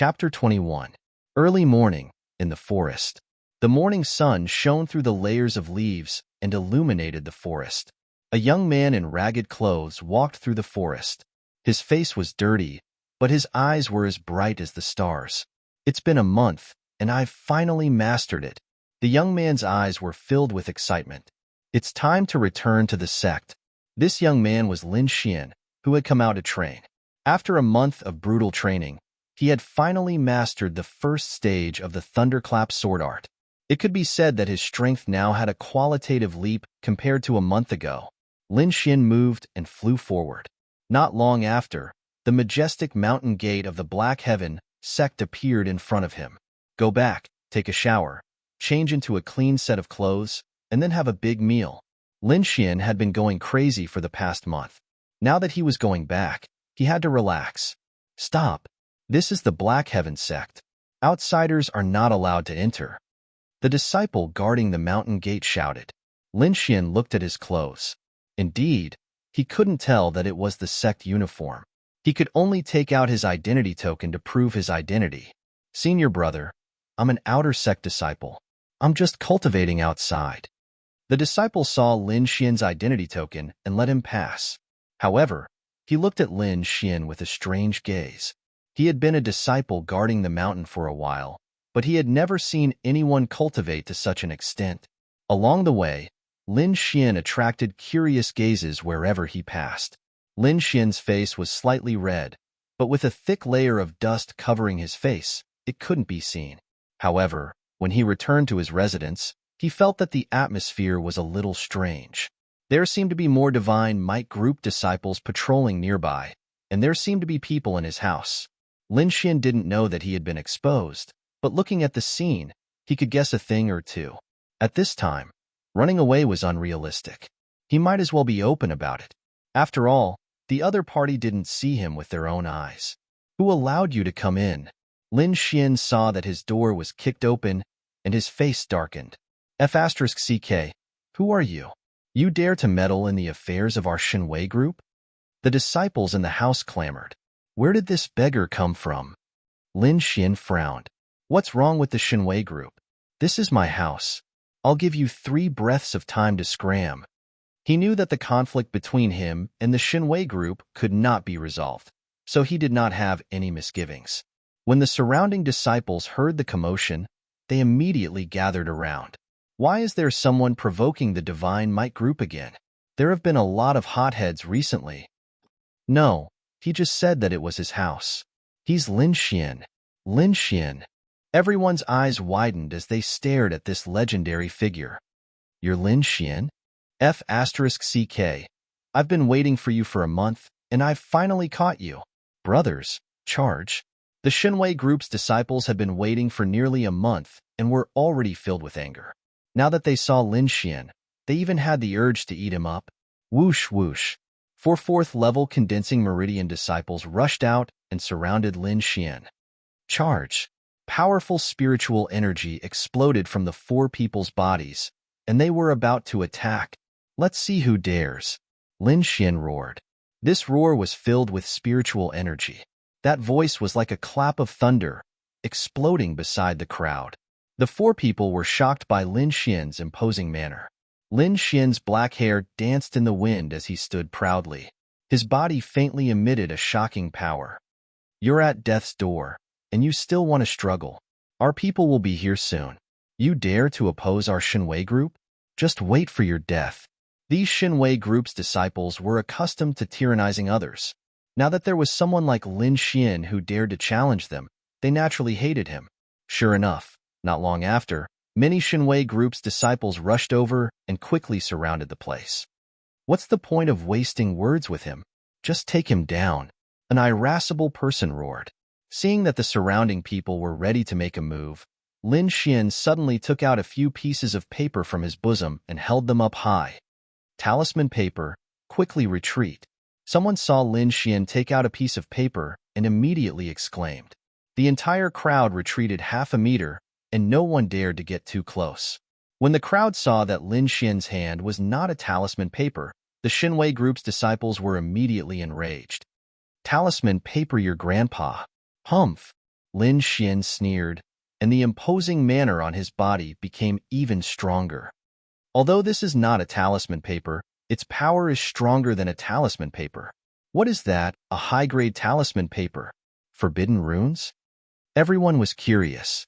Chapter 21. Early morning, in the forest. The morning sun shone through the layers of leaves and illuminated the forest. A young man in ragged clothes walked through the forest. His face was dirty, but his eyes were as bright as the stars. "It's been a month, and I've finally mastered it." The young man's eyes were filled with excitement. It's time to return to the sect. This young man was Lin Xian, who had come out to train. After a month of brutal training, he had finally mastered the first stage of the thunderclap sword art. It could be said that his strength now had a qualitative leap compared to a month ago. Lin Xian moved and flew forward. Not long after, the majestic mountain gate of the Black Heaven sect appeared in front of him. Go back, take a shower, change into a clean set of clothes, and then have a big meal. Lin Xian had been going crazy for the past month. Now that he was going back, he had to relax. Stop. This is the Black Heaven sect. Outsiders are not allowed to enter. The disciple guarding the mountain gate shouted. Lin Xian looked at his clothes. Indeed, he couldn't tell that it was the sect uniform. He could only take out his identity token to prove his identity. "Senior brother, I'm an outer sect disciple. I'm just cultivating outside." The disciple saw Lin Xian's identity token and let him pass. However, he looked at Lin Xian with a strange gaze. He had been a disciple guarding the mountain for a while, but he had never seen anyone cultivate to such an extent. Along the way, Lin Xian attracted curious gazes wherever he passed. Lin Xian's face was slightly red, but with a thick layer of dust covering his face, it couldn't be seen. However, when he returned to his residence, he felt that the atmosphere was a little strange. There seemed to be more Divine Might Group disciples patrolling nearby, and there seemed to be people in his house. Lin Xian didn't know that he had been exposed, but looking at the scene, he could guess a thing or two. At this time, running away was unrealistic. He might as well be open about it. After all, the other party didn't see him with their own eyes. "Who allowed you to come in?" Lin Xian saw that his door was kicked open, and his face darkened. F***CK, who are you? You dare to meddle in the affairs of our Shinwei group? The disciples in the house clamored. Where did this beggar come from? Lin Xian frowned. What's wrong with the Shinwei group? This is my house. I'll give you 3 breaths of time to scram. He knew that the conflict between him and the Shinwei group could not be resolved, so he did not have any misgivings. When the surrounding disciples heard the commotion, they immediately gathered around. Why is there someone provoking the Divine Might Group again? There have been a lot of hotheads recently. No, he just said that it was his house. He's Lin Xian. Lin Xian. Everyone's eyes widened as they stared at this legendary figure. You're Lin Xian? F***CK. I've been waiting for you for a month, and I've finally caught you. Brothers, charge. The Shinwei group's disciples had been waiting for nearly a month and were already filled with anger. Now that they saw Lin Xian, they even had the urge to eat him up. Whoosh whoosh. 4 4th-level condensing meridian disciples rushed out and surrounded Lin Xian. Charge. Powerful spiritual energy exploded from the 4 people's bodies, and they were about to attack. Let's see who dares. Lin Xian roared. This roar was filled with spiritual energy. That voice was like a clap of thunder, exploding beside the crowd. The 4 people were shocked by Lin Xian's imposing manner. Lin Xian's black hair danced in the wind as he stood proudly. His body faintly emitted a shocking power. You're at death's door, and you still want to struggle. Our people will be here soon. You dare to oppose our Shinwei group? Just wait for your death. These Shinwei group's disciples were accustomed to tyrannizing others. Now that there was someone like Lin Xian who dared to challenge them, they naturally hated him. Sure enough, not long after, many Shinwei group's disciples rushed over and quickly surrounded the place. What's the point of wasting words with him? Just take him down. An irascible person roared. Seeing that the surrounding people were ready to make a move, Lin Xian suddenly took out a few pieces of paper from his bosom and held them up high. Talisman paper, quickly retreat. Someone saw Lin Xian take out a piece of paper and immediately exclaimed. The entire crowd retreated half a meter, and no one dared to get too close. When the crowd saw that Lin Xian's hand was not a talisman paper, the Shinwei group's disciples were immediately enraged. Talisman paper your grandpa. Humph. Lin Xian sneered, and the imposing manner on his body became even stronger. Although this is not a talisman paper, its power is stronger than a talisman paper. What is that? A high-grade talisman paper? Forbidden runes? Everyone was curious.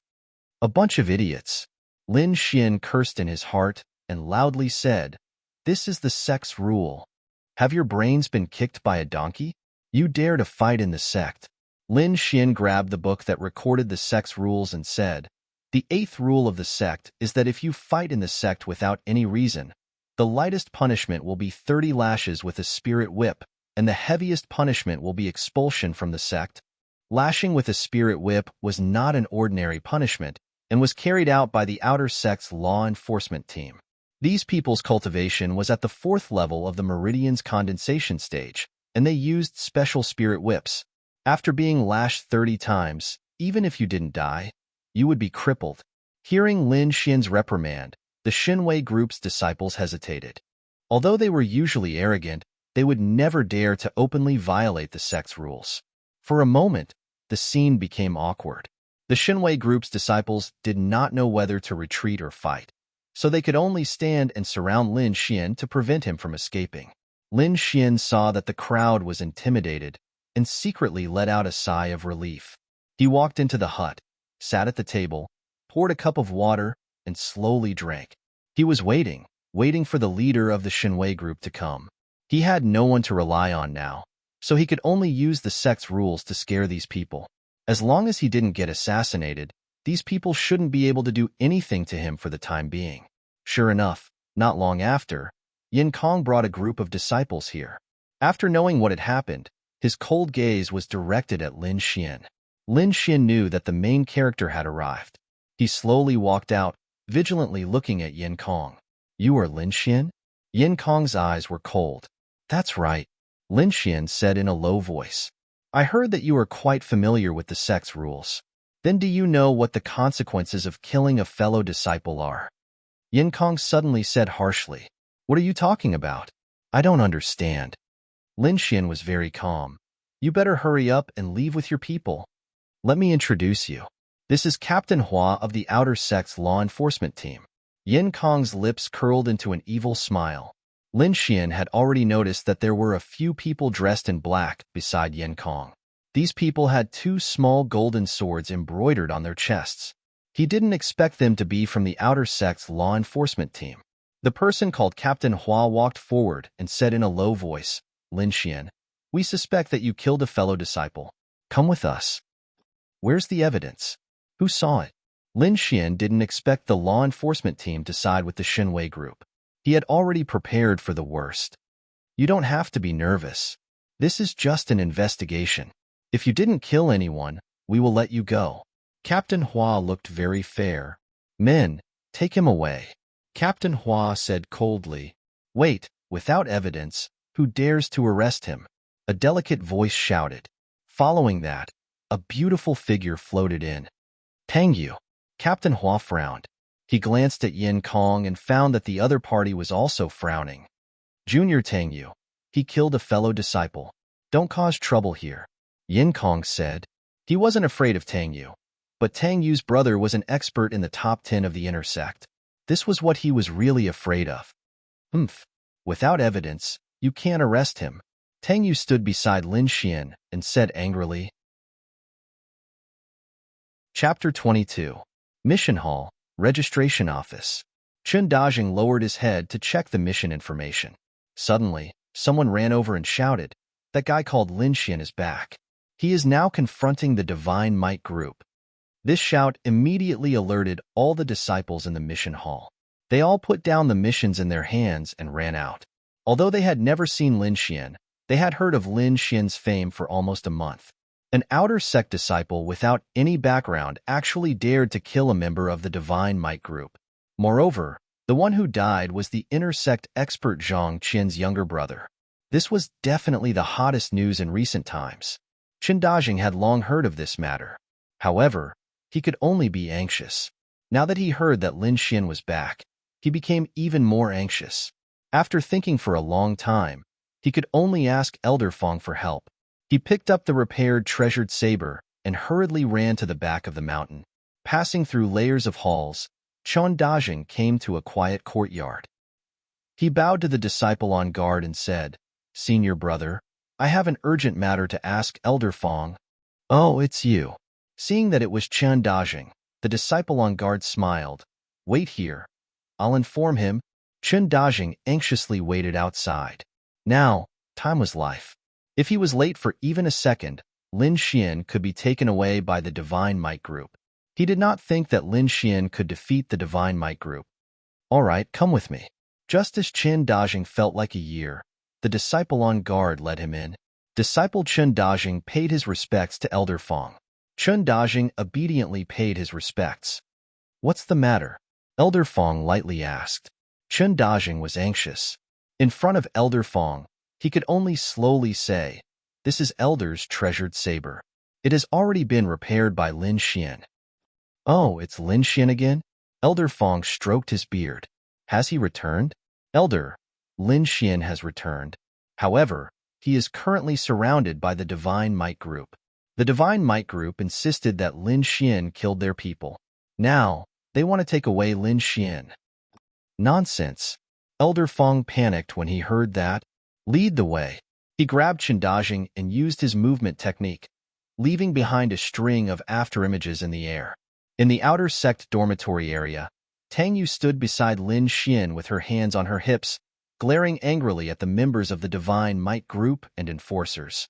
A bunch of idiots. Lin Xian cursed in his heart and loudly said, "This is the sect's rule. Have your brains been kicked by a donkey? You dare to fight in the sect?" Lin Xian grabbed the book that recorded the sect's rules and said, "The 8th rule of the sect is that if you fight in the sect without any reason, the lightest punishment will be 30 lashes with a spirit whip, and the heaviest punishment will be expulsion from the sect." Lashing with a spirit whip was not an ordinary punishment and was carried out by the outer sect's law enforcement team. These people's cultivation was at the 4th level of the Meridian's condensation stage, and they used special spirit whips. After being lashed 30 times, even if you didn't die, you would be crippled. Hearing Lin Xian's reprimand, the Xinwei group's disciples hesitated. Although they were usually arrogant, they would never dare to openly violate the sect's rules. For a moment, the scene became awkward. The Xinwei group's disciples did not know whether to retreat or fight, so they could only stand and surround Lin Xian to prevent him from escaping. Lin Xian saw that the crowd was intimidated and secretly let out a sigh of relief. He walked into the hut, sat at the table, poured a cup of water, and slowly drank. He was waiting for the leader of the Xinwei group to come. He had no one to rely on now, so he could only use the sect's rules to scare these people. As long as he didn't get assassinated, these people shouldn't be able to do anything to him for the time being. Sure enough, not long after, Yin Kong brought a group of disciples here. After knowing what had happened, his cold gaze was directed at Lin Xian. Lin Xian knew that the main character had arrived. He slowly walked out, vigilantly looking at Yin Kong. "You are Lin Xian?" Yin Kong's eyes were cold. "That's right," Lin Xian said in a low voice. "I heard that you are quite familiar with the sect's rules. Then do you know what the consequences of killing a fellow disciple are?" Yin Kong suddenly said harshly, "What are you talking about? I don't understand." Lin Xian was very calm. "You better hurry up and leave with your people. Let me introduce you. This is Captain Hua of the Outer Sect's law enforcement team." Yin Kong's lips curled into an evil smile. Lin Xian had already noticed that there were a few people dressed in black beside Yin Kong. These people had 2 small golden swords embroidered on their chests. He didn't expect them to be from the Outer Sect's law enforcement team. The person called Captain Hua walked forward and said in a low voice, "Lin Xian, we suspect that you killed a fellow disciple. Come with us." "Where's the evidence? Who saw it?" Lin Xian didn't expect the law enforcement team to side with the Xinwei group. He had already prepared for the worst. "You don't have to be nervous. This is just an investigation. If you didn't kill anyone, we will let you go." Captain Hua looked very fair. "Men, take him away." Captain Hua said coldly, "Wait, without evidence, who dares to arrest him?" A delicate voice shouted. Following that, a beautiful figure floated in. "Tang Yu." Captain Hua frowned. He glanced at Yin Kong and found that the other party was also frowning. "Junior Tang Yu, he killed a fellow disciple. Don't cause trouble here," Yin Kong said. He wasn't afraid of Tang Yu, but Tang Yu's brother was an expert in the top 10 of the inner sect. This was what he was really afraid of. Without evidence, you can't arrest him." Tang Yu stood beside Lin Xian and said angrily. Chapter 22. Mission Hall, Registration Office. Chun Dajing lowered his head to check the mission information. Suddenly, someone ran over and shouted, "That guy called Lin Xian is back. He is now confronting the Divine Might group." This shout immediately alerted all the disciples in the mission hall. They all put down the missions in their hands and ran out. Although they had never seen Lin Xian, they had heard of Lin Xian's fame for almost a month. An outer sect disciple without any background actually dared to kill a member of the Divine Might group. Moreover, the one who died was the inner sect expert Zhang Qin's younger brother. This was definitely the hottest news in recent times. Chen Dajing had long heard of this matter. However, he could only be anxious. Now that he heard that Lin Xian was back, he became even more anxious. After thinking for a long time, he could only ask Elder Fong for help. He picked up the repaired treasured saber and hurriedly ran to the back of the mountain. Passing through layers of halls, Chun Dajing came to a quiet courtyard. He bowed to the disciple on guard and said, "Senior brother, I have an urgent matter to ask Elder Fong." "Oh, it's you." Seeing that it was Chun Dajing, the disciple on guard smiled. "Wait here. I'll inform him." Chun Dajing anxiously waited outside. Now, time was life. If he was late for even a second, Lin Xian could be taken away by the Divine Might Group. He did not think that Lin Xian could defeat the Divine Might Group. "All right, come with me." Just as Chun Dajing felt like a year, the disciple on guard led him in. Disciple Chun Dajing paid his respects to Elder Fong. Chun Dajing obediently paid his respects. "What's the matter?" Elder Fong lightly asked. Chun Dajing was anxious. In front of Elder Fong, he could only slowly say, "This is Elder's treasured saber. It has already been repaired by Lin Xian." "Oh, it's Lin Xian again?" Elder Fong stroked his beard. "Has he returned?" "Elder, Lin Xian has returned. However, he is currently surrounded by the Divine Might Group. The Divine Might Group insisted that Lin Xian killed their people. Now, they want to take away Lin Xian." "Nonsense." Elder Fong panicked when he heard that. "Lead the way." He grabbed Chun Dajing and used his movement technique, leaving behind a string of afterimages in the air. In the outer sect dormitory area, Tang Yu stood beside Lin Xian with her hands on her hips, glaring angrily at the members of the Divine Might Group and enforcers.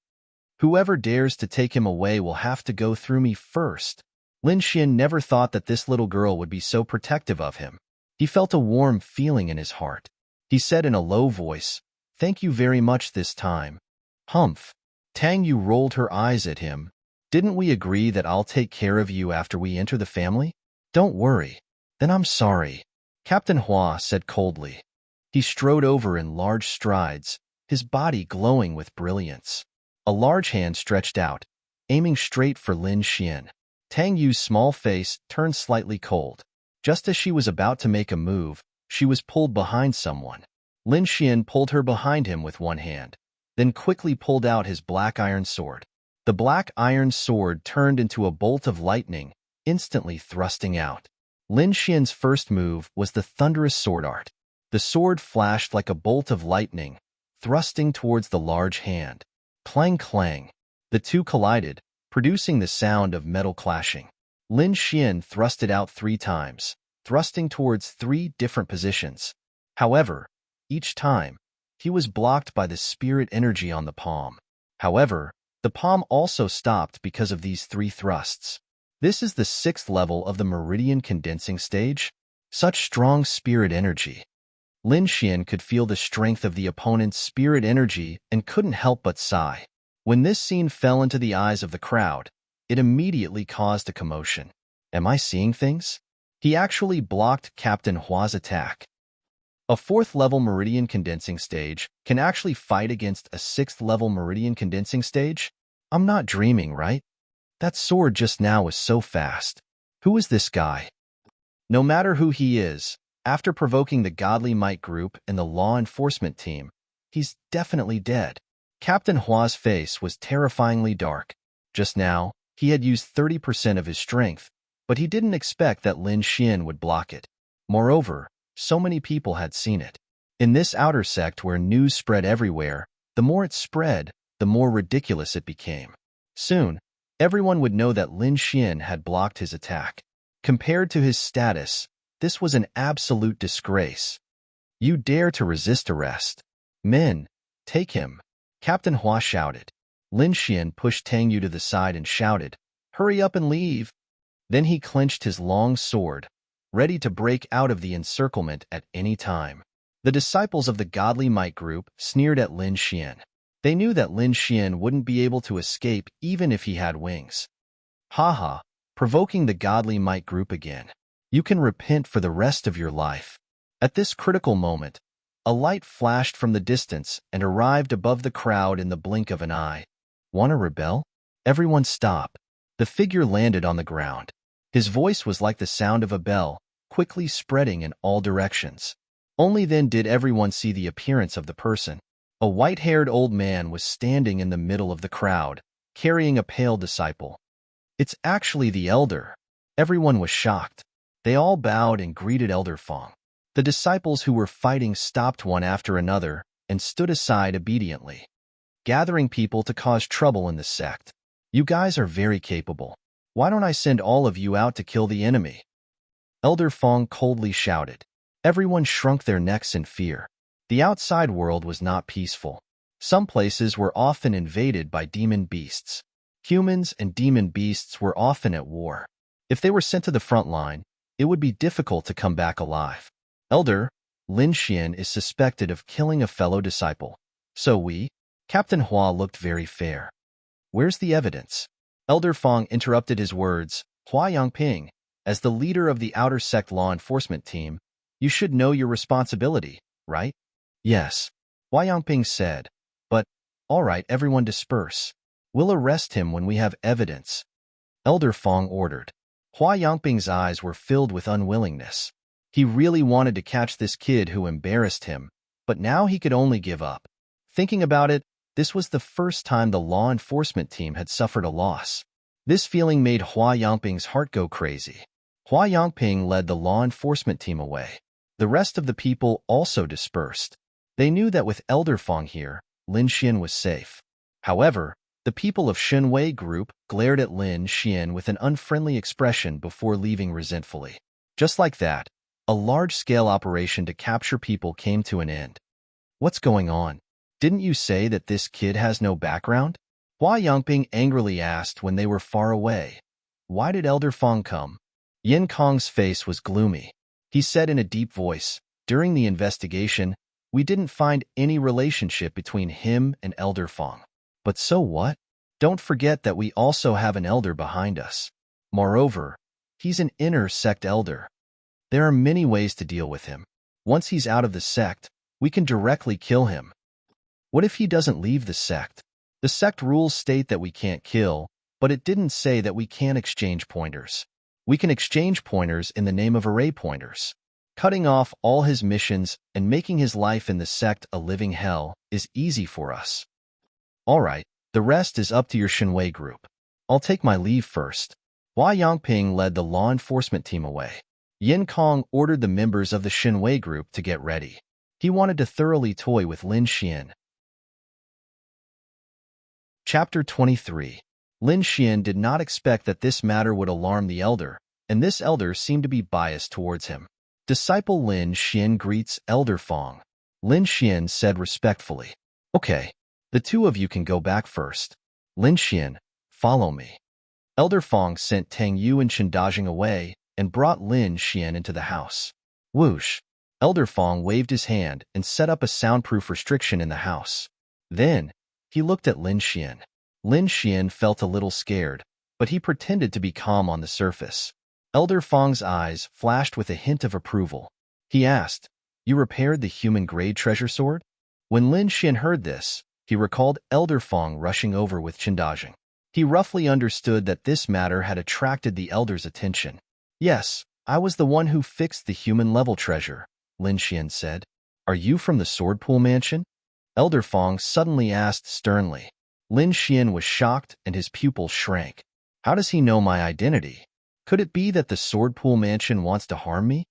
"Whoever dares to take him away will have to go through me first." Lin Xian never thought that this little girl would be so protective of him. He felt a warm feeling in his heart. He said in a low voice, "Thank you very much this time." "Humph." Tang Yu rolled her eyes at him. "Didn't we agree that I'll take care of you after we enter the family?" "Don't worry." "Then I'm sorry," Captain Hua said coldly. He strode over in large strides, his body glowing with brilliance. A large hand stretched out, aiming straight for Lin Xian. Tang Yu's small face turned slightly cold. Just as she was about to make a move, she was pulled behind someone. Lin Xian pulled her behind him with one hand, then quickly pulled out his black iron sword. The black iron sword turned into a bolt of lightning, instantly thrusting out. Lin Xian's first move was the thunderous sword art. The sword flashed like a bolt of lightning, thrusting towards the large hand. Clang clang. The two collided, producing the sound of metal clashing. Lin Xian thrust it out 3 times, thrusting towards 3 different positions. However, each time, he was blocked by the spirit energy on the palm. However, the palm also stopped because of these 3 thrusts. This is the 6th level of the meridian condensing stage. Such strong spirit energy. Lin Xian could feel the strength of the opponent's spirit energy and couldn't help but sigh. When this scene fell into the eyes of the crowd, it immediately caused a commotion. Am I seeing things? He actually blocked Captain Hua's attack. A 4th level meridian condensing stage can actually fight against a 6th level meridian condensing stage? I'm not dreaming, right? That sword just now was so fast. Who is this guy? No matter who he is, after provoking the Godly Might Group and the law enforcement team, he's definitely dead. Captain Hua's face was terrifyingly dark. Just now, he had used 30% of his strength, but he didn't expect that Lin Xian would block it. Moreover, so many people had seen it. In this outer sect where news spread everywhere, the more it spread, the more ridiculous it became. Soon, everyone would know that Lin Xian had blocked his attack. Compared to his status, this was an absolute disgrace. You dare to resist arrest? Men, take him. Captain Hua shouted. Lin Xian pushed Tang Yu to the side and shouted, "Hurry up and leave." Then he clenched his long sword, ready to break out of the encirclement at any time. The disciples of the Godly Might Group sneered at Lin Xian. They knew that Lin Xian wouldn't be able to escape even if he had wings. Haha, provoking the Godly Might Group again. You can repent for the rest of your life. At this critical moment, a light flashed from the distance and arrived above the crowd in the blink of an eye. "Wanna rebel?" Everyone stop. The figure landed on the ground. His voice was like the sound of a bell, quickly spreading in all directions. Only then did everyone see the appearance of the person. A white-haired old man was standing in the middle of the crowd, carrying a pale disciple. It's actually the elder. Everyone was shocked. They all bowed and greeted Elder Fong. The disciples who were fighting stopped one after another and stood aside obediently, gathering people to cause trouble in the sect. You guys are very capable. Why don't I send all of you out to kill the enemy? Elder Fong coldly shouted. Everyone shrunk their necks in fear. The outside world was not peaceful. Some places were often invaded by demon beasts. Humans and demon beasts were often at war. If they were sent to the front line, it would be difficult to come back alive. Elder Lin Xian is suspected of killing a fellow disciple. So Captain Hua looked very fair. Where's the evidence? Elder Fong interrupted his words. Hua Yangping, as the leader of the outer sect law enforcement team, you should know your responsibility, right? Yes, Hua Yangping said. But, all right, everyone disperse. We'll arrest him when we have evidence, Elder Fong ordered. Hua Yangping's eyes were filled with unwillingness. He really wanted to catch this kid who embarrassed him, but now he could only give up. Thinking about it, this was the first time the law enforcement team had suffered a loss. This feeling made Hua Yangping's heart go crazy. Hua Yangping led the law enforcement team away. The rest of the people also dispersed. They knew that with Elder Fong here, Lin Xian was safe. However, the people of Shenwei Group glared at Lin Xian with an unfriendly expression before leaving resentfully. Just like that, a large-scale operation to capture people came to an end. What's going on? Didn't you say that this kid has no background? Hua Yangping angrily asked when they were far away. Why did Elder Fong come? Yin Kong's face was gloomy. He said in a deep voice, during the investigation, we didn't find any relationship between him and Elder Fong. But so what? Don't forget that we also have an elder behind us. Moreover, he's an inner sect elder. There are many ways to deal with him. Once he's out of the sect, we can directly kill him. What if he doesn't leave the sect? The sect rules state that we can't kill, but it didn't say that we can't exchange pointers. We can exchange pointers in the name of array pointers. Cutting off all his missions and making his life in the sect a living hell is easy for us. All right, the rest is up to your Shenwei group. I'll take my leave first. Hua Yangping led the law enforcement team away. Yin Kong ordered the members of the Shenwei group to get ready. He wanted to thoroughly toy with Lin Xian. Chapter 23. Lin Xian did not expect that this matter would alarm the elder, and this elder seemed to be biased towards him. Disciple Lin Xian greets Elder Fong. Lin Xian said respectfully, Okay, the two of you can go back first. Lin Xian, follow me. Elder Fong sent Tang Yu and Chen Dajing away and brought Lin Xian into the house. Whoosh! Elder Fong waved his hand and set up a soundproof restriction in the house. Then, he looked at Lin Xian. Lin Xian felt a little scared, but he pretended to be calm on the surface. Elder Fong's eyes flashed with a hint of approval. He asked, You repaired the human-grade treasure sword? When Lin Xian heard this, he recalled Elder Fong rushing over with Chen Dajing. He roughly understood that this matter had attracted the elder's attention. Yes, I was the one who fixed the human-level treasure, Lin Xian said. Are you from the Sword Pool Mansion? Elder Fong suddenly asked sternly. Lin Xian was shocked and his pupils shrank. How does he know my identity? Could it be that the Sword Pool Mansion wants to harm me?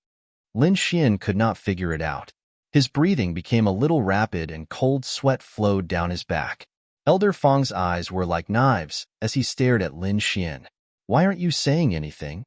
Lin Xian could not figure it out. His breathing became a little rapid and cold sweat flowed down his back. Elder Fong's eyes were like knives as he stared at Lin Xian. Why aren't you saying anything?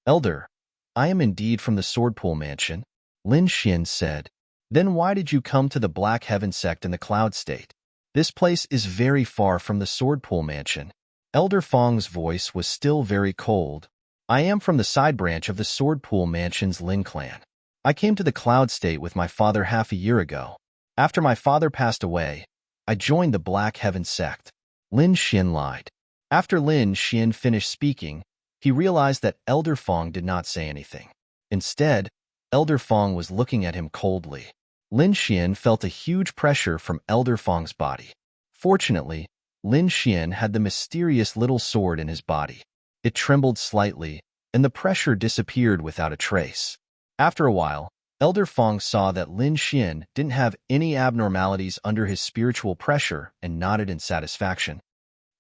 Elder, I am indeed from the Sword Pool Mansion, Lin Xian said. Then why did you come to the Black Heaven sect in the Cloud State? This place is very far from the Sword Pool Mansion. Elder Fong's voice was still very cold. I am from the side branch of the Sword Pool Mansion's Lin clan. I came to the Cloud State with my father half a year ago. After my father passed away, I joined the Black Heaven sect. Lin Xian lied. After Lin Xian finished speaking, he realized that Elder Fong did not say anything. Instead, Elder Fong was looking at him coldly. Lin Xian felt a huge pressure from Elder Fong's body. Fortunately, Lin Xian had the mysterious little sword in his body. It trembled slightly, and the pressure disappeared without a trace. After a while, Elder Fong saw that Lin Xian didn't have any abnormalities under his spiritual pressure and nodded in satisfaction.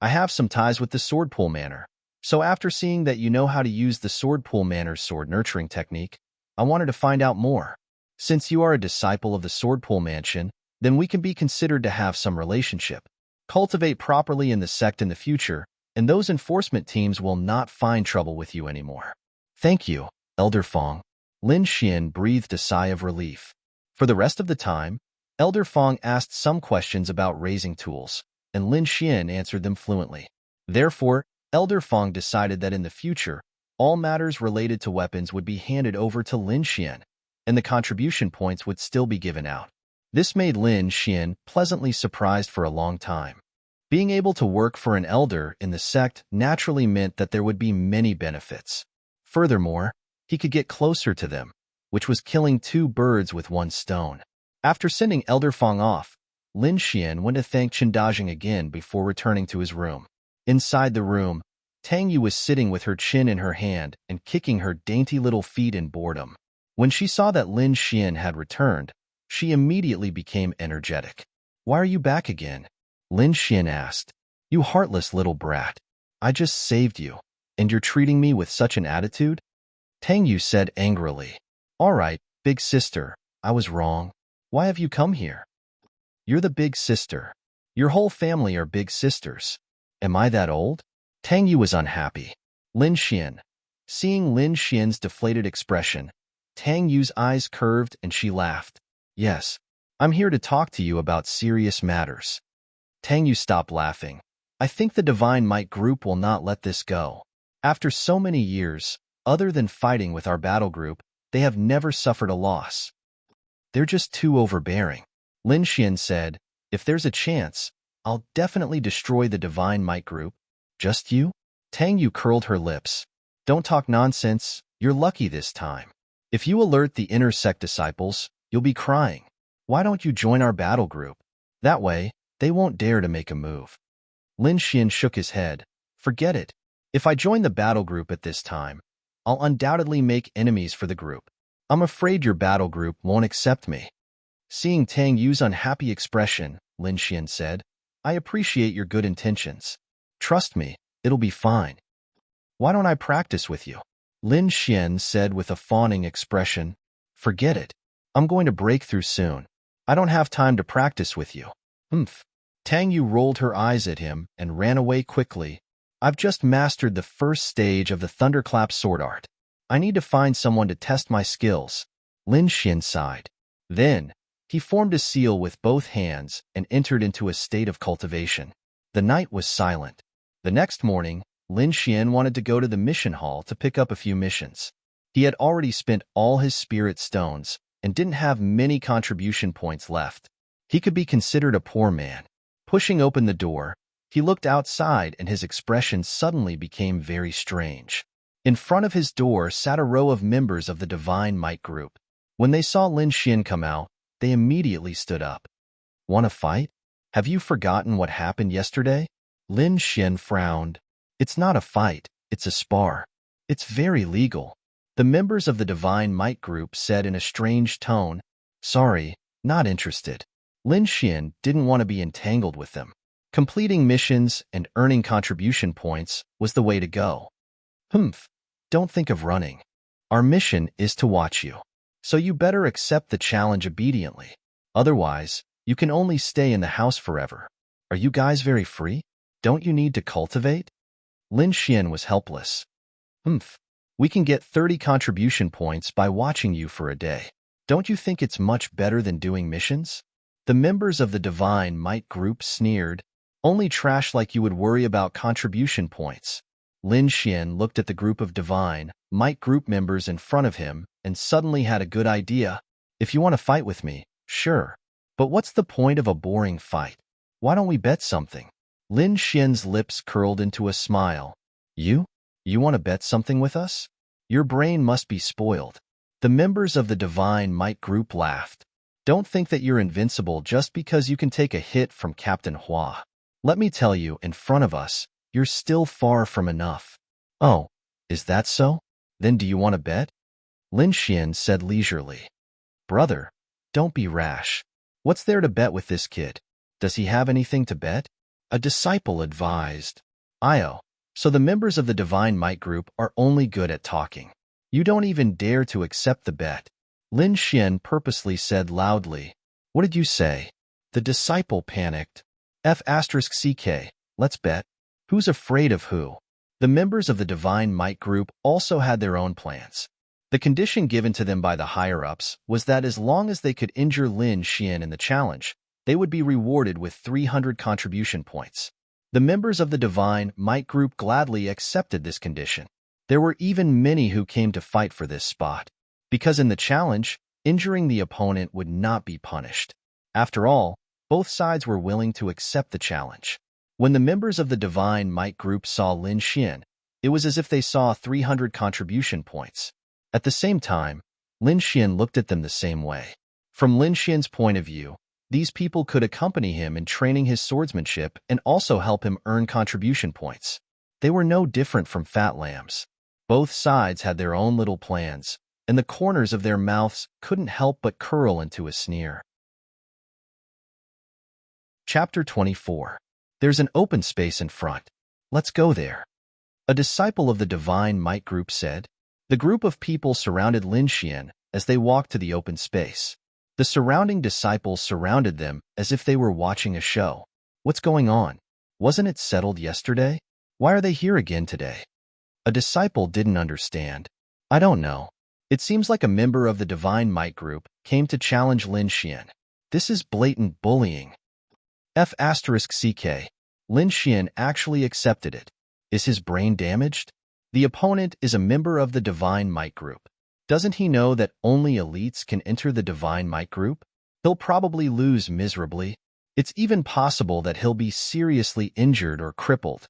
I have some ties with the Sword Pool Manor, So after seeing that you know how to use the sword pool manners sword nurturing technique, I wanted to find out more. Since you are a disciple of the sword pool mansion, then we can be considered to have some relationship. Cultivate properly in the sect in the future, and those enforcement teams will not find trouble with you anymore. Thank you, Elder Fong. Lin Xian breathed a sigh of relief. For the rest of the time, Elder Fong asked some questions about raising tools, and Lin Xian answered them fluently. Therefore, Elder Fong decided that in the future, all matters related to weapons would be handed over to Lin Xian, and the contribution points would still be given out. This made Lin Xian pleasantly surprised for a long time. Being able to work for an elder in the sect naturally meant that there would be many benefits. Furthermore, he could get closer to them, which was killing two birds with one stone. After sending Elder Fong off, Lin Xian went to thank Qindajing again before returning to his room. Inside the room, Tang Yu was sitting with her chin in her hand and kicking her dainty little feet in boredom. When she saw that Lin Xian had returned, she immediately became energetic. "Why are you back again?" Lin Xian asked. "You heartless little brat. I just saved you, and you're treating me with such an attitude?" Tang Yu said angrily. "All right, big sister, I was wrong. Why have you come here?" "You're the big sister. Your whole family are big sisters. Am I that old?" Tang Yu was unhappy. Lin Xian. Seeing Lin Xian's deflated expression, Tang Yu's eyes curved and she laughed. "Yes, I'm here to talk to you about serious matters." Tang Yu stopped laughing. "I think the Divine Might group will not let this go. After so many years, other than fighting with our battle group, they have never suffered a loss. They're just too overbearing." Lin Xian said, "If there's a chance, I'll definitely destroy the Divine Might group." "Just you?" Tang Yu curled her lips. "Don't talk nonsense. You're lucky this time. If you alert the inner sect disciples, you'll be crying. Why don't you join our battle group? That way, they won't dare to make a move." Lin Xian shook his head. "Forget it. If I join the battle group at this time, I'll undoubtedly make enemies for the group. I'm afraid your battle group won't accept me." Seeing Tang Yu's unhappy expression, Lin Xian said, "I appreciate your good intentions. Trust me, it'll be fine." "Why don't I practice with you?" Lin Xian said with a fawning expression. "Forget it. I'm going to break through soon. I don't have time to practice with you." "Humph." Tang Yu rolled her eyes at him and ran away quickly. "I've just mastered the first stage of the Thunderclap sword art. I need to find someone to test my skills." Lin Xian sighed. Then, he formed a seal with both hands and entered into a state of cultivation. The night was silent. The next morning, Lin Xian wanted to go to the mission hall to pick up a few missions. He had already spent all his spirit stones and didn't have many contribution points left. He could be considered a poor man. Pushing open the door, he looked outside and his expression suddenly became very strange. In front of his door sat a row of members of the Divine Might group. When they saw Lin Xian come out, they immediately stood up. "Want to fight? Have you forgotten what happened yesterday?" Lin Xian frowned. "It's not a fight, it's a spar. It's very legal." The members of the Divine Might group said in a strange tone, "Sorry, not interested." Lin Xian didn't want to be entangled with them. Completing missions and earning contribution points was the way to go. "Humph, don't think of running. Our mission is to watch you. So you better accept the challenge obediently. Otherwise, you can only stay in the house forever. Are you guys very free? Don't you need to cultivate?" Lin Xian was helpless. "Humph, we can get 30 contribution points by watching you for a day. Don't you think it's much better than doing missions?" The members of the Divine Might group sneered. "Only trash like you would worry about contribution points." Lin Xian looked at the group of Divine Might group members in front of him and suddenly had a good idea. "If you want to fight with me, sure. But what's the point of a boring fight? Why don't we bet something?" Lin Xian's lips curled into a smile. You? You want to bet something with us? Your brain must be spoiled." The members of the Divine Might group laughed. "Don't think that you're invincible just because you can take a hit from Captain Hua. Let me tell you, in front of us, you're still far from enough." "Oh, is that so? Then do you want to bet?" Lin Xian said leisurely. "Brother, don't be rash. What's there to bet with this kid? Does he have anything to bet?" A disciple advised. "Io, So the members of the Divine Might group are only good at talking. You don't even dare to accept the bet. Lin Xian purposely said loudly. What did you say? The disciple panicked. F***CK, let's bet. Who's afraid of who? The members of the Divine Might group also had their own plans. The condition given to them by the higher-ups was that as long as they could injure Lin Xian in the challenge, they would be rewarded with 300 contribution points. The members of the Divine Might group gladly accepted this condition. There were even many who came to fight for this spot, because in the challenge, injuring the opponent would not be punished. After all, both sides were willing to accept the challenge. When the members of the Divine Might group saw Lin Xian, it was as if they saw 300 contribution points. At the same time, Lin Xian looked at them the same way. From Lin Xian's point of view, these people could accompany him in training his swordsmanship and also help him earn contribution points. They were no different from fat lambs. Both sides had their own little plans, and the corners of their mouths couldn't help but curl into a sneer. Chapter 24. There's an open space in front. Let's go there. A disciple of the Divine Might group said. The group of people surrounded Lin Xian as they walked to the open space. The surrounding disciples surrounded them as if they were watching a show. What's going on? Wasn't it settled yesterday? Why are they here again today? A disciple didn't understand. I don't know. It seems like a member of the Divine Might group came to challenge Lin Xian. This is blatant bullying. F***CK. Lin Xian actually accepted it. Is his brain damaged? The opponent is a member of the Divine Might group. Doesn't he know that only elites can enter the Divine Might group? He'll probably lose miserably. It's even possible that he'll be seriously injured or crippled.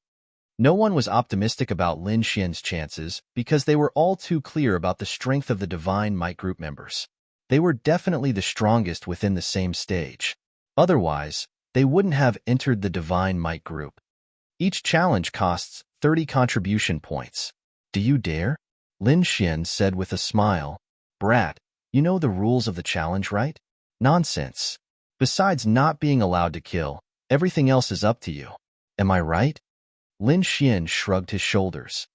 No one was optimistic about Lin Xian's chances because they were all too clear about the strength of the Divine Might group members. They were definitely the strongest within the same stage. Otherwise, they wouldn't have entered the Divine Might group. Each challenge costs 30 contribution points. Do you dare? Lin Xian said with a smile. Brat, you know the rules of the challenge, right? Nonsense. Besides not being allowed to kill, everything else is up to you. Am I right? Lin Xian shrugged his shoulders.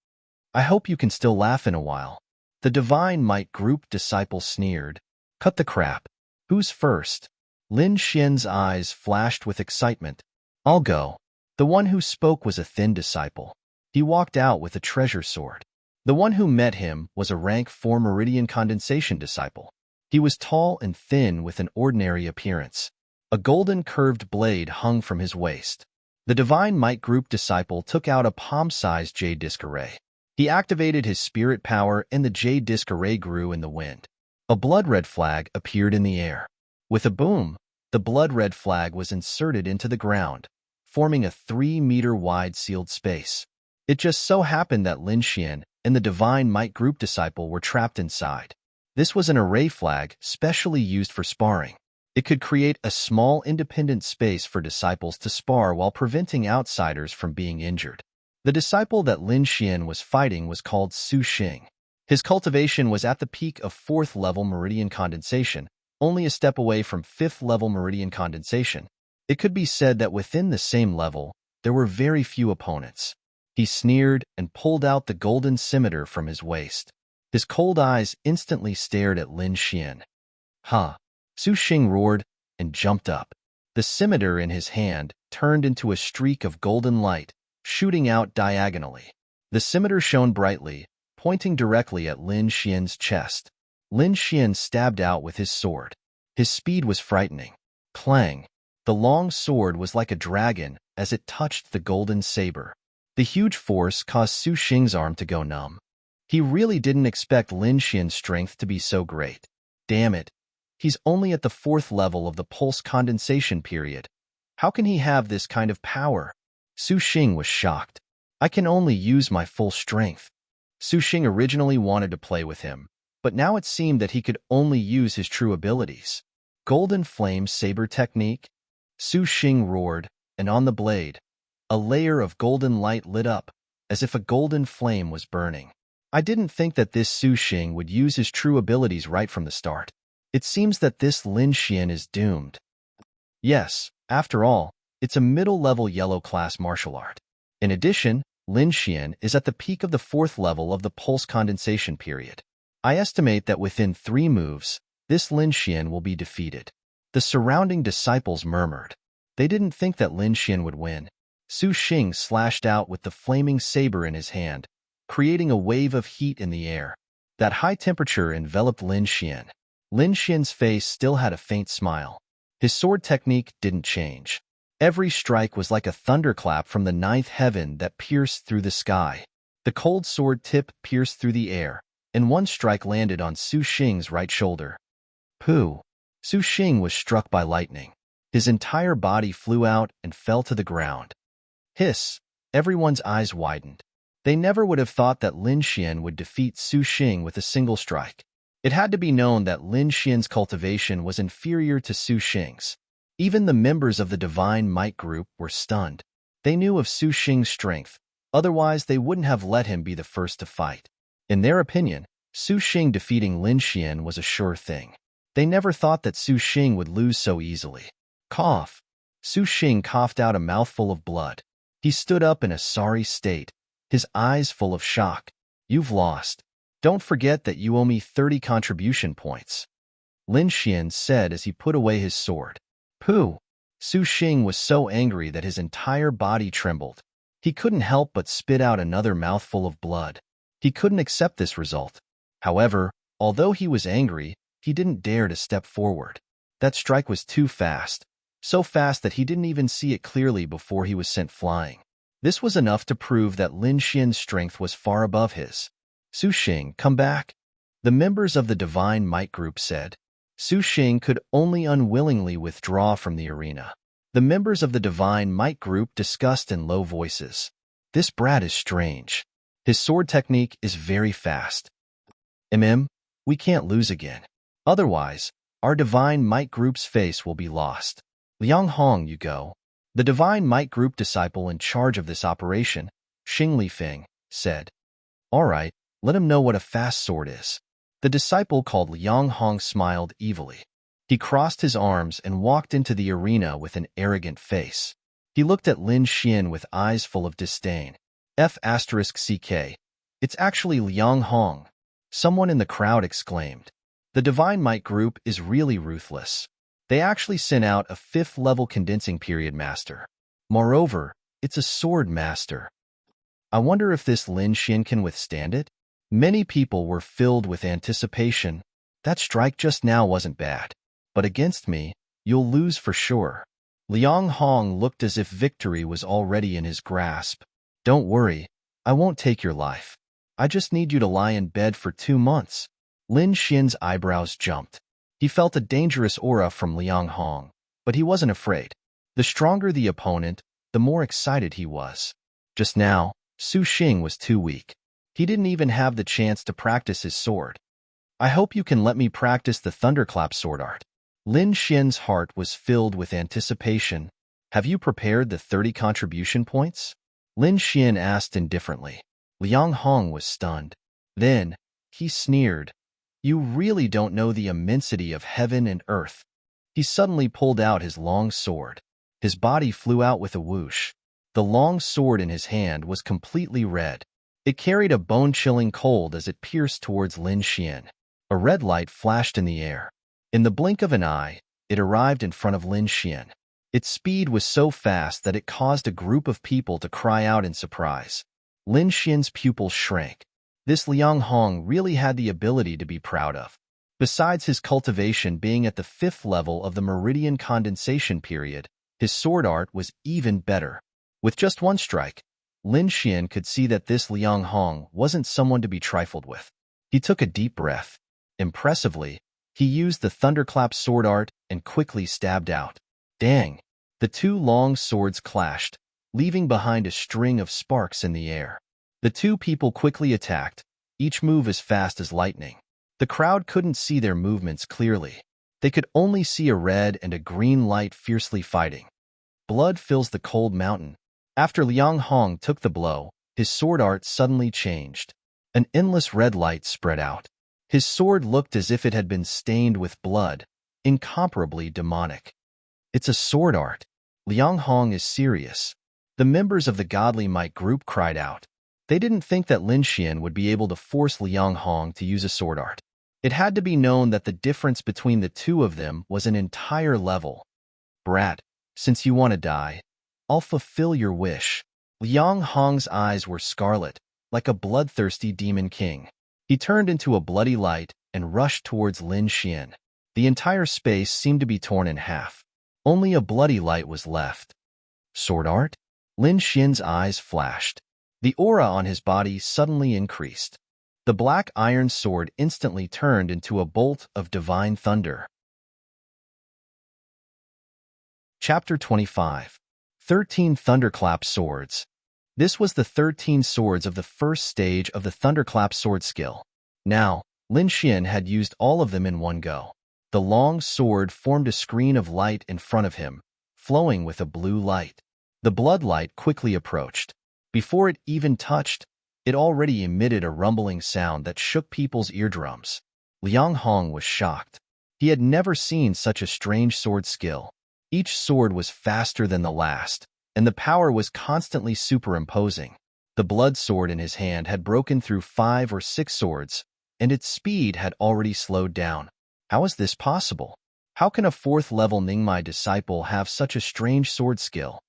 I hope you can still laugh in a while. The Divine Might group disciple sneered. Cut the crap. Who's first? Lin Xian's eyes flashed with excitement. I'll go. The one who spoke was a thin disciple. He walked out with a treasure sword. The one who met him was a rank 4 meridian condensation disciple. He was tall and thin with an ordinary appearance. A golden curved blade hung from his waist. The Divine Might group disciple took out a palm-sized jade disc array. He activated his spirit power and the jade disc array grew in the wind. A blood-red flag appeared in the air. With a boom, the blood-red flag was inserted into the ground, forming a 3-meter-wide sealed space. It just so happened that Lin Xian and the Divine Might group disciple were trapped inside. This was an array flag specially used for sparring. It could create a small independent space for disciples to spar while preventing outsiders from being injured. The disciple that Lin Xian was fighting was called Su Xing. His cultivation was at the peak of 4th level meridian condensation, only a step away from 5th level meridian condensation. It could be said that within the same level, there were very few opponents. He sneered and pulled out the golden scimitar from his waist. His cold eyes instantly stared at Lin Xian. Ha! Su Xing roared and jumped up. The scimitar in his hand turned into a streak of golden light, shooting out diagonally. The scimitar shone brightly, pointing directly at Lin Xian's chest. Lin Xian stabbed out with his sword. His speed was frightening. Clang! The long sword was like a dragon as it touched the golden saber. The huge force caused Su Xing's arm to go numb. He really didn't expect Lin Xian's strength to be so great. Damn it. He's only at the 4th level of the pulse condensation period. How can he have this kind of power? Su Xing was shocked. I can only use my full strength. Su Xing originally wanted to play with him, but now it seemed that he could only use his true abilities. Golden Flame Saber Technique? Su Xing roared, and on the blade, a layer of golden light lit up, as if a golden flame was burning. I didn't think that this Su Xing would use his true abilities right from the start. It seems that this Lin Xian is doomed. Yes, after all, it's a middle-level yellow class martial art. In addition, Lin Xian is at the peak of the 4th level of the pulse condensation period. I estimate that within 3 moves, this Lin Xian will be defeated. The surrounding disciples murmured. They didn't think that Lin Xian would win. Su Xing slashed out with the flaming saber in his hand, creating a wave of heat in the air. That high temperature enveloped Lin Xian. Lin Xian's face still had a faint smile. His sword technique didn't change. Every strike was like a thunderclap from the 9th heaven that pierced through the sky. The cold sword tip pierced through the air, and one strike landed on Su Xing's right shoulder. Pooh! Su Xing was struck by lightning. His entire body flew out and fell to the ground. Hiss! Everyone's eyes widened. They never would have thought that Lin Xian would defeat Su Xing with a single strike. It had to be known that Lin Xian's cultivation was inferior to Su Xing's. Even the members of the Divine Might group were stunned. They knew of Su Xing's strength, otherwise they wouldn't have let him be the first to fight. In their opinion, Su Xing defeating Lin Xian was a sure thing. They never thought that Su Xing would lose so easily. Cough! Su Xing coughed out a mouthful of blood. He stood up in a sorry state, his eyes full of shock. You've lost. Don't forget that you owe me 30 contribution points. Lin Xian said as he put away his sword. Pooh! Su Xing was so angry that his entire body trembled. He couldn't help but spit out another mouthful of blood. He couldn't accept this result. However, although he was angry, he didn't dare to step forward. That strike was too fast, so fast that he didn't even see it clearly before he was sent flying. This was enough to prove that Lin Xian's strength was far above his. Su Xing, come back. The members of the Divine Might group said. Su Xing could only unwillingly withdraw from the arena. The members of the Divine Might group discussed in low voices. This brat is strange. His sword technique is very fast. We can't lose again. Otherwise, our Divine Might group's face will be lost. Liang Hong, you go. The Divine Might group disciple in charge of this operation, Xing Lifeng, said. All right, let him know what a fast sword is. The disciple called Liang Hong smiled evilly. He crossed his arms and walked into the arena with an arrogant face. He looked at Lin Xian with eyes full of disdain. F***CK. It's actually Liang Hong. Someone in the crowd exclaimed. The Divine Might group is really ruthless. They actually sent out a 5th level condensing period master. Moreover, it's a sword master. I wonder if this Lin Xian can withstand it? Many people were filled with anticipation. That strike just now wasn't bad. But against me, you'll lose for sure. Liang Hong looked as if victory was already in his grasp. Don't worry, I won't take your life. I just need you to lie in bed for 2 months. Lin Xian's eyebrows jumped. He felt a dangerous aura from Liang Hong, but he wasn't afraid. The stronger the opponent, the more excited he was. Just now, Su Xing was too weak. He didn't even have the chance to practice his sword. I hope you can let me practice the thunderclap sword art. Lin Xian's heart was filled with anticipation. Have you prepared the 30 contribution points? Lin Xian asked indifferently. Liang Hong was stunned. Then, he sneered. You really don't know the immensity of heaven and earth. He suddenly pulled out his long sword. His body flew out with a whoosh. The long sword in his hand was completely red. It carried a bone-chilling cold as it pierced towards Lin Xian. A red light flashed in the air. In the blink of an eye, it arrived in front of Lin Xian. Its speed was so fast that it caused a group of people to cry out in surprise. Lin Xian's pupils shrank. This Liang Hong really had the ability to be proud of. Besides his cultivation being at the 5th level of the meridian condensation period, his sword art was even better. With just one strike, Lin Xian could see that this Liang Hong wasn't someone to be trifled with. He took a deep breath. Impressively, he used the thunderclap sword art and quickly stabbed out. Dang! The 2 long swords clashed, leaving behind a string of sparks in the air. The 2 people quickly attacked, each move as fast as lightning. The crowd couldn't see their movements clearly. They could only see a red and a green light fiercely fighting. Blood fills the cold mountain. After Liang Hong took the blow, his sword art suddenly changed. An endless red light spread out. His sword looked as if it had been stained with blood, incomparably demonic. It's a sword art. Liang Hong is serious. The members of the godly might group cried out. They didn't think that Lin Xian would be able to force Liang Hong to use a sword art. It had to be known that the difference between the two of them was an entire level. Brat, since you want to die, I'll fulfill your wish. Liang Hong's eyes were scarlet, like a bloodthirsty demon king. He turned into a bloody light and rushed towards Lin Xian. The entire space seemed to be torn in half. Only a bloody light was left. Sword art? Lin Xian's eyes flashed. The aura on his body suddenly increased. The black iron sword instantly turned into a bolt of divine thunder. Chapter 25. 13 Thunderclap Swords. This was the 13 swords of the first stage of the Thunderclap sword skill. Now, Lin Xian had used all of them in one go. The long sword formed a screen of light in front of him, flowing with a blue light. The blood light quickly approached. Before it even touched, it already emitted a rumbling sound that shook people's eardrums. Liang Hong was shocked. He had never seen such a strange sword skill. Each sword was faster than the last, and the power was constantly superimposing. The blood sword in his hand had broken through 5 or 6 swords, and its speed had already slowed down. How is this possible? How can a 4th-level Ningmai disciple have such a strange sword skill?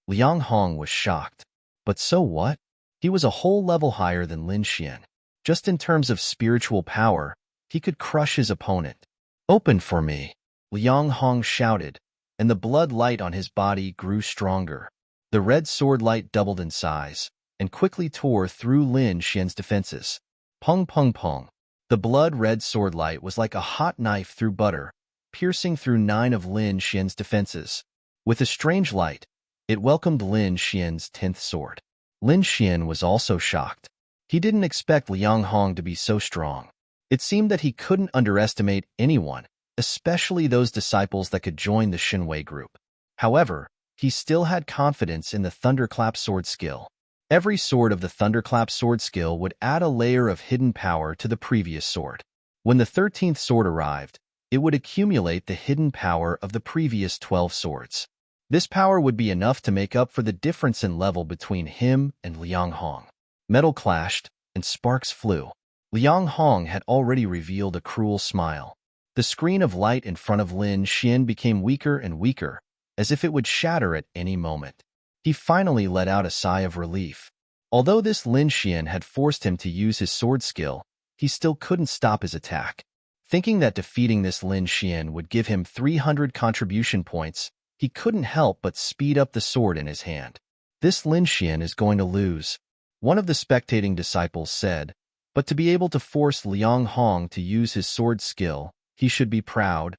Liang Hong was shocked. But so what? He was a whole level higher than Lin Xian. Just in terms of spiritual power, he could crush his opponent. Open for me, Liang Hong shouted, and the blood light on his body grew stronger. The red sword light doubled in size, and quickly tore through Lin Xian's defenses. Pung pung pung. The blood-red sword light was like a hot knife through butter, piercing through 9 of Lin Xian's defenses. With a strange light, it welcomed Lin Xian's 10th sword. Lin Xian was also shocked. He didn't expect Liang Hong to be so strong. It seemed that he couldn't underestimate anyone, especially those disciples that could join the Xinwei group. However, he still had confidence in the Thunderclap sword skill. Every sword of the Thunderclap sword skill would add a layer of hidden power to the previous sword. When the 13th sword arrived, it would accumulate the hidden power of the previous 12 swords. This power would be enough to make up for the difference in level between him and Liang Hong. Metal clashed, and sparks flew. Liang Hong had already revealed a cruel smile. The screen of light in front of Lin Xian became weaker and weaker, as if it would shatter at any moment. He finally let out a sigh of relief. Although this Lin Xian had forced him to use his sword skill, he still couldn't stop his attack. Thinking that defeating this Lin Xian would give him 300 contribution points, he couldn't help but speed up the sword in his hand. This Lin Xian is going to lose, one of the spectating disciples said, but to be able to force Liang Hong to use his sword skill, he should be proud.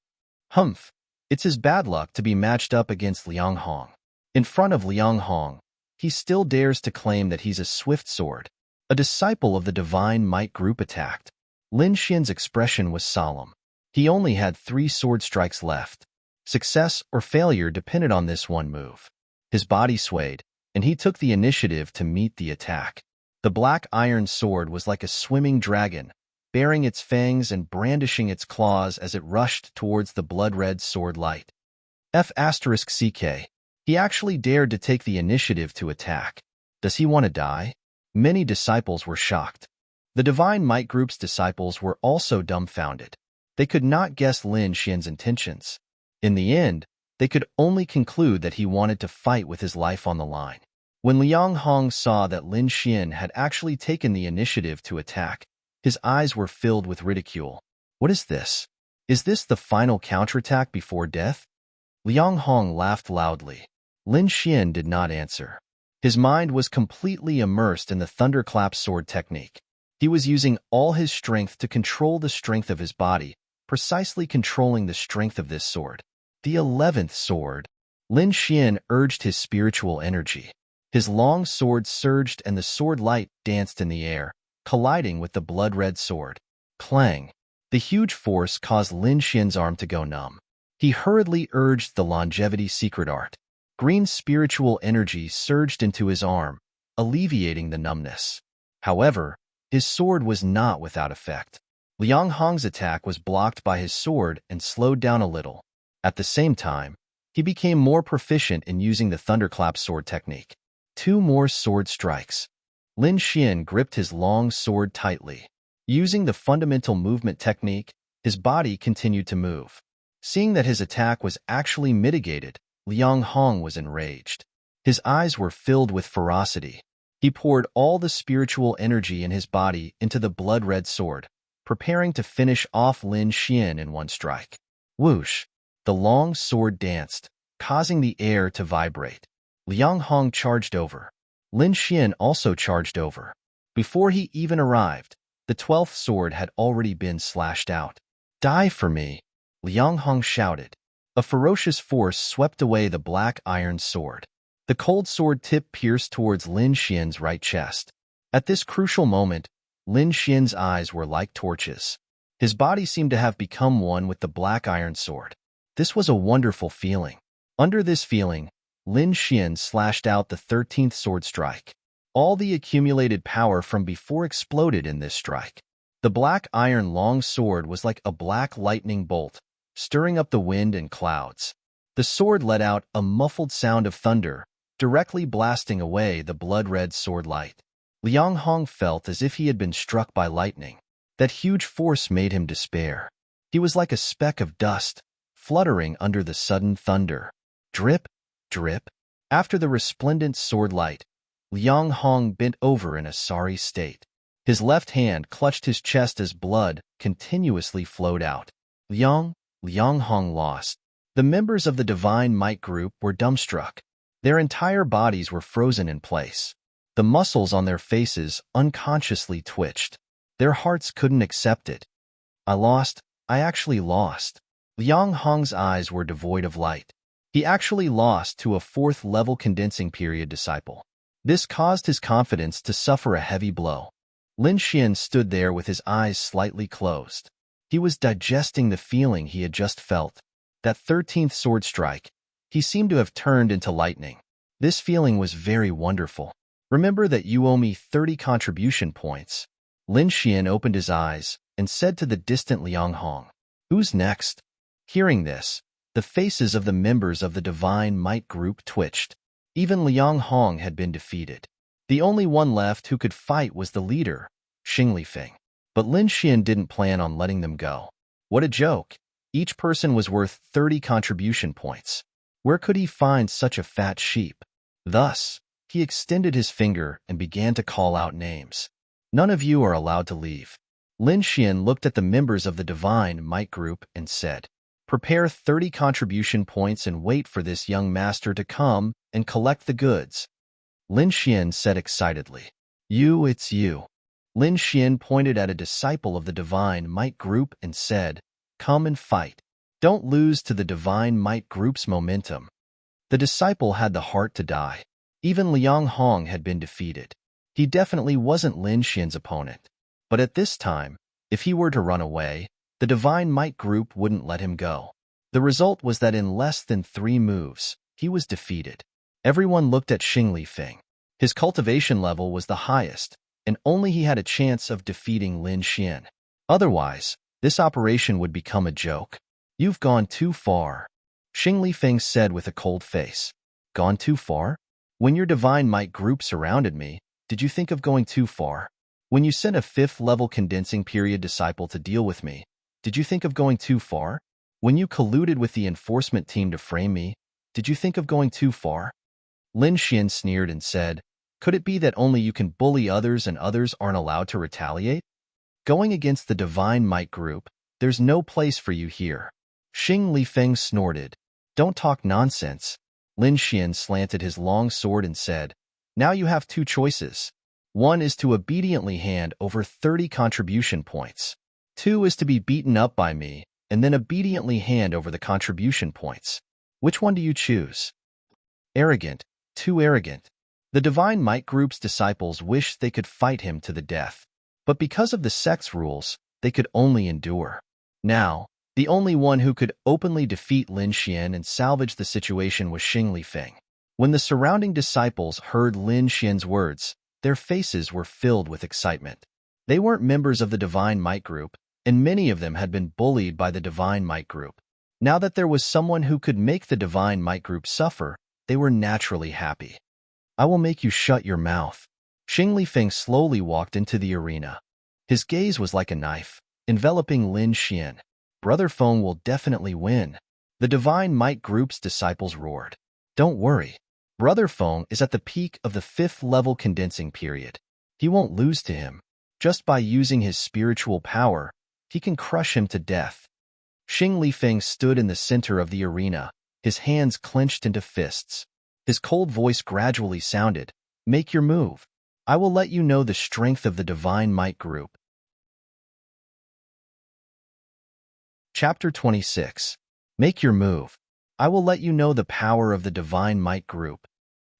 Humph, it's his bad luck to be matched up against Liang Hong. In front of Liang Hong, he still dares to claim that he's a swift sword. A disciple of the Divine Might group attacked. Lin Xian's expression was solemn. He only had 3 sword strikes left. Success or failure depended on this one move. His body swayed, and he took the initiative to meet the attack. The black iron sword was like a swimming dragon, baring its fangs and brandishing its claws as it rushed towards the blood-red sword light. F***CK. He actually dared to take the initiative to attack. Does he want to die? Many disciples were shocked. The Divine Might group's disciples were also dumbfounded. They could not guess Lin Xian's intentions. In the end, they could only conclude that he wanted to fight with his life on the line. When Liang Hong saw that Lin Xian had actually taken the initiative to attack, his eyes were filled with ridicule. What is this? Is this the final counterattack before death? Liang Hong laughed loudly. Lin Xian did not answer. His mind was completely immersed in the thunderclap sword technique. He was using all his strength to control the strength of his body, precisely controlling the strength of this sword. The 11th sword. Lin Xian urged his spiritual energy. His long sword surged and the sword light danced in the air, colliding with the blood-red sword. Clang! The huge force caused Lin Xian's arm to go numb. He hurriedly urged the longevity secret art. Green spiritual energy surged into his arm, alleviating the numbness. However, his sword was not without effect. Liang Hong's attack was blocked by his sword and slowed down a little. At the same time, he became more proficient in using the thunderclap sword technique. 2 more sword strikes. Lin Xian gripped his long sword tightly. Using the fundamental movement technique, his body continued to move. Seeing that his attack was actually mitigated, Liang Hong was enraged. His eyes were filled with ferocity. He poured all the spiritual energy in his body into the blood-red sword, preparing to finish off Lin Xian in one strike. Whoosh! The long sword danced, causing the air to vibrate. Liang Hong charged over. Lin Xian also charged over. Before he even arrived, the 12th sword had already been slashed out. Die for me! Liang Hong shouted. A ferocious force swept away the black iron sword. The cold sword tip pierced towards Lin Xian's right chest. At this crucial moment, Lin Xian's eyes were like torches. His body seemed to have become one with the black iron sword. This was a wonderful feeling. Under this feeling, Lin Xian slashed out the 13th sword strike. All the accumulated power from before exploded in this strike. The black iron long sword was like a black lightning bolt, stirring up the wind and clouds. The sword let out a muffled sound of thunder, directly blasting away the blood-red sword light. Liang Hong felt as if he had been struck by lightning. That huge force made him despair. He was like a speck of dust, fluttering under the sudden thunder. Drip, drip. After the resplendent sword light, Liang Hong bent over in a sorry state. His left hand clutched his chest as blood continuously flowed out. Liang Hong lost. The members of the Divine Might group were dumbstruck. Their entire bodies were frozen in place. The muscles on their faces unconsciously twitched. Their hearts couldn't accept it. I lost. I actually lost. Liang Hong's eyes were devoid of light. He actually lost to a 4th-level condensing period disciple. This caused his confidence to suffer a heavy blow. Lin Xian stood there with his eyes slightly closed. He was digesting the feeling he had just felt. That 13th sword strike, he seemed to have turned into lightning. This feeling was very wonderful. Remember that you owe me 30 contribution points. Lin Xian opened his eyes and said to the distant Liang Hong, "Who's next?" Hearing this, the faces of the members of the Divine Might group twitched. Even Liang Hong had been defeated. The only one left who could fight was the leader, Xing Lifeng. But Lin Xian didn't plan on letting them go. What a joke! Each person was worth 30 contribution points. Where could he find such a fat sheep? Thus, he extended his finger and began to call out names. None of you are allowed to leave. Lin Xian looked at the members of the Divine Might group and said, "Prepare 30 contribution points and wait for this young master to come and collect the goods." Lin Xian said excitedly, It's you." Lin Xian pointed at a disciple of the Divine Might group and said, "Come and fight. Don't lose to the Divine Might group's momentum." The disciple had the heart to die. Even Liang Hong had been defeated. He definitely wasn't Lin Xian's opponent. But at this time, if he were to run away, the Divine Might group wouldn't let him go. The result was that in less than 3 moves, he was defeated. Everyone looked at Xing Lifeng. His cultivation level was the highest, and only he had a chance of defeating Lin Xian. Otherwise, this operation would become a joke. "You've gone too far," Xing Lifeng said with a cold face. "Gone too far? When your Divine Might group surrounded me, did you think of going too far? When you sent a 5th-level condensing period disciple to deal with me, did you think of going too far? When you colluded with the enforcement team to frame me, did you think of going too far?" Lin Xian sneered and said, "Could it be that only you can bully others and others aren't allowed to retaliate? Going against the Divine Might group, there's no place for you here." Xing Lifeng snorted. "Don't talk nonsense." Lin Xian slanted his long sword and said, "Now you have 2 choices. One is to obediently hand over 30 contribution points. 2 is to be beaten up by me and then obediently hand over the contribution points. Which one do you choose?" Arrogant, too arrogant. The Divine Might group's disciples wished they could fight him to the death. But because of the sect's rules, they could only endure. Now, the only one who could openly defeat Lin Xian and salvage the situation was Xing Lifeng. When the surrounding disciples heard Lin Xian's words, their faces were filled with excitement. They weren't members of the Divine Might group, and many of them had been bullied by the Divine Might group. Now that there was someone who could make the Divine Might group suffer, they were naturally happy. I will make you shut your mouth. Xing Lifeng slowly walked into the arena. His gaze was like a knife, enveloping Lin Xian. Brother Feng will definitely win. The Divine Might Group's disciples roared. Don't worry. Brother Feng is at the peak of the 5th level condensing period. He won't lose to him. Just by using his spiritual power, he can crush him to death. Xing Lifeng stood in the center of the arena, his hands clenched into fists. His cold voice gradually sounded, "Make your move. I will let you know the strength of the Divine Might Group." Chapter 26. Make your move. I will let you know the power of the Divine Might Group.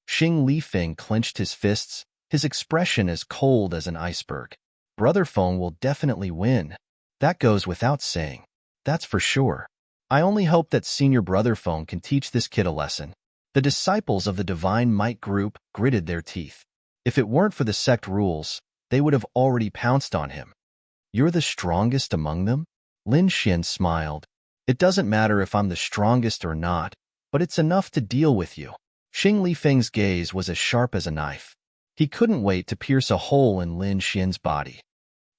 Xing Lifeng clenched his fists, his expression as cold as an iceberg. Brother Feng will definitely win. That goes without saying. That's for sure. I only hope that Senior Brother Feng can teach this kid a lesson. The disciples of the Divine Might Group gritted their teeth. If it weren't for the sect rules, they would have already pounced on him. You're the strongest among them? Lin Xian smiled. It doesn't matter if I'm the strongest or not, but it's enough to deal with you. Xing Lifeng's gaze was as sharp as a knife. He couldn't wait to pierce a hole in Lin Xian's body.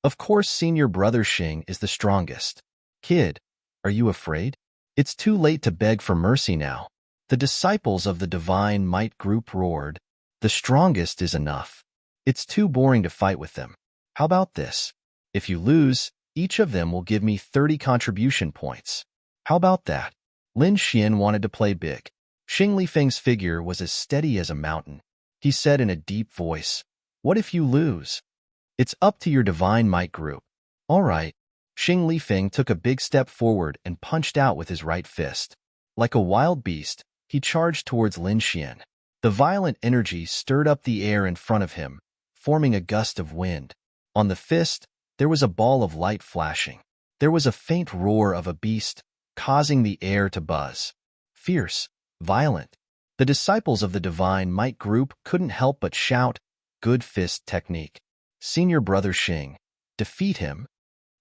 Of course, Senior Brother Xing is the strongest. Kid, are you afraid? It's too late to beg for mercy now. The disciples of the Divine Might Group roared. The strongest is enough. It's too boring to fight with them. How about this? If you lose, each of them will give me 30 contribution points. How about that? Lin Xian wanted to play big. Xing Lifeng's figure was as steady as a mountain. He said in a deep voice, "What if you lose? It's up to your Divine Might Group." All right. Xing Lifeng took a big step forward and punched out with his right fist. Like a wild beast, he charged towards Lin Xian. The violent energy stirred up the air in front of him, forming a gust of wind. On the fist, there was a ball of light flashing. There was a faint roar of a beast, causing the air to buzz. Fierce, violent. The disciples of the Divine Might Group couldn't help but shout, "Good fist technique. Senior Brother Xing, defeat him."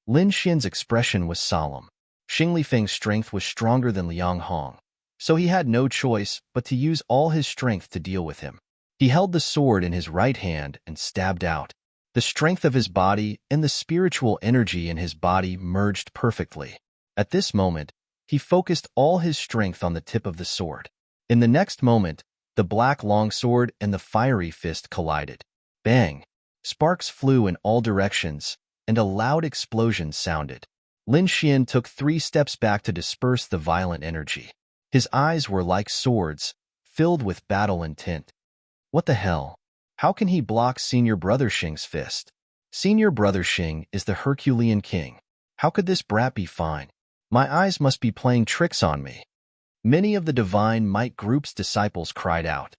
Lin Xian's expression was solemn. Xing Lifeng's strength was stronger than Liang Hong, so he had no choice but to use all his strength to deal with him. He held the sword in his right hand and stabbed out. The strength of his body and the spiritual energy in his body merged perfectly. At this moment, he focused all his strength on the tip of the sword. In the next moment, the black longsword and the fiery fist collided. Bang! Sparks flew in all directions, and a loud explosion sounded. Lin Xian took 3 steps back to disperse the violent energy. His eyes were like swords, filled with battle intent. What the hell? How can he block Senior Brother Xing's fist? Senior Brother Xing is the Herculean King. How could this brat be fine? My eyes must be playing tricks on me. Many of the Divine Might Group's disciples cried out.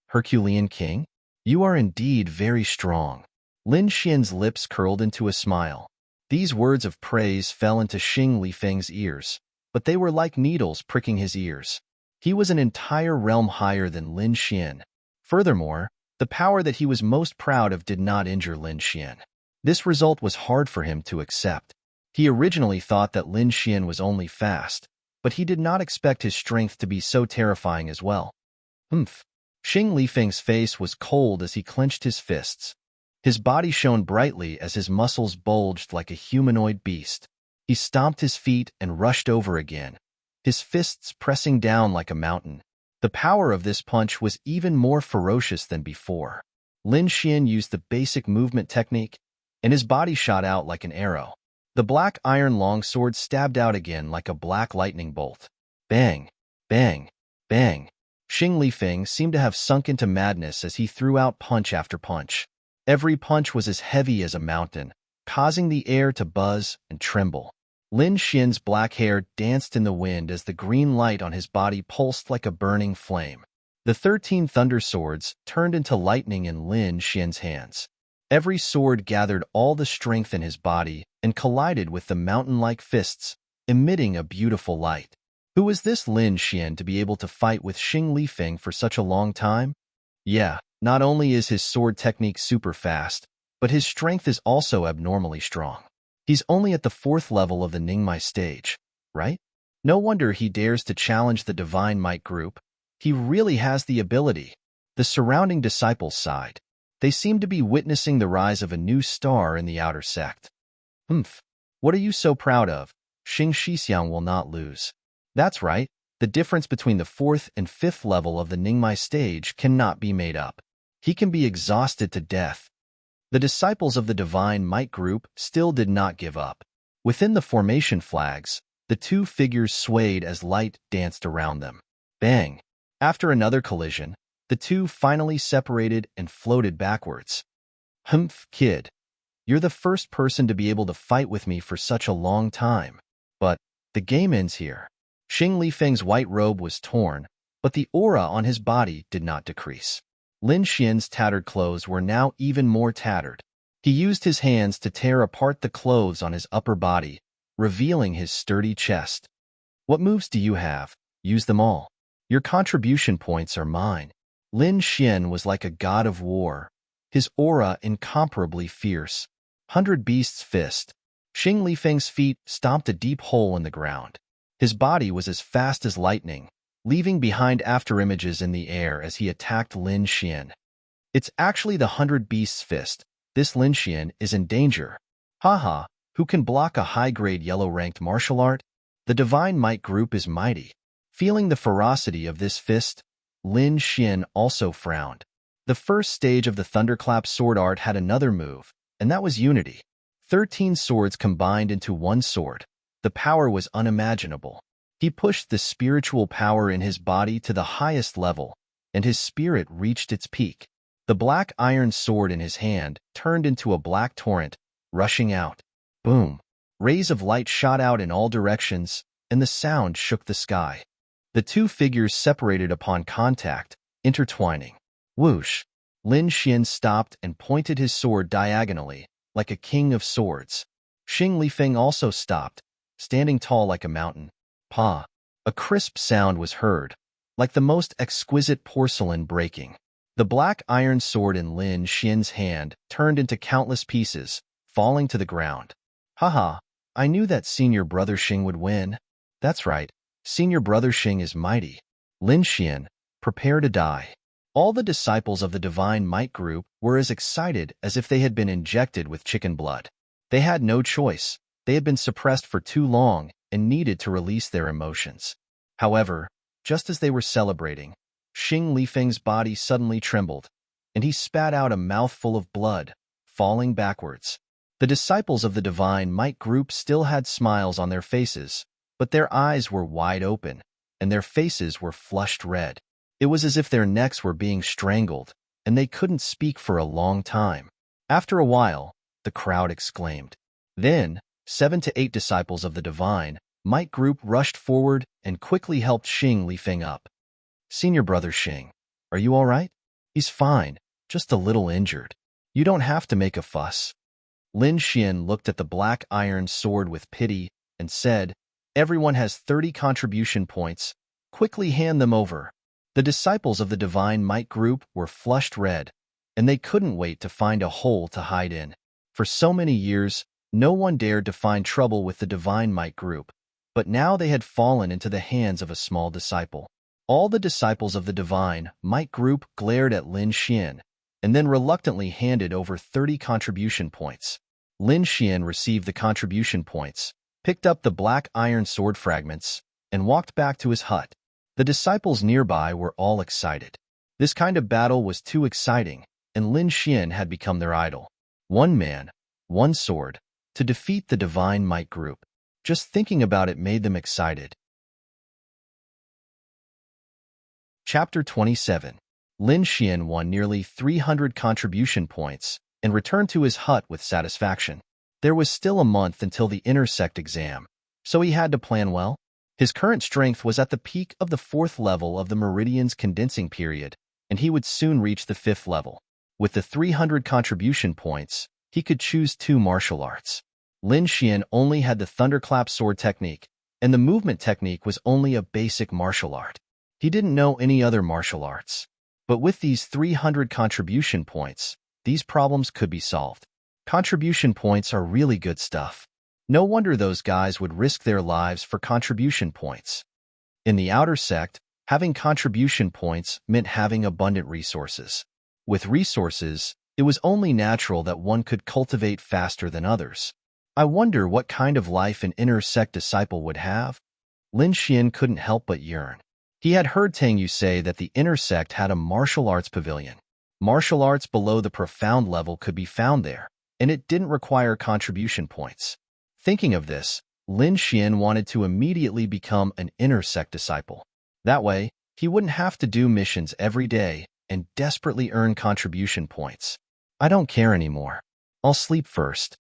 Herculean King? You are indeed very strong. Lin Xian's lips curled into a smile. These words of praise fell into Xing Lifeng's ears, but they were like needles pricking his ears. He was an entire realm higher than Lin Xian. Furthermore, the power that he was most proud of did not injure Lin Xian. This result was hard for him to accept. He originally thought that Lin Xian was only fast, but he did not expect his strength to be so terrifying as well. Humph. Xing Lifeng's face was cold as he clenched his fists. His body shone brightly as his muscles bulged like a humanoid beast. He stomped his feet and rushed over again, his fists pressing down like a mountain. The power of this punch was even more ferocious than before. Lin Xian used the basic movement technique, and his body shot out like an arrow. The black iron longsword stabbed out again like a black lightning bolt. Bang! Bang! Bang! Xing Lifeng seemed to have sunk into madness as he threw out punch after punch. Every punch was as heavy as a mountain, causing the air to buzz and tremble. Lin Xian's black hair danced in the wind as the green light on his body pulsed like a burning flame. The 13 thunder swords turned into lightning in Lin Xian's hands. Every sword gathered all the strength in his body and collided with the mountain-like fists, emitting a beautiful light. Who was this Lin Xian to be able to fight with Xing Lifeng for such a long time? Yeah, not only is his sword technique super fast, but his strength is also abnormally strong. He's only at the 4th level of the Ningmai stage, right? No wonder he dares to challenge the Divine Might Group. He really has the ability. The surrounding disciples sighed. They seemed to be witnessing the rise of a new star in the outer sect. Humph. What are you so proud of? Xing Shixiang will not lose. That's right. The difference between the 4th and 5th level of the Ningmai stage cannot be made up. He can be exhausted to death. The disciples of the Divine Might group still did not give up. Within the formation flags, the two figures swayed as light danced around them. Bang! After another collision, the two finally separated and floated backwards. Humph, kid. You're the first person to be able to fight with me for such a long time. But the game ends here. Xing Lifeng's white robe was torn, but the aura on his body did not decrease. Lin Xian's tattered clothes were now even more tattered. He used his hands to tear apart the clothes on his upper body, revealing his sturdy chest. What moves do you have? Use them all. Your contribution points are mine. Lin Xian was like a god of war, his aura incomparably fierce. 100 Beasts Fist. Xing Lifeng's feet stomped a deep hole in the ground. His body was as fast as lightning, leaving behind afterimages in the air as he attacked Lin Xian. It's actually the 100 Beasts Fist. This Lin Xian is in danger. Haha, who can block a high-grade yellow-ranked martial art? The Divine Might group is mighty. Feeling the ferocity of this fist, Lin Xian also frowned. The first stage of the Thunderclap sword art had another move, and that was unity. 13 swords combined into one sword. The power was unimaginable. He pushed the spiritual power in his body to the highest level, and his spirit reached its peak. The black iron sword in his hand turned into a black torrent, rushing out. Boom! Rays of light shot out in all directions, and the sound shook the sky. The two figures separated upon contact, intertwining. Whoosh! Lin Xian stopped and pointed his sword diagonally, like a king of swords. Xing Lifeng also stopped, standing tall like a mountain. Pa! A crisp sound was heard, like the most exquisite porcelain breaking. The black iron sword in Lin Xian's hand turned into countless pieces, falling to the ground. Haha, I knew that senior brother Xing would win. That's right, senior brother Xing is mighty. Lin Xian, prepare to die. All the disciples of the Divine Might group were as excited as if they had been injected with chicken blood. They had no choice. They had been suppressed for too long and needed to release their emotions. However, just as they were celebrating, Xing Lifeng's body suddenly trembled, and he spat out a mouthful of blood, falling backwards. The disciples of the Divine Might group still had smiles on their faces, but their eyes were wide open, and their faces were flushed red. It was as if their necks were being strangled, and they couldn't speak for a long time. After a while, the crowd exclaimed. Then, 7 to 8 disciples of the Divine Might group rushed forward and quickly helped Xing Lifeng up. Senior brother Xing, are you all right? He's fine, just a little injured. You don't have to make a fuss. Lin Xian looked at the black iron sword with pity and said, Everyone has 30 contribution points. Quickly hand them over. The disciples of the Divine Might group were flushed red, and they couldn't wait to find a hole to hide in. For so many years, no one dared to find trouble with the Divine Might group, but now they had fallen into the hands of a small disciple. All the disciples of the Divine Might group glared at Lin Xian, and then reluctantly handed over 30 contribution points. Lin Xian received the contribution points, picked up the black iron sword fragments, and walked back to his hut. The disciples nearby were all excited. This kind of battle was too exciting, and Lin Xian had become their idol. One man, one sword, to defeat the Divine Might group. Just thinking about it made them excited. Chapter 27. Lin Xian won nearly 300 contribution points and returned to his hut with satisfaction. There was still a month until the intersect exam, so he had to plan well. His current strength was at the peak of the 4th level of the Meridian's condensing period, and he would soon reach the 5th level. With the 300 contribution points, he could choose 2 martial arts. Lin Xian only had the Thunderclap sword technique, and the movement technique was only a basic martial art. He didn't know any other martial arts. But with these 300 contribution points, these problems could be solved. Contribution points are really good stuff. No wonder those guys would risk their lives for contribution points. In the outer sect, Having contribution points meant having abundant resources. With resources, it was only natural that one could cultivate faster than others. I wonder what kind of life an inner sect disciple would have? Lin Xian couldn't help but yearn. He had heard Tang Yu say that the inner sect had a martial arts pavilion. Martial arts below the profound level could be found there, and it didn't require contribution points. Thinking of this, Lin Xian wanted to immediately become an inner sect disciple. That way, he wouldn't have to do missions every day and desperately earn contribution points. I don't care anymore. I'll sleep first.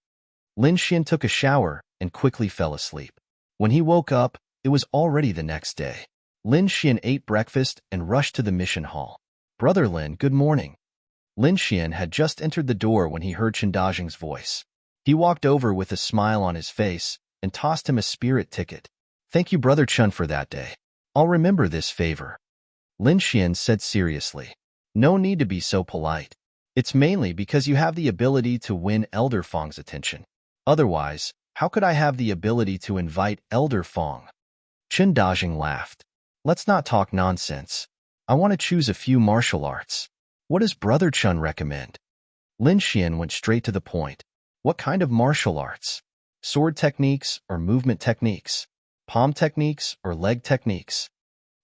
Lin Xian took a shower and quickly fell asleep. When he woke up, it was already the next day. Lin Xian ate breakfast and rushed to the mission hall. "Brother Lin, good morning." Lin Xian had just entered the door when he heard Chen Dajing's voice. He walked over with a smile on his face and tossed him a spirit ticket. "Thank you, Brother Chen, for that day. I'll remember this favor." Lin Xian said seriously. "No need to be so polite. It's mainly because you have the ability to win Elder Fong's attention. Otherwise, how could I have the ability to invite Elder Fong?" Chen Dajing laughed. "Let's not talk nonsense. I want to choose a few martial arts. What does Brother Chen recommend?" Lin Xian went straight to the point. "What kind of martial arts? Sword techniques or movement techniques? Palm techniques or leg techniques?"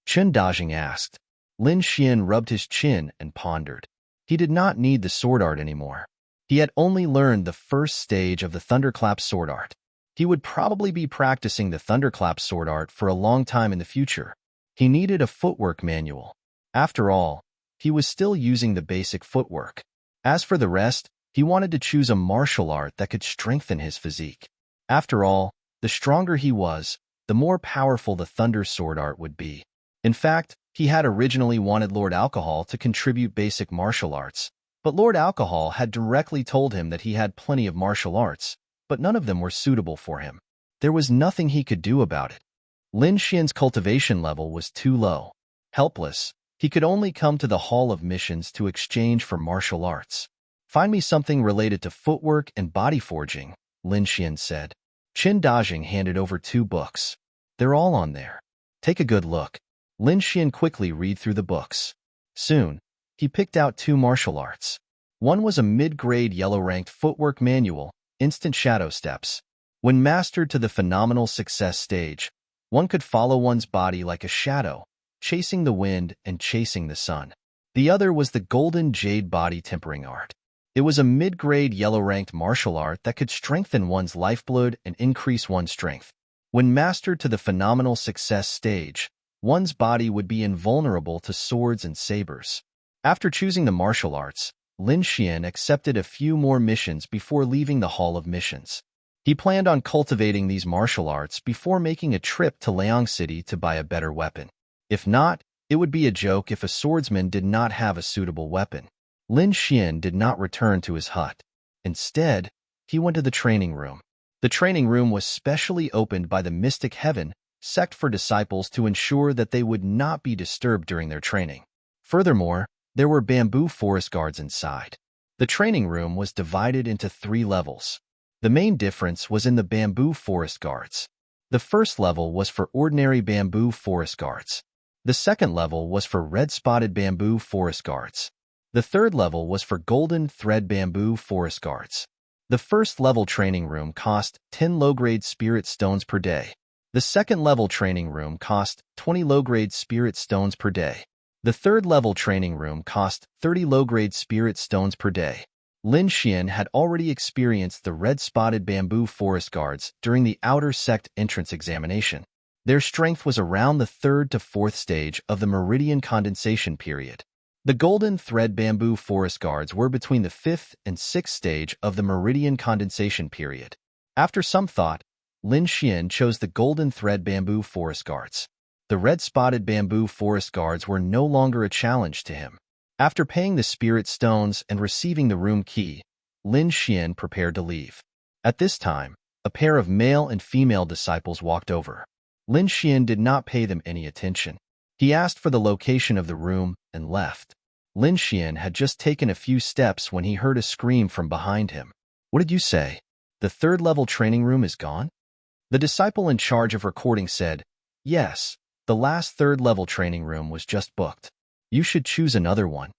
Chen Dajing asked. Lin Xian rubbed his chin and pondered. He did not need the sword art anymore. He had only learned the first stage of the thunderclap sword art. He would probably be practicing the thunderclap sword art for a long time in the future. He needed a footwork manual. After all, he was still using the basic footwork. As for the rest, he wanted to choose a martial art that could strengthen his physique. After all, the stronger he was, the more powerful the thunder sword art would be. In fact, he had originally wanted Lord Alcohol to contribute basic martial arts, but Lord Alcohol had directly told him that he had plenty of martial arts, but none of them were suitable for him. There was nothing he could do about it. Lin Xian's cultivation level was too low. Helpless, he could only come to the Hall of Missions to exchange for martial arts. "Find me something related to footwork and body forging," Lin Xian said. Chen Dajing handed over 2 books. "They're all on there. Take a good look." Lin Xian quickly read through the books. Soon, he picked out 2 martial arts. One was a mid-grade yellow-ranked footwork manual, Instant Shadow Steps. When mastered to the phenomenal success stage, one could follow one's body like a shadow, chasing the wind and chasing the sun. The other was the Golden Jade Body Tempering Art. It was a mid-grade yellow-ranked martial art that could strengthen one's lifeblood and increase one's strength. When mastered to the phenomenal success stage, one's body would be invulnerable to swords and sabers. After choosing the martial arts, Lin Xian accepted a few more missions before leaving the Hall of Missions. He planned on cultivating these martial arts before making a trip to Liang City to buy a better weapon. If not, it would be a joke if a swordsman did not have a suitable weapon. Lin Xian did not return to his hut. Instead, he went to the training room. The training room was specially opened by the Mystic Heaven sect for disciples to ensure that they would not be disturbed during their training. Furthermore, there were bamboo forest guards inside. The training room was divided into 3 levels. The main difference was in the bamboo forest guards. The first level was for ordinary bamboo forest guards. The second level was for red-spotted bamboo forest guards. The third level was for golden thread bamboo forest guards. The first level training room cost 10 low-grade spirit stones per day. The second level training room cost 20 low-grade spirit stones per day. The third level training room cost 30 low-grade spirit stones per day. Lin Xian had already experienced the red-spotted bamboo forest guards during the outer sect entrance examination. Their strength was around the 3rd to 4th stage of the meridian condensation period. The golden thread bamboo forest guards were between the 5th and 6th stage of the meridian condensation period. After some thought, Lin Xian chose the golden thread bamboo forest guards. The red-spotted bamboo forest guards were no longer a challenge to him. After paying the spirit stones and receiving the room key, Lin Xian prepared to leave. At this time, a pair of male and female disciples walked over. Lin Xian did not pay them any attention. He asked for the location of the room and left. Lin Xian had just taken a few steps when he heard a scream from behind him. "What did you say? The 3rd level training room is gone?" The disciple in charge of recording said, "Yes, The last third-level training room was just booked. You should choose another one.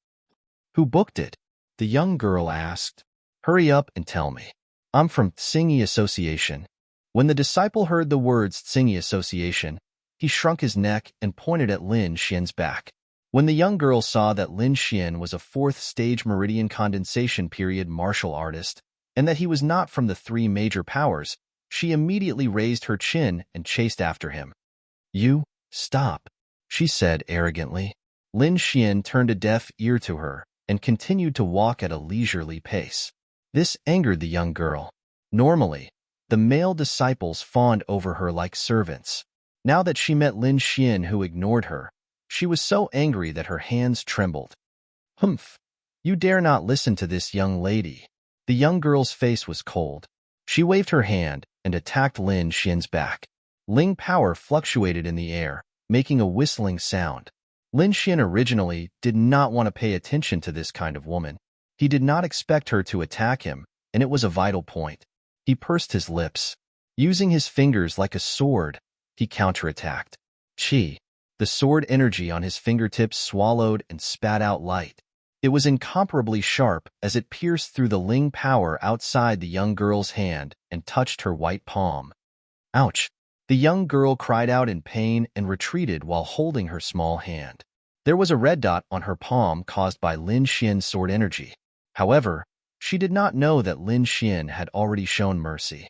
Who booked it? The young girl asked. Hurry up and tell me. I'm from Tsingy Association. When the disciple heard the words Tsingy Association, he shrunk his neck and pointed at Lin Xian's back. When the young girl saw that Lin Xian was a fourth-stage meridian condensation period martial artist, and that he was not from the three major powers, she immediately raised her chin and chased after him. You, stop, she said arrogantly. Lin Xian turned a deaf ear to her and continued to walk at a leisurely pace. This angered the young girl. Normally, the male disciples fawned over her like servants. Now that she met Lin Xian, who ignored her, she was so angry that her hands trembled. Humph! You dare not listen to this young lady. The young girl's face was cold. She waved her hand and attacked Lin Xian's back. Ling power fluctuated in the air, making a whistling sound. Lin Xian originally did not want to pay attention to this kind of woman. He did not expect her to attack him, and it was a vital point. He pursed his lips. Using his fingers like a sword, he counterattacked. Qi. The sword energy on his fingertips swallowed and spat out light. It was incomparably sharp as it pierced through the Ling power outside the young girl's hand and touched her white palm. Ouch! The young girl cried out in pain and retreated while holding her small hand. There was a red dot on her palm caused by Lin Xian's sword energy. However, she did not know that Lin Xian had already shown mercy.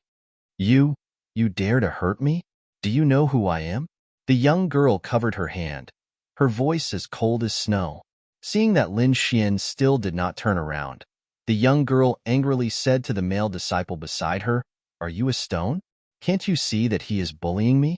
You dare to hurt me? Do you know who I am? The young girl covered her hand, her voice as cold as snow. Seeing that Lin Xian still did not turn around, the young girl angrily said to the male disciple beside her, Are you a stone? Can't you see that he is bullying me?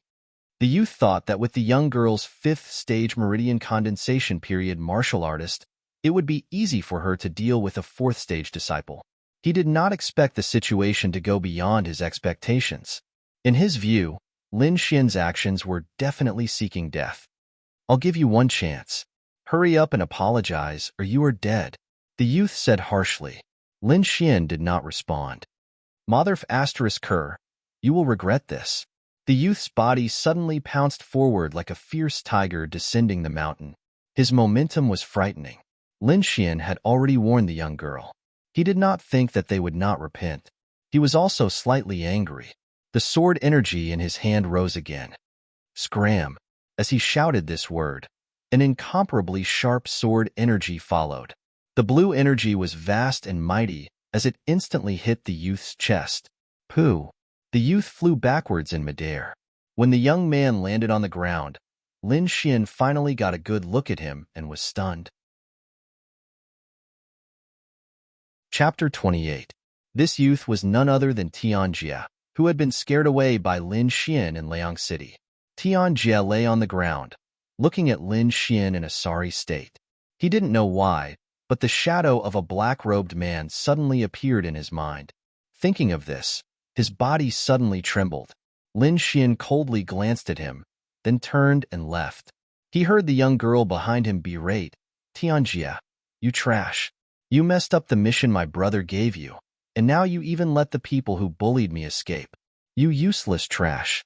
The youth thought that with the young girl's fifth-stage meridian condensation period martial artist, it would be easy for her to deal with a fourth-stage disciple. He did not expect the situation to go beyond his expectations. In his view, Lin Xian's actions were definitely seeking death. I'll give you one chance. Hurry up and apologize, or you are dead, the youth said harshly. Lin Xian did not respond. Motherf *Ker, you will regret this. The youth's body suddenly pounced forward like a fierce tiger descending the mountain. His momentum was frightening. Lin Xian had already warned the young girl. He did not think that they would not repent. He was also slightly angry. The sword energy in his hand rose again. Scram! As he shouted this word, an incomparably sharp sword energy followed. The blue energy was vast and mighty as it instantly hit the youth's chest. Pooh! The youth flew backwards in midair. When the young man landed on the ground, Lin Xian finally got a good look at him and was stunned. Chapter 28. This youth was none other than Tianjia, who had been scared away by Lin Xian in Liang City. Tianjia lay on the ground, looking at Lin Xian in a sorry state. He didn't know why, but the shadow of a black-robed man suddenly appeared in his mind. Thinking of this, his body suddenly trembled. Lin Xian coldly glanced at him, then turned and left. He heard the young girl behind him berate, Tianjia, you trash. You messed up the mission my brother gave you, and now you even let the people who bullied me escape. You useless trash.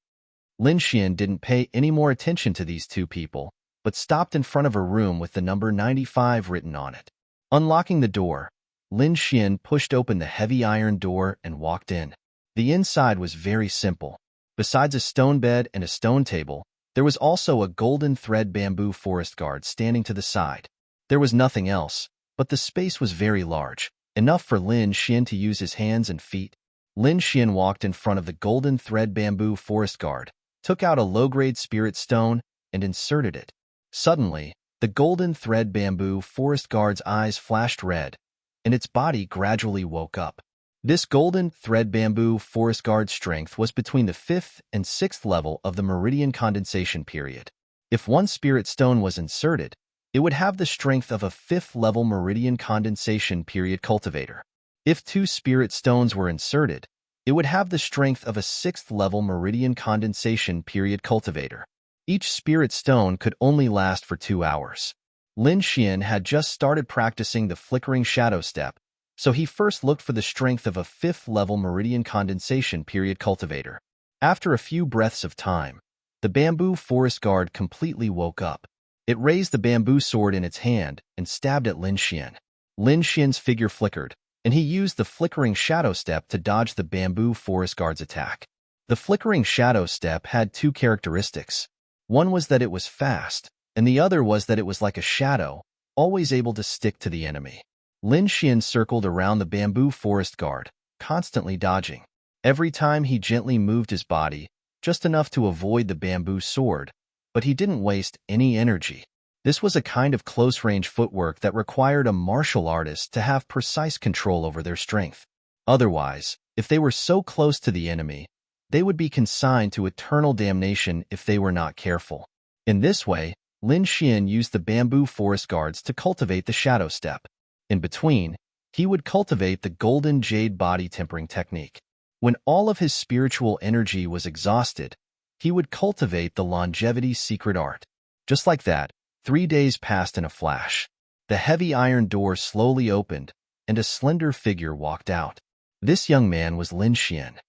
Lin Xian didn't pay any more attention to these two people, but stopped in front of a room with the number 95 written on it. Unlocking the door, Lin Xian pushed open the heavy iron door and walked in. The inside was very simple. Besides a stone bed and a stone table, there was also a golden thread bamboo forest guard standing to the side. There was nothing else, but the space was very large, enough for Lin Xian to use his hands and feet. Lin Xian walked in front of the golden thread bamboo forest guard, took out a low-grade spirit stone, and inserted it. Suddenly, the golden thread bamboo forest guard's eyes flashed red, and its body gradually woke up. This golden thread bamboo forest guard's strength was between the 5th and 6th level of the meridian condensation period. If one spirit stone was inserted, it would have the strength of a 5th level meridian condensation period cultivator. If 2 spirit stones were inserted, it would have the strength of a 6th level meridian condensation period cultivator. Each spirit stone could only last for 2 hours. Lin Xian had just started practicing the flickering shadow step, so he first looked for the strength of a 5th level meridian condensation period cultivator. After a few breaths of time, the bamboo forest guard completely woke up. It raised the bamboo sword in its hand and stabbed at Lin Xian. Lin Xian's figure flickered, and he used the flickering shadow step to dodge the bamboo forest guard's attack. The flickering shadow step had two characteristics. One was that it was fast, and the other was that it was like a shadow, always able to stick to the enemy. Lin Xian circled around the bamboo forest guard, constantly dodging. Every time he gently moved his body, just enough to avoid the bamboo sword, but he didn't waste any energy. This was a kind of close-range footwork that required a martial artist to have precise control over their strength. Otherwise, if they were so close to the enemy, they would be consigned to eternal damnation if they were not careful. In this way, Lin Xian used the bamboo forest guards to cultivate the shadow step. In between, he would cultivate the golden jade body tempering technique. When all of his spiritual energy was exhausted, he would cultivate the longevity secret art. Just like that, 3 days passed in a flash. The heavy iron door slowly opened, and a slender figure walked out. This young man was Lin Xian.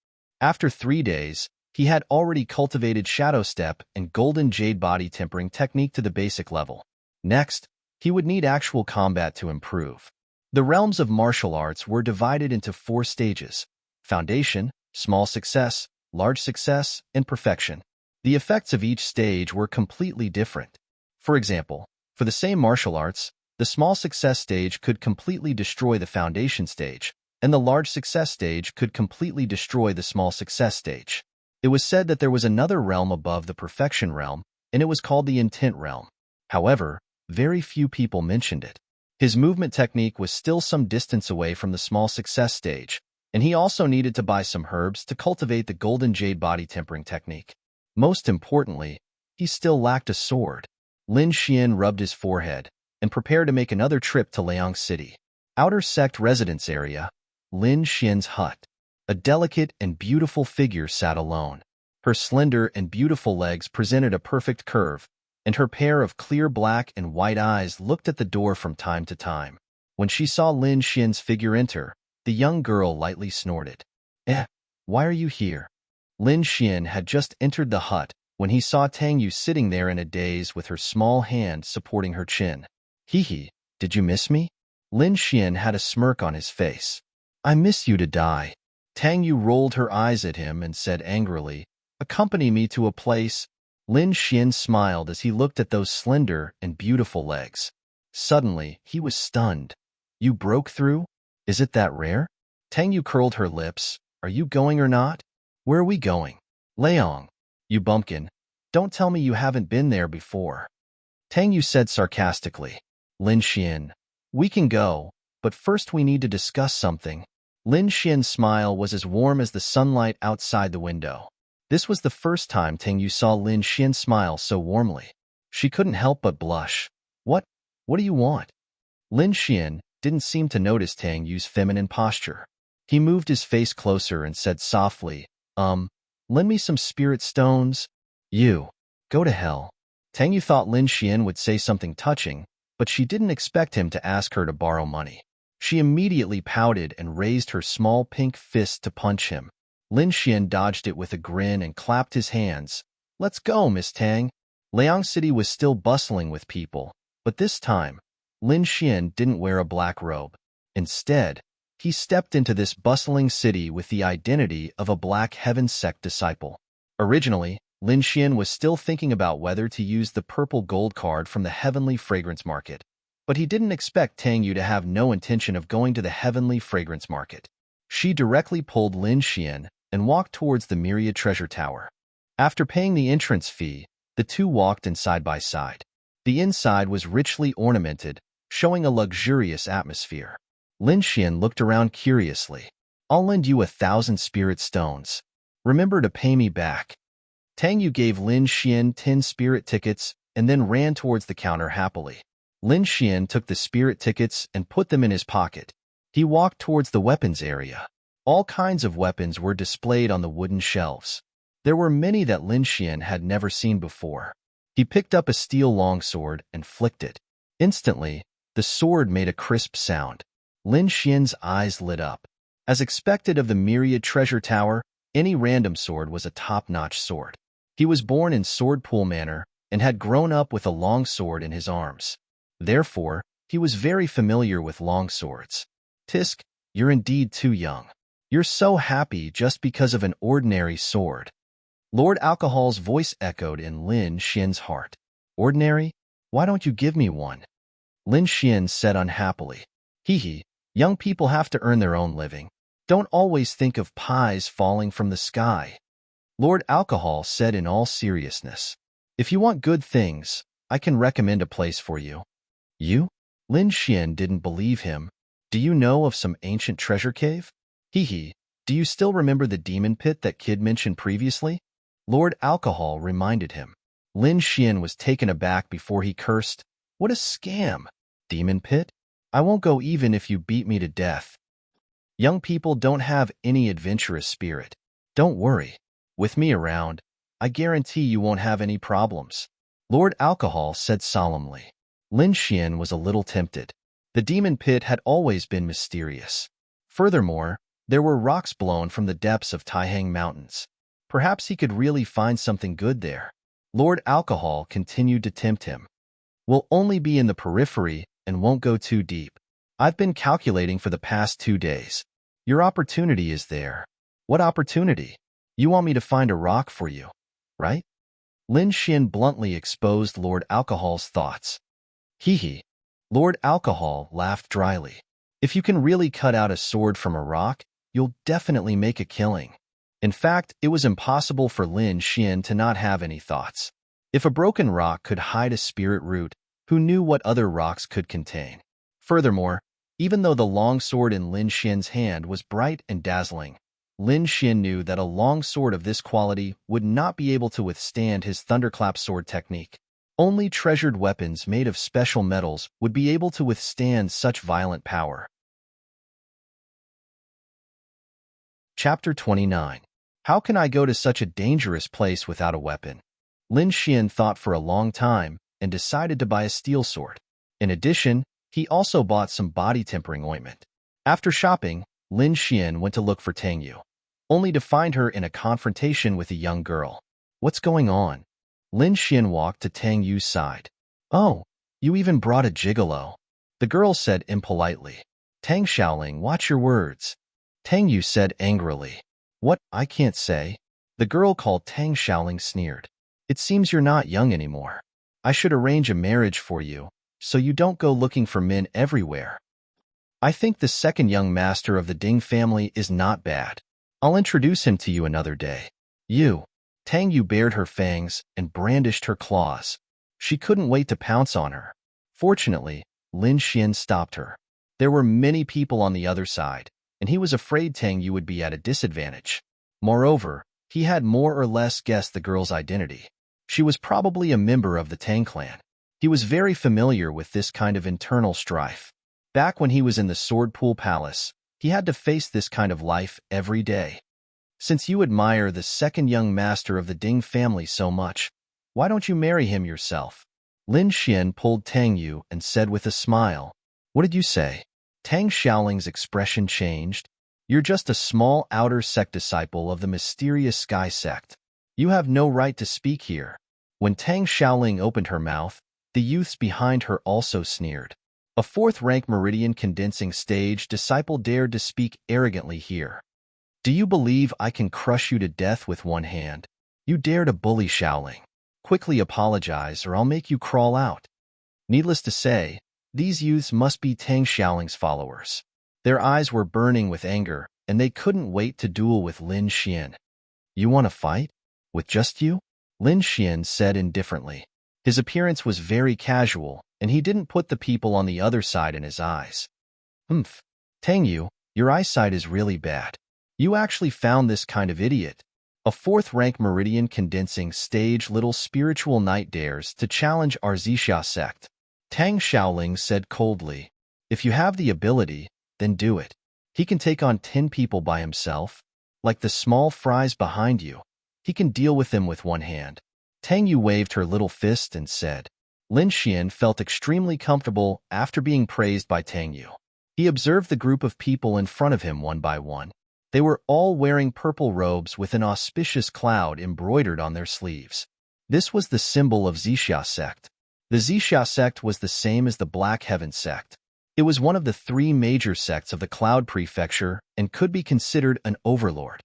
After 3 days, he had already cultivated shadow step and golden jade body tempering technique to the basic level. Next, he would need actual combat to improve. The realms of martial arts were divided into 4 stages: foundation, small success, large success, and perfection. The effects of each stage were completely different. For example, for the same martial arts, the small success stage could completely destroy the foundation stage, and the large success stage could completely destroy the small success stage. It was said that there was another realm above the perfection realm, and it was called the intent realm. However, very few people mentioned it. His movement technique was still some distance away from the small success stage, and he also needed to buy some herbs to cultivate the golden jade body tempering technique. Most importantly, he still lacked a sword. Lin Xian rubbed his forehead and prepared to make another trip to Liang City. Outer sect residence area, Lin Xian's hut. A delicate and beautiful figure sat alone. Her slender and beautiful legs presented a perfect curve, and her pair of clear black and white eyes looked at the door from time to time. When she saw Lin Xian's figure enter, the young girl lightly snorted. Why are you here? Lin Xian had just entered the hut when he saw Tang Yu sitting there in a daze with her small hand supporting her chin. Hee, did you miss me? Lin Xian had a smirk on his face. I miss you to die. Tang Yu rolled her eyes at him and said angrily, accompany me to a place. Lin Xian smiled as he looked at those slender and beautiful legs. Suddenly, he was stunned. You broke through? Is it that rare? Tang Yu curled her lips. Are you going or not? Where are we going? Liang. You bumpkin. Don't tell me you haven't been there before. Tang Yu said sarcastically. Lin Xian. We can go, but first we need to discuss something. Lin Xian's smile was as warm as the sunlight outside the window. This was the first time Tang Yu saw Lin Xian smile so warmly. She couldn't help but blush. What do you want? Lin Xian didn't seem to notice Tang Yu's feminine posture. He moved his face closer and said softly, lend me some spirit stones? You. Go to hell. Tang Yu thought Lin Xian would say something touching, but she didn't expect him to ask her to borrow money. She immediately pouted and raised her small pink fist to punch him. Lin Xian dodged it with a grin and clapped his hands. Let's go, Miss Tang. Liang City was still bustling with people, but this time, Lin Xian didn't wear a black robe. Instead, he stepped into this bustling city with the identity of a Black Heaven sect disciple. Originally, Lin Xian was still thinking about whether to use the purple gold card from the Heavenly Fragrance Market, but he didn't expect Tang Yu to have no intention of going to the Heavenly Fragrance Market. She directly pulled Lin Xian and walked towards the Myriad Treasure Tower. After paying the entrance fee, the two walked in side by side. The inside was richly ornamented, showing a luxurious atmosphere. Lin Xian looked around curiously. I'll lend you 1,000 spirit stones. Remember to pay me back. Tang Yu gave Lin Xian 10 spirit tickets and then ran towards the counter happily. Lin Xian took the spirit tickets and put them in his pocket. He walked towards the weapons area. All kinds of weapons were displayed on the wooden shelves. There were many that Lin Xian had never seen before. He picked up a steel longsword and flicked it. Instantly, the sword made a crisp sound. Lin Xian's eyes lit up. As expected of the Myriad Treasure Tower, any random sword was a top-notch sword. He was born in Swordpool Manor and had grown up with a long sword in his arms. Therefore, he was very familiar with long swords. Tisk, you're indeed too young. You're so happy just because of an ordinary sword. Lord Alcohol's voice echoed in Lin Xian's heart. Ordinary? Why don't you give me one? Lin Xian said unhappily. Hee, young people have to earn their own living. Don't always think of pies falling from the sky. Lord Alcohol said in all seriousness. If you want good things, I can recommend a place for you. You? Lin Xian didn't believe him. Do you know of some ancient treasure cave? Hee, do you still remember the demon pit that kid mentioned previously? Lord Alcohol reminded him. Lin Xian was taken aback before he cursed. What a scam! Demon pit? I won't go even if you beat me to death. Young people don't have any adventurous spirit. Don't worry. With me around, I guarantee you won't have any problems. Lord Alcohol said solemnly. Lin Xian was a little tempted. The demon pit had always been mysterious. Furthermore, there were rocks blown from the depths of Taihang Mountains. Perhaps he could really find something good there. Lord Alcohol continued to tempt him. We'll only be in the periphery and won't go too deep. I've been calculating for the past 2 days. Your opportunity is there. What opportunity? You want me to find a rock for you, right? Lin Xian bluntly exposed Lord Alcohol's thoughts. Hee. Lord Alcohol laughed dryly. If you can really cut out a sword from a rock, you'll definitely make a killing. In fact, it was impossible for Lin Xian to not have any thoughts. If a broken rock could hide a spirit root, who knew what other rocks could contain? Furthermore, even though the long sword in Lin Xian's hand was bright and dazzling, Lin Xian knew that a long sword of this quality would not be able to withstand his thunderclap sword technique. Only treasured weapons made of special metals would be able to withstand such violent power. Chapter 29. How can I go to such a dangerous place without a weapon? Lin Xian thought for a long time and decided to buy a steel sword. In addition, he also bought some body-tempering ointment. After shopping, Lin Xian went to look for Tang Yu, only to find her in a confrontation with a young girl. What's going on? Lin Xian walked to Tang Yu's side. Oh, you even brought a gigolo. The girl said impolitely. Tang Xiaoling, watch your words. Tang Yu said angrily. What? I can't say. The girl called Tang Xiaoling sneered. It seems you're not young anymore. I should arrange a marriage for you, so you don't go looking for men everywhere. I think the second young master of the Ding family is not bad. I'll introduce him to you another day. You. Tang Yu bared her fangs and brandished her claws. She couldn't wait to pounce on her. Fortunately, Lin Xian stopped her. There were many people on the other side, and he was afraid Tang Yu would be at a disadvantage. Moreover, he had more or less guessed the girl's identity. She was probably a member of the Tang clan. He was very familiar with this kind of internal strife. Back when he was in the Swordpool Palace, he had to face this kind of life every day. Since you admire the second young master of the Ding family so much, why don't you marry him yourself? Lin Xian pulled Tang Yu and said with a smile. What did you say? Tang Xiaoling's expression changed. You're just a small outer sect disciple of the mysterious Sky Sect. You have no right to speak here. When Tang Xiaoling opened her mouth, the youths behind her also sneered. A fourth-rank meridian condensing stage disciple dared to speak arrogantly here. Do you believe I can crush you to death with one hand? You dare to bully Xiaoling. Quickly apologize or I'll make you crawl out. Needless to say, these youths must be Tang Xiaoling's followers. Their eyes were burning with anger, and they couldn't wait to duel with Lin Xian. You want to fight? With just you? Lin Xian said indifferently. His appearance was very casual, and he didn't put the people on the other side in his eyes. Tang Yu, your eyesight is really bad. You actually found this kind of idiot. A fourth-rank meridian condensing stage little spiritual knight dares to challenge our Zixia sect. Tang Xiaoling said coldly. If you have the ability, then do it. He can take on 10 people by himself. Like the small fries behind you, he can deal with them with one hand. Tang Yu waved her little fist and said. Lin Xian felt extremely comfortable after being praised by Tang Yu. He observed the group of people in front of him one by one. They were all wearing purple robes with an auspicious cloud embroidered on their sleeves. This was the symbol of Zixia sect. The Zixia sect was the same as the Black Heaven sect. It was one of the three major sects of the Cloud Prefecture and could be considered an overlord.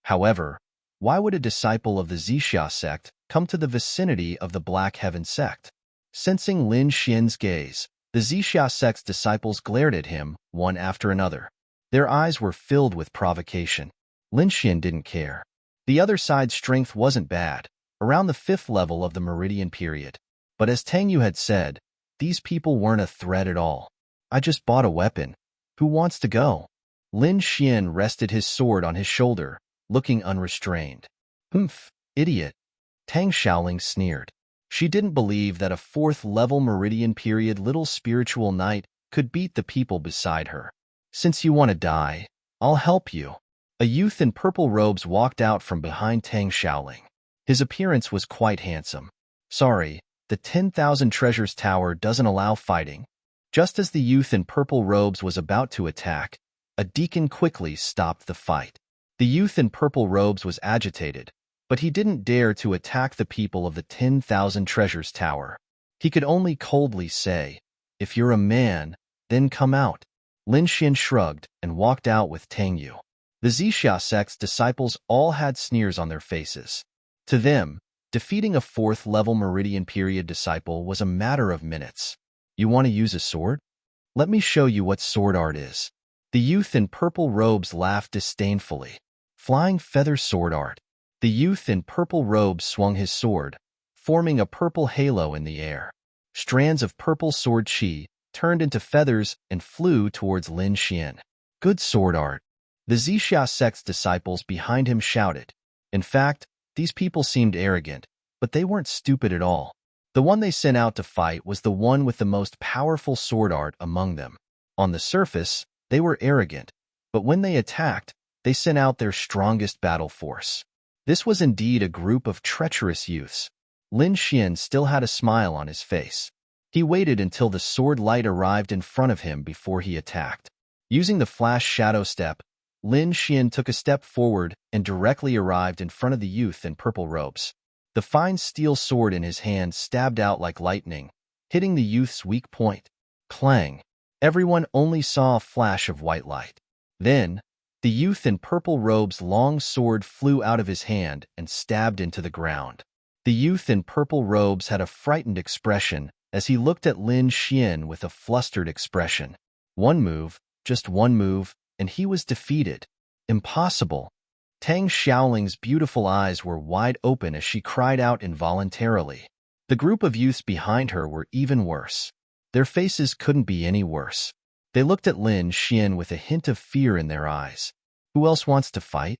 However, why would a disciple of the Zixia sect come to the vicinity of the Black Heaven sect? Sensing Lin Xian's gaze, the Zixia sect's disciples glared at him, one after another. Their eyes were filled with provocation. Lin Xian didn't care. The other side's strength wasn't bad, around the 5th level of the Meridian period. But as Tang Yu had said, these people weren't a threat at all. I just bought a weapon. Who wants to go? Lin Xian rested his sword on his shoulder, looking unrestrained. Humph, idiot. Tang Xiaoling sneered. She didn't believe that a 4th-level Meridian period little spiritual knight could beat the people beside her. Since you want to die, I'll help you. A youth in purple robes walked out from behind Tang Xiaoling. His appearance was quite handsome. Sorry, the 10,000 Treasures Tower doesn't allow fighting. Just as the youth in purple robes was about to attack, a deacon quickly stopped the fight. The youth in purple robes was agitated, but he didn't dare to attack the people of the 10,000 Treasures Tower. He could only coldly say, "If you're a man, then come out." Lin Xian shrugged and walked out with Tang Yu. The Zixia sect's disciples all had sneers on their faces. To them, defeating a 4th-level Meridian period disciple was a matter of minutes. You want to use a sword? Let me show you what sword art is. The youth in purple robes laughed disdainfully. Flying feather sword art. The youth in purple robes swung his sword, forming a purple halo in the air. Strands of purple sword chi turned into feathers and flew towards Lin Xian. Good sword art. The Zixia sect's disciples behind him shouted. In fact, these people seemed arrogant, but they weren't stupid at all. The one they sent out to fight was the one with the most powerful sword art among them. On the surface, they were arrogant, but when they attacked, they sent out their strongest battle force. This was indeed a group of treacherous youths. Lin Xian still had a smile on his face. He waited until the sword light arrived in front of him before he attacked. Using the flash shadow step, Lin Xian took a step forward and directly arrived in front of the youth in purple robes. The fine steel sword in his hand stabbed out like lightning, hitting the youth's weak point. Clang! Everyone only saw a flash of white light. Then, the youth in purple robes' long sword flew out of his hand and stabbed into the ground. The youth in purple robes had a frightened expression as he looked at Lin Xian with a flustered expression. One move, just one move, and he was defeated. Impossible. Tang Xiaoling's beautiful eyes were wide open as she cried out involuntarily. The group of youths behind her were even worse. Their faces couldn't be any worse. They looked at Lin Xian with a hint of fear in their eyes. Who else wants to fight?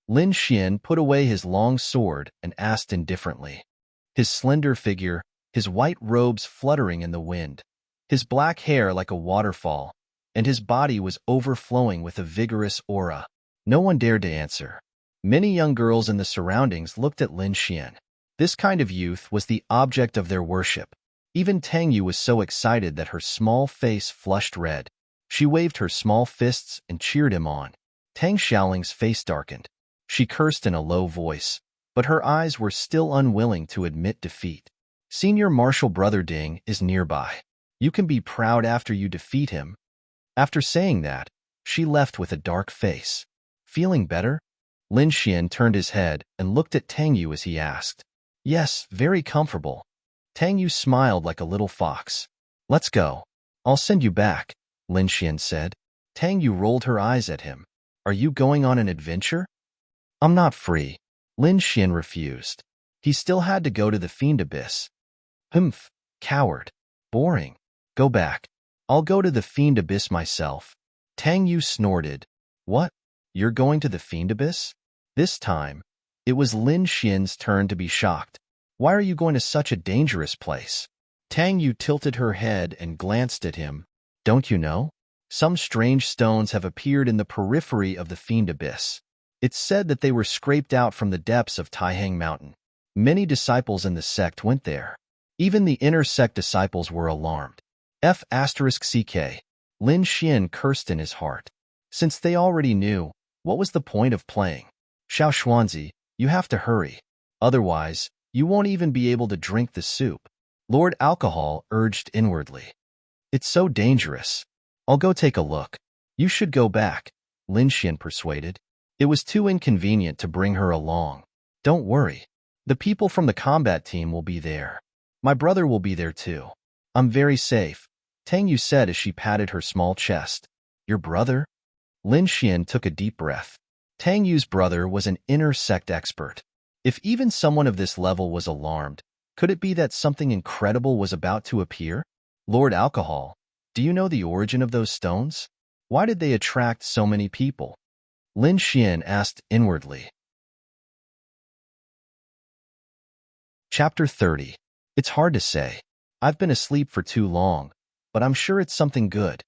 Lin Xian put away his long sword and asked indifferently. His slender figure, his white robes fluttering in the wind, his black hair like a waterfall, and his body was overflowing with a vigorous aura. No one dared to answer. Many young girls in the surroundings looked at Lin Xian. This kind of youth was the object of their worship. Even Tang Yu was so excited that her small face flushed red. She waved her small fists and cheered him on. Tang Xiaoling's face darkened. She cursed in a low voice, but her eyes were still unwilling to admit defeat. Senior Marshal Brother Ding is nearby. You can be proud after you defeat him. After saying that, she left with a dark face. Feeling better? Lin Xian turned his head and looked at Tang Yu as he asked. Yes, very comfortable. Tang Yu smiled like a little fox. Let's go. I'll send you back, Lin Xian said. Tang Yu rolled her eyes at him. Are you going on an adventure? I'm not free. Lin Xian refused. He still had to go to the Fiend Abyss. Humph, coward. Boring. Go back. I'll go to the Fiend Abyss myself. Tang Yu snorted. What? You're going to the Fiend Abyss? This time, it was Lin Xian's turn to be shocked. Why are you going to such a dangerous place? Tang Yu tilted her head and glanced at him. Don't you know? Some strange stones have appeared in the periphery of the Fiend Abyss. It's said that they were scraped out from the depths of Taihang Mountain. Many disciples in the sect went there. Even the inner sect disciples were alarmed. F***ck. Lin Xian cursed in his heart. Since they already knew, What was the point of playing? Xiao Xuanzi, you have to hurry. Otherwise, you won't even be able to drink the soup. Lord Alcohol urged inwardly. It's so dangerous. I'll go take a look. You should go back, Lin Xian persuaded. It was too inconvenient to bring her along. Don't worry. The people from the combat team will be there. My brother will be there too. I'm very safe, Tang Yu said as she patted her small chest. Your brother? Lin Xian took a deep breath. Tang Yu's brother was an inner sect expert. If even someone of this level was alarmed, could it be that something incredible was about to appear? Lord Alcohol, do you know the origin of those stones? Why did they attract so many people? Lin Xian asked inwardly. Chapter 30. It's hard to say. I've been asleep for too long, but I'm sure it's something good.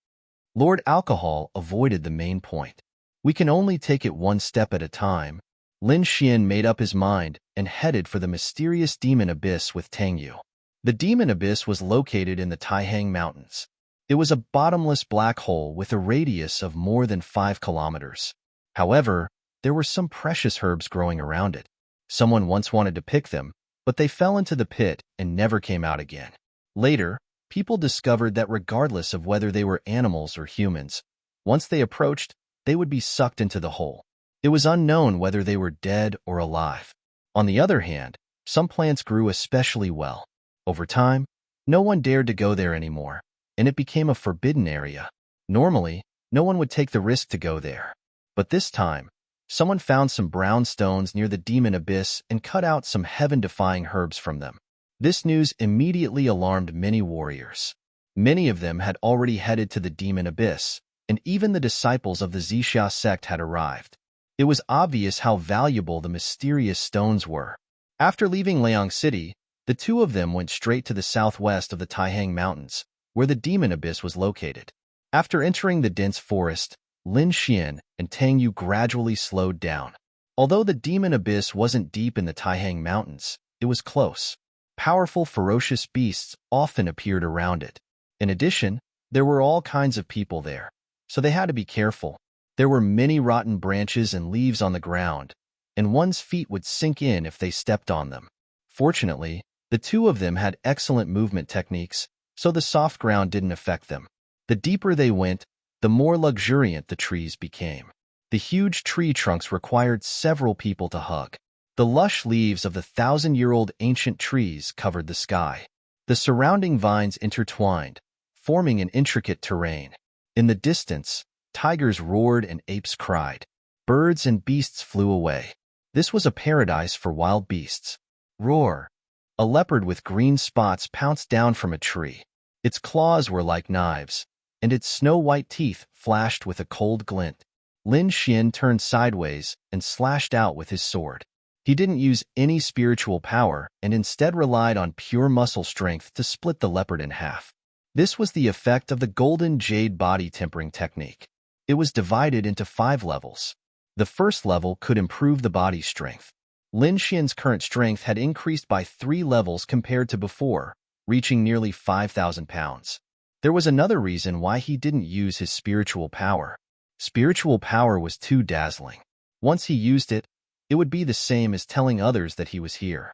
Lord Alcohol avoided the main point. We can only take it one step at a time. Lin Xian made up his mind and headed for the mysterious demon abyss with Tang Yu. The demon abyss was located in the Taihang Mountains. It was a bottomless black hole with a radius of more than 5 kilometers. However, there were some precious herbs growing around it. Someone once wanted to pick them, but they fell into the pit and never came out again. Later, people discovered that regardless of whether they were animals or humans, once they approached, they would be sucked into the hole. It was unknown whether they were dead or alive. On the other hand, some plants grew especially well. Over time, no one dared to go there anymore, and it became a forbidden area. Normally, no one would take the risk to go there. But this time, someone found some brown stones near the demon abyss and cut out some heaven-defying herbs from them. This news immediately alarmed many warriors. Many of them had already headed to the demon abyss, and even the disciples of the Zixia sect had arrived. It was obvious how valuable the mysterious stones were. After leaving Liang City, the two of them went straight to the southwest of the Taihang Mountains, where the demon abyss was located. After entering the dense forest, Lin Xian and Tang Yu gradually slowed down. Although the demon abyss wasn't deep in the Taihang Mountains, it was close. Powerful, ferocious beasts often appeared around it. In addition, there were all kinds of people there, so they had to be careful. There were many rotten branches and leaves on the ground, and one's feet would sink in if they stepped on them. Fortunately, the two of them had excellent movement techniques, so the soft ground didn't affect them. The deeper they went, the more luxuriant the trees became. The huge tree trunks required several people to hug. The lush leaves of the 1,000-year-old ancient trees covered the sky. The surrounding vines intertwined, forming an intricate terrain. In the distance, tigers roared and apes cried. Birds and beasts flew away. This was a paradise for wild beasts. Roar! A leopard with green spots pounced down from a tree. Its claws were like knives, and its snow-white teeth flashed with a cold glint. Lin Xian turned sideways and slashed out with his sword. He didn't use any spiritual power and instead relied on pure muscle strength to split the leopard in half. This was the effect of the golden jade body tempering technique. It was divided into 5 levels. The first level could improve the body strength. Lin Xian's current strength had increased by 3 levels compared to before, reaching nearly 5,000 pounds. There was another reason why he didn't use his spiritual power. Spiritual power was too dazzling. Once he used it, it would be the same as telling others that he was here.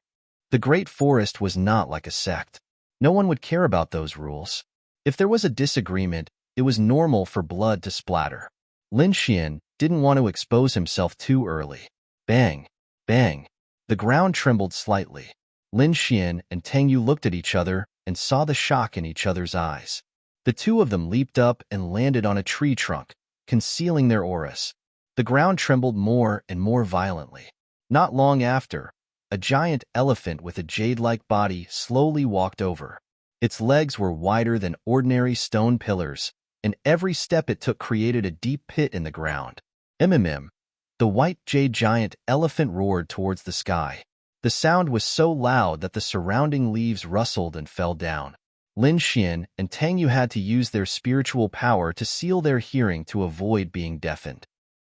The Great Forest was not like a sect. No one would care about those rules. If there was a disagreement, it was normal for blood to splatter. Lin Xian didn't want to expose himself too early. Bang! Bang! The ground trembled slightly. Lin Xian and Tang Yu looked at each other and saw the shock in each other's eyes. The two of them leaped up and landed on a tree trunk, concealing their auras. The ground trembled more and more violently. Not long after, a giant elephant with a jade-like body slowly walked over. Its legs were wider than ordinary stone pillars, and every step it took created a deep pit in the ground. The white jade giant elephant roared towards the sky. The sound was so loud that the surrounding leaves rustled and fell down. Lin Xian and Tang Yu had to use their spiritual power to seal their hearing to avoid being deafened.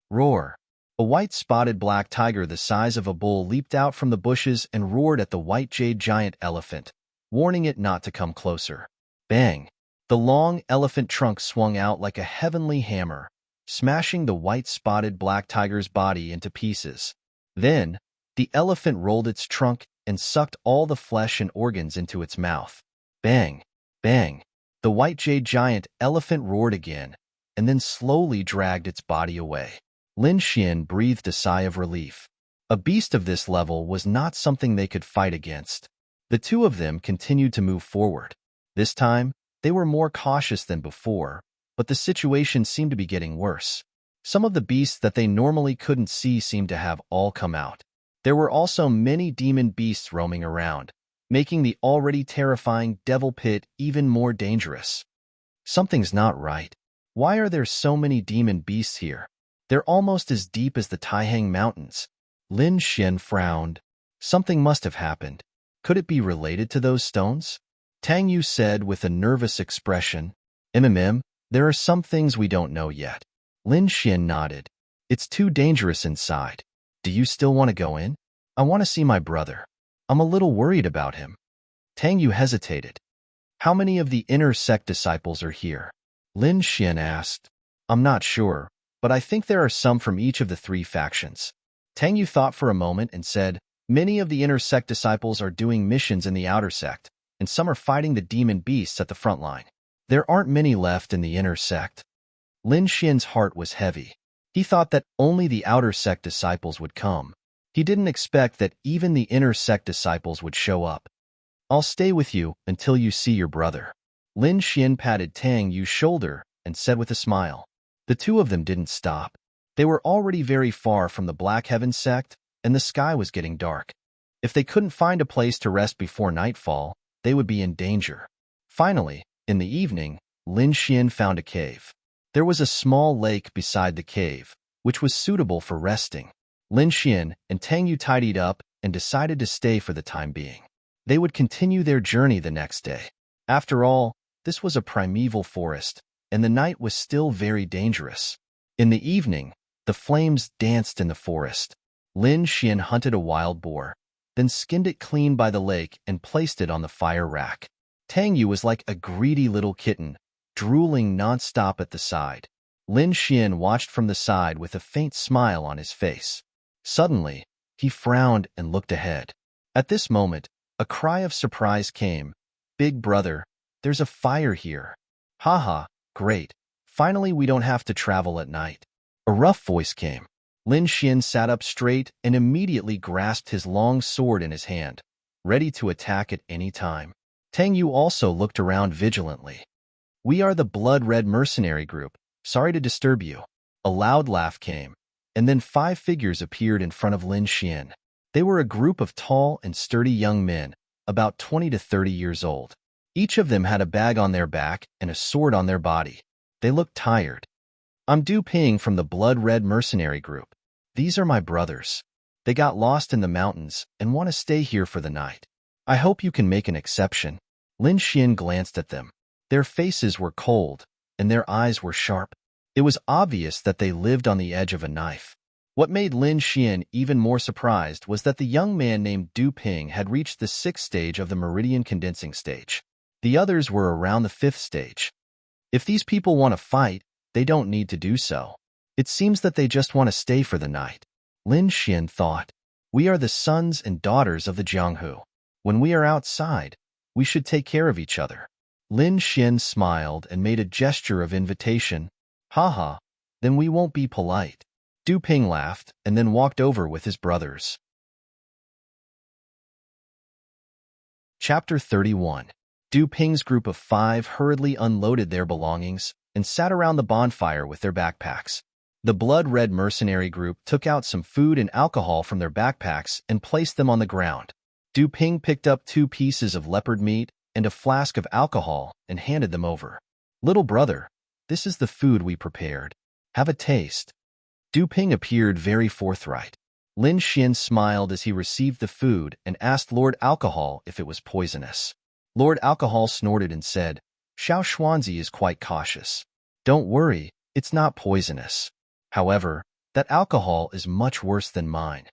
Roar! A white spotted black tiger the size of a bull leaped out from the bushes and roared at the white jade giant elephant, warning it not to come closer. Bang! The long elephant trunk swung out like a heavenly hammer, smashing the white-spotted black tiger's body into pieces. Then, the elephant rolled its trunk and sucked all the flesh and organs into its mouth. Bang! Bang! The white jade giant elephant roared again, and then slowly dragged its body away. Lin Xian breathed a sigh of relief. A beast of this level was not something they could fight against. The two of them continued to move forward. This time, they were more cautious than before, but the situation seemed to be getting worse. Some of the beasts that they normally couldn't see seemed to have all come out. There were also many demon beasts roaming around, making the already terrifying devil pit even more dangerous. Something's not right. Why are there so many demon beasts here? They're almost as deep as the Taihang Mountains. Lin Xian frowned. Something must have happened. Could it be related to those stones? Tang Yu said with a nervous expression. There are some things we don't know yet. Lin Xian nodded. It's too dangerous inside. Do you still want to go in? I want to see my brother. I'm a little worried about him. Tang Yu hesitated. How many of the inner sect disciples are here? Lin Xian asked. I'm not sure, but I think there are some from each of the three factions. Tang Yu thought for a moment and said, many of the inner sect disciples are doing missions in the outer sect, and some are fighting the demon beasts at the front line. There aren't many left in the inner sect. Lin Xian's heart was heavy. He thought that only the outer sect disciples would come. He didn't expect that even the inner sect disciples would show up. I'll stay with you until you see your brother. Lin Xian patted Tang Yu's shoulder and said with a smile. The two of them didn't stop. They were already very far from the Black Heaven sect, and the sky was getting dark. If they couldn't find a place to rest before nightfall, they would be in danger. Finally, in the evening, Lin Xian found a cave. There was a small lake beside the cave, which was suitable for resting. Lin Xian and Tang Yu tidied up and decided to stay for the time being. They would continue their journey the next day. After all, this was a primeval forest, and the night was still very dangerous. In the evening, the flames danced in the forest. Lin Xian hunted a wild boar, then skinned it clean by the lake and placed it on the fire rack. Tang Yu was like a greedy little kitten, drooling non-stop at the side. Lin Xian watched from the side with a faint smile on his face. Suddenly, he frowned and looked ahead. At this moment, a cry of surprise came. Big brother, there's a fire here. Haha, great. Finally, we don't have to travel at night. A rough voice came. Lin Xian sat up straight and immediately grasped his long sword in his hand, ready to attack at any time. Tang Yu also looked around vigilantly. We are the blood-red mercenary group. Sorry to disturb you. A loud laugh came, and then 5 figures appeared in front of Lin Xian. They were a group of tall and sturdy young men, about 20 to 30 years old. Each of them had a bag on their back and a sword on their body. They looked tired. I'm Du Ping from the blood-red mercenary group. These are my brothers. They got lost in the mountains and want to stay here for the night. I hope you can make an exception. Lin Xian glanced at them. Their faces were cold, and their eyes were sharp. It was obvious that they lived on the edge of a knife. What made Lin Xian even more surprised was that the young man named Du Ping had reached the 6th stage of the meridian condensing stage. The others were around the 5th stage. If these people want to fight, they don't need to do so. It seems that they just want to stay for the night. Lin Xian thought, we are the sons and daughters of the Jianghu. When we are outside, we should take care of each other. Lin Xian smiled and made a gesture of invitation. Haha, then we won't be polite. Du Ping laughed and then walked over with his brothers. Chapter 31. Du Ping's group of 5 hurriedly unloaded their belongings and sat around the bonfire with their backpacks. The blood-red mercenary group took out some food and alcohol from their backpacks and placed them on the ground. Du Ping picked up 2 pieces of leopard meat and a flask of alcohol and handed them over. Little brother, this is the food we prepared. Have a taste. Du Ping appeared very forthright. Lin Xian smiled as he received the food and asked Lord Alcohol if it was poisonous. Lord Alcohol snorted and said, Xiao Xuanzi is quite cautious. Don't worry, it's not poisonous. However, that alcohol is much worse than mine.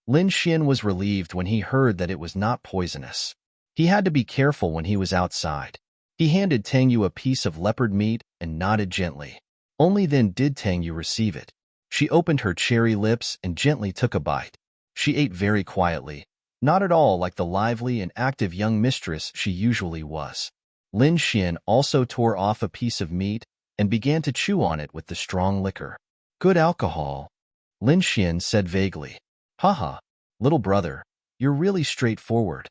Lin Xian was relieved when he heard that it was not poisonous. He had to be careful when he was outside. He handed Tang Yu a piece of leopard meat and nodded gently. Only then did Tang Yu receive it. She opened her cherry lips and gently took a bite. She ate very quietly, not at all like the lively and active young mistress she usually was. Lin Xian also tore off a piece of meat and began to chew on it with the strong liquor. Good alcohol, Lin Xian said vaguely. Haha, little brother, you're really straightforward.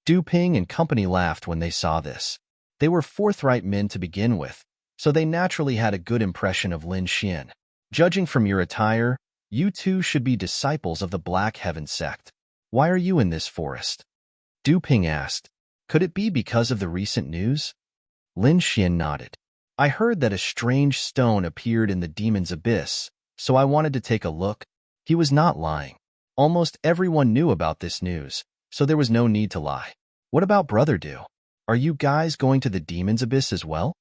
Du Ping and company laughed when they saw this. They were forthright men to begin with, so they naturally had a good impression of Lin Xian. Judging from your attire, you two should be disciples of the Black Heaven sect. Why are you in this forest? Du Ping asked. Could it be because of the recent news? Lin Xian nodded. I heard that a strange stone appeared in the demon's abyss, so I wanted to take a look. He was not lying. Almost everyone knew about this news, so there was no need to lie. What about Brother Du? Are you guys going to the demon's abyss as well?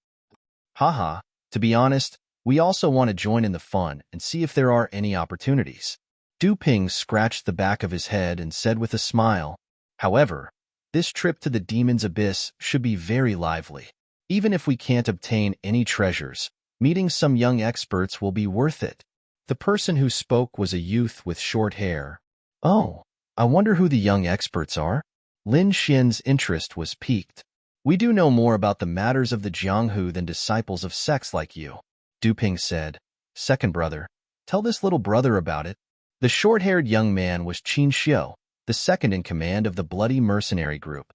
Haha, to be honest, we also want to join in the fun and see if there are any opportunities. Du Ping scratched the back of his head and said with a smile, however, this trip to the demon's abyss should be very lively. Even if we can't obtain any treasures, meeting some young experts will be worth it. The person who spoke was a youth with short hair. Oh, I wonder who the young experts are? Lin Xian's interest was piqued. We do know more about the matters of the Jianghu than disciples of sects like you, Du Ping said. Second brother, tell this little brother about it. The short-haired young man was Qin Xiu, the second in command of the bloody mercenary group.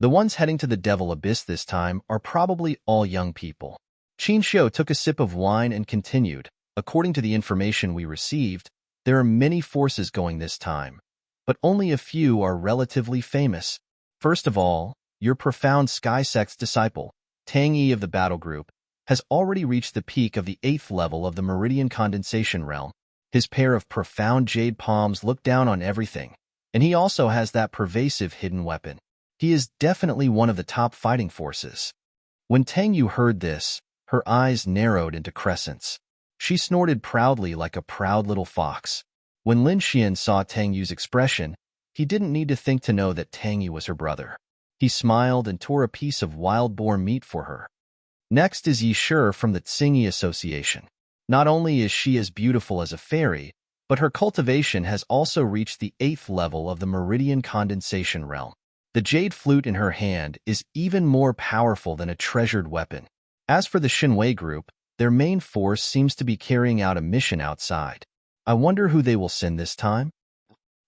The ones heading to the Devil Abyss this time are probably all young people. Qin Xiu took a sip of wine and continued, according to the information we received, there are many forces going this time, but only a few are relatively famous. First of all, your profound Sky Sect's disciple, Tang Yi of the Battle Group, has already reached the peak of the 8th level of the Meridian Condensation Realm. His pair of profound jade palms look down on everything, and he also has that pervasive hidden weapon. He is definitely one of the top fighting forces. When Tang Yu heard this, her eyes narrowed into crescents. She snorted proudly like a proud little fox. When Lin Xian saw Tang Yu's expression, he didn't need to think to know that Tang Yu was her brother. He smiled and tore a piece of wild boar meat for her. Next is Yi Shi from the Tsingyi Association. Not only is she as beautiful as a fairy, but her cultivation has also reached the 8th level of the Meridian Condensation Realm. The jade flute in her hand is even more powerful than a treasured weapon. As for the Xinwei group, their main force seems to be carrying out a mission outside. I wonder who they will send this time?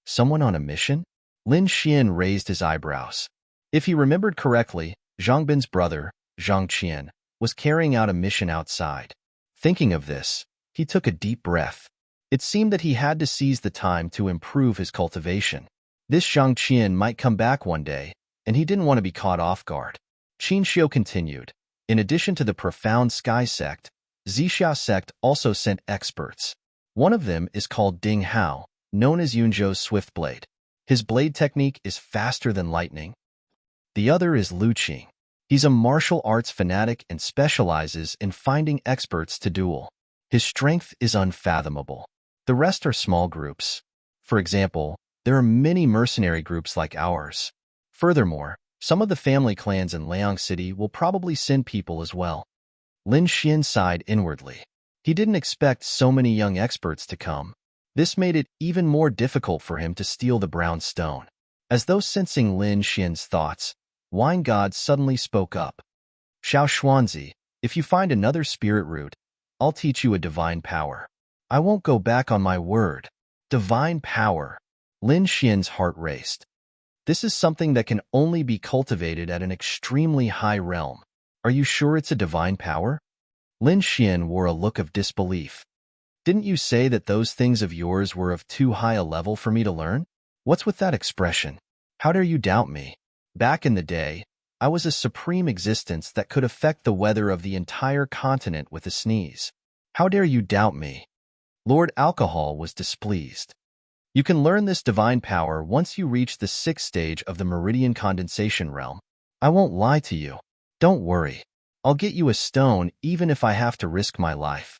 Someone on a mission? Lin Xian raised his eyebrows. If he remembered correctly, Zhang Bin's brother, Zhang Qian, was carrying out a mission outside. Thinking of this, he took a deep breath. It seemed that he had to seize the time to improve his cultivation. This Zhang Qian might come back one day, and he didn't want to be caught off guard. Qin Xiu continued. In addition to the profound Sky Sect, Zixia Sect also sent experts. One of them is called Ding Hao, known as Yunzhou's Swift Blade. His blade technique is faster than lightning. The other is Lu Qing. He's a martial arts fanatic and specializes in finding experts to duel. His strength is unfathomable. The rest are small groups. For example, there are many mercenary groups like ours. Furthermore, some of the family clans in Liang City will probably send people as well. Lin Xian sighed inwardly. He didn't expect so many young experts to come. This made it even more difficult for him to steal the brown stone. As though sensing Lin Xian's thoughts, Wine God suddenly spoke up. Xiao Xuanzi, if you find another spirit root, I'll teach you a divine power. I won't go back on my word. Divine power. Lin Xian's heart raced. This is something that can only be cultivated at an extremely high realm. Are you sure it's a divine power? Lin Xian wore a look of disbelief. Didn't you say that those things of yours were of too high a level for me to learn? What's with that expression? How dare you doubt me? Back in the day, I was a supreme existence that could affect the weather of the entire continent with a sneeze. How dare you doubt me? Lord Alcohol was displeased. You can learn this divine power once you reach the 6th stage of the Meridian Condensation Realm. I won't lie to you. Don't worry. I'll get you a stone even if I have to risk my life.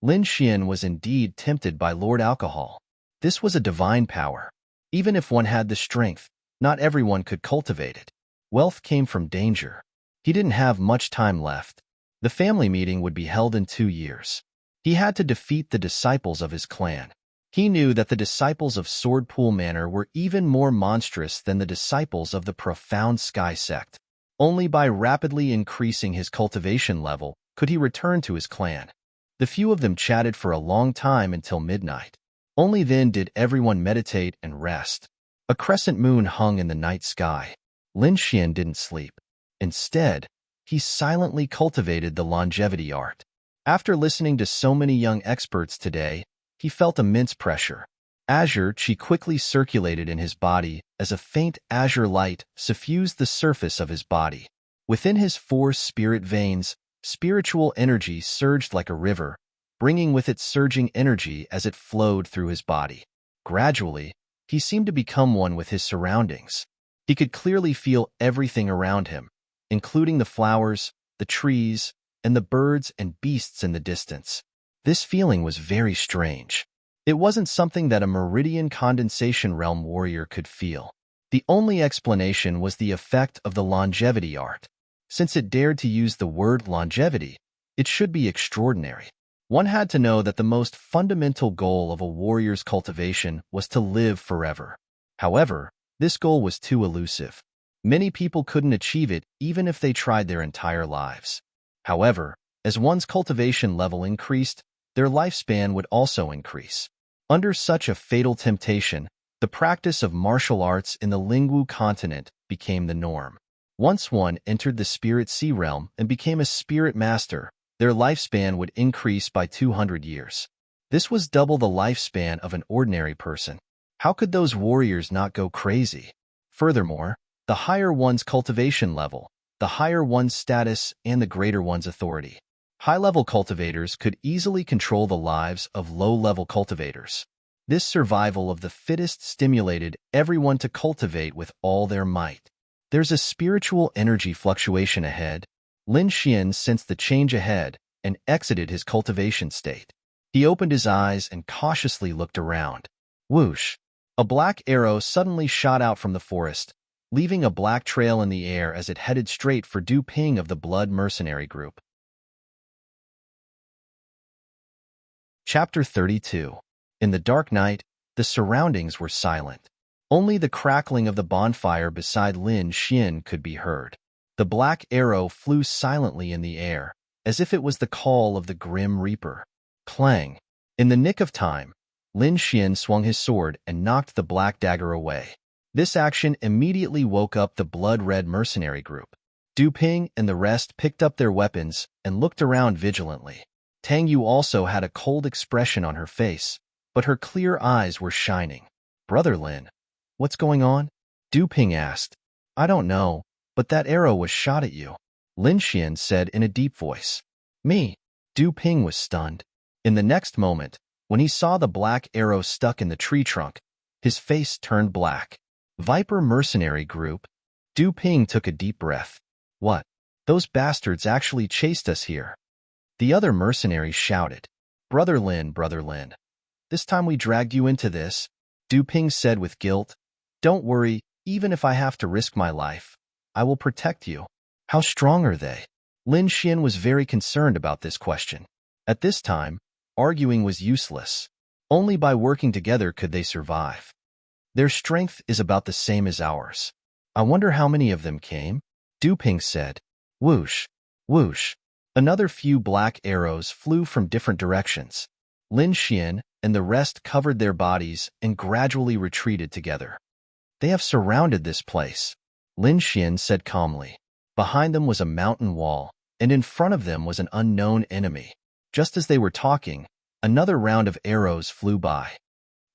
Lin Xian was indeed tempted by Lord Alcohol. This was a divine power. Even if one had the strength, not everyone could cultivate it. Wealth came from danger. He didn't have much time left. The family meeting would be held in 2 years. He had to defeat the disciples of his clan. He knew that the disciples of Swordpool Manor were even more monstrous than the disciples of the Profound Sky sect. Only by rapidly increasing his cultivation level could he return to his clan. The few of them chatted for a long time until midnight. Only then did everyone meditate and rest. A crescent moon hung in the night sky. Lin Xian didn't sleep. Instead, he silently cultivated the longevity art. After listening to so many young experts today, he felt immense pressure. Azure Qi quickly circulated in his body as a faint azure light suffused the surface of his body. Within his 4 spirit veins, spiritual energy surged like a river, bringing with it surging energy as it flowed through his body. Gradually, he seemed to become one with his surroundings. He could clearly feel everything around him, including the flowers, the trees, and the birds and beasts in the distance. This feeling was very strange. It wasn't something that a meridian condensation realm warrior could feel. The only explanation was the effect of the longevity art. Since it dared to use the word longevity, it should be extraordinary. One had to know that the most fundamental goal of a warrior's cultivation was to live forever. However, this goal was too elusive. Many people couldn't achieve it even if they tried their entire lives. However, as one's cultivation level increased, their lifespan would also increase. Under such a fatal temptation, the practice of martial arts in the Lingwu continent became the norm. Once one entered the spirit sea realm and became a spirit master, their lifespan would increase by 200 years. This was double the lifespan of an ordinary person. How could those warriors not go crazy? Furthermore, the higher one's cultivation level, the higher one's status and the greater one's authority. High-level cultivators could easily control the lives of low-level cultivators. This survival of the fittest stimulated everyone to cultivate with all their might. There's a spiritual energy fluctuation ahead. Lin Xian sensed the change ahead and exited his cultivation state. He opened his eyes and cautiously looked around. Whoosh! A black arrow suddenly shot out from the forest, leaving a black trail in the air as it headed straight for Du Ping of the Blood Mercenary Group. Chapter 32. In the dark night, the surroundings were silent. Only the crackling of the bonfire beside Lin Xian could be heard. The black arrow flew silently in the air, as if it was the call of the Grim Reaper. Clang! In the nick of time, Lin Xian swung his sword and knocked the black dagger away. This action immediately woke up the blood-red mercenary group. Du Ping and the rest picked up their weapons and looked around vigilantly. Tang Yu also had a cold expression on her face, but her clear eyes were shining. Brother Lin, what's going on? Du Ping asked. I don't know, but that arrow was shot at you, Lin Xian said in a deep voice. Me? Du Ping was stunned. In the next moment, when he saw the black arrow stuck in the tree trunk, his face turned black. Viper Mercenary Group? Du Ping took a deep breath. What? Those bastards actually chased us here. The other mercenaries shouted. Brother Lin, this time we dragged you into this, Du Ping said with guilt. Don't worry, even if I have to risk my life, I will protect you. How strong are they? Lin Xian was very concerned about this question. At this time, arguing was useless. Only by working together could they survive. Their strength is about the same as ours. I wonder how many of them came? Du Ping said. Whoosh, whoosh. Another few black arrows flew from different directions. Lin Xian and the rest covered their bodies and gradually retreated together. They have surrounded this place, Lin Xian said calmly. Behind them was a mountain wall, and in front of them was an unknown enemy. Just as they were talking, another round of arrows flew by.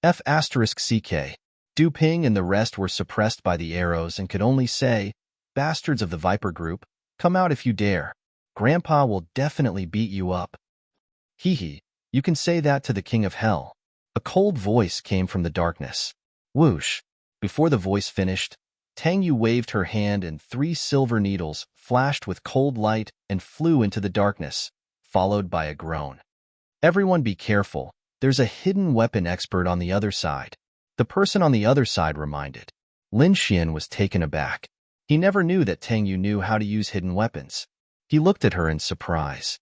F*CK. Du Ping and the rest were suppressed by the arrows and could only say, Bastards of the Viper Group, come out if you dare. Grandpa will definitely beat you up. Hee, you can say that to the King of Hell. A cold voice came from the darkness. Whoosh! Before the voice finished, Tang Yu waved her hand and 3 silver needles flashed with cold light and flew into the darkness, followed by a groan. Everyone be careful, there's a hidden weapon expert on the other side. The person on the other side reminded. Lin Xian was taken aback. He never knew that Tang Yu knew how to use hidden weapons. He looked at her in surprise.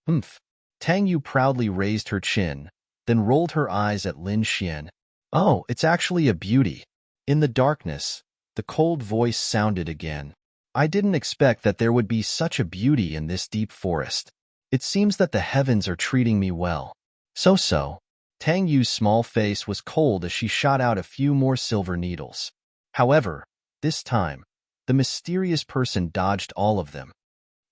Humph. Tang Yu proudly raised her chin, then rolled her eyes at Lin Xian. Oh, it's actually a beauty. In the darkness, the cold voice sounded again. I didn't expect that there would be such a beauty in this deep forest. It seems that the heavens are treating me well. So. Tang Yu's small face was cold as she shot out a few more silver needles. However, this time, the mysterious person dodged all of them.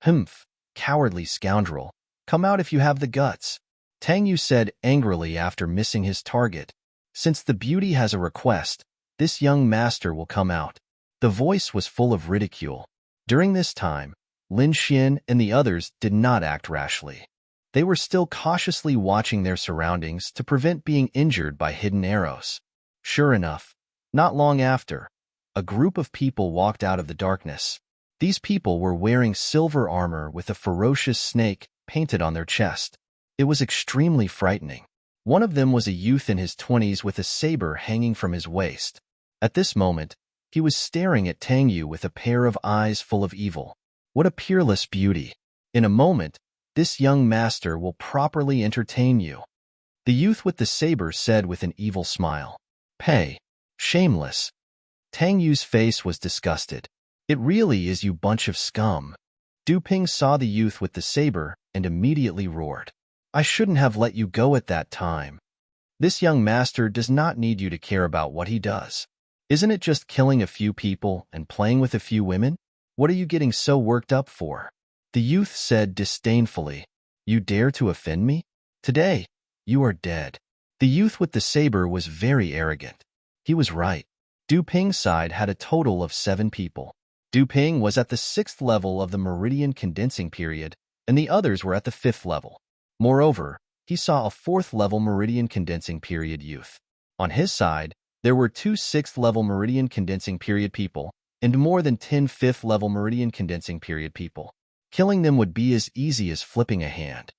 Humph, cowardly scoundrel. Come out if you have the guts, Tang Yu said angrily after missing his target. Since the beauty has a request, this young master will come out. The voice was full of ridicule. During this time, Lin Xian and the others did not act rashly. They were still cautiously watching their surroundings to prevent being injured by hidden arrows. Sure enough, not long after, a group of people walked out of the darkness. These people were wearing silver armor with a ferocious snake painted on their chest. It was extremely frightening. One of them was a youth in his 20s with a saber hanging from his waist. At this moment, he was staring at Tang Yu with a pair of eyes full of evil. What a peerless beauty! In a moment, this young master will properly entertain you, the youth with the saber said with an evil smile. Pay. Shameless. Tang Yu's face was disgusted. It really is, you bunch of scum. Du Ping saw the youth with the saber and immediately roared. I shouldn't have let you go at that time. This young master does not need you to care about what he does. Isn't it just killing a few people and playing with a few women? What are you getting so worked up for? The youth said disdainfully. You dare to offend me? Today, you are dead. The youth with the saber was very arrogant. He was right. Du Ping's side had a total of 7 people. Du Ping was at the 6th level of the meridian condensing period, and the others were at the 5th level. Moreover, he saw a 4th level meridian condensing period youth. On his side, there were 2 6th level meridian condensing period people and more than 10 5th level meridian condensing period people. Killing them would be as easy as flipping a hand.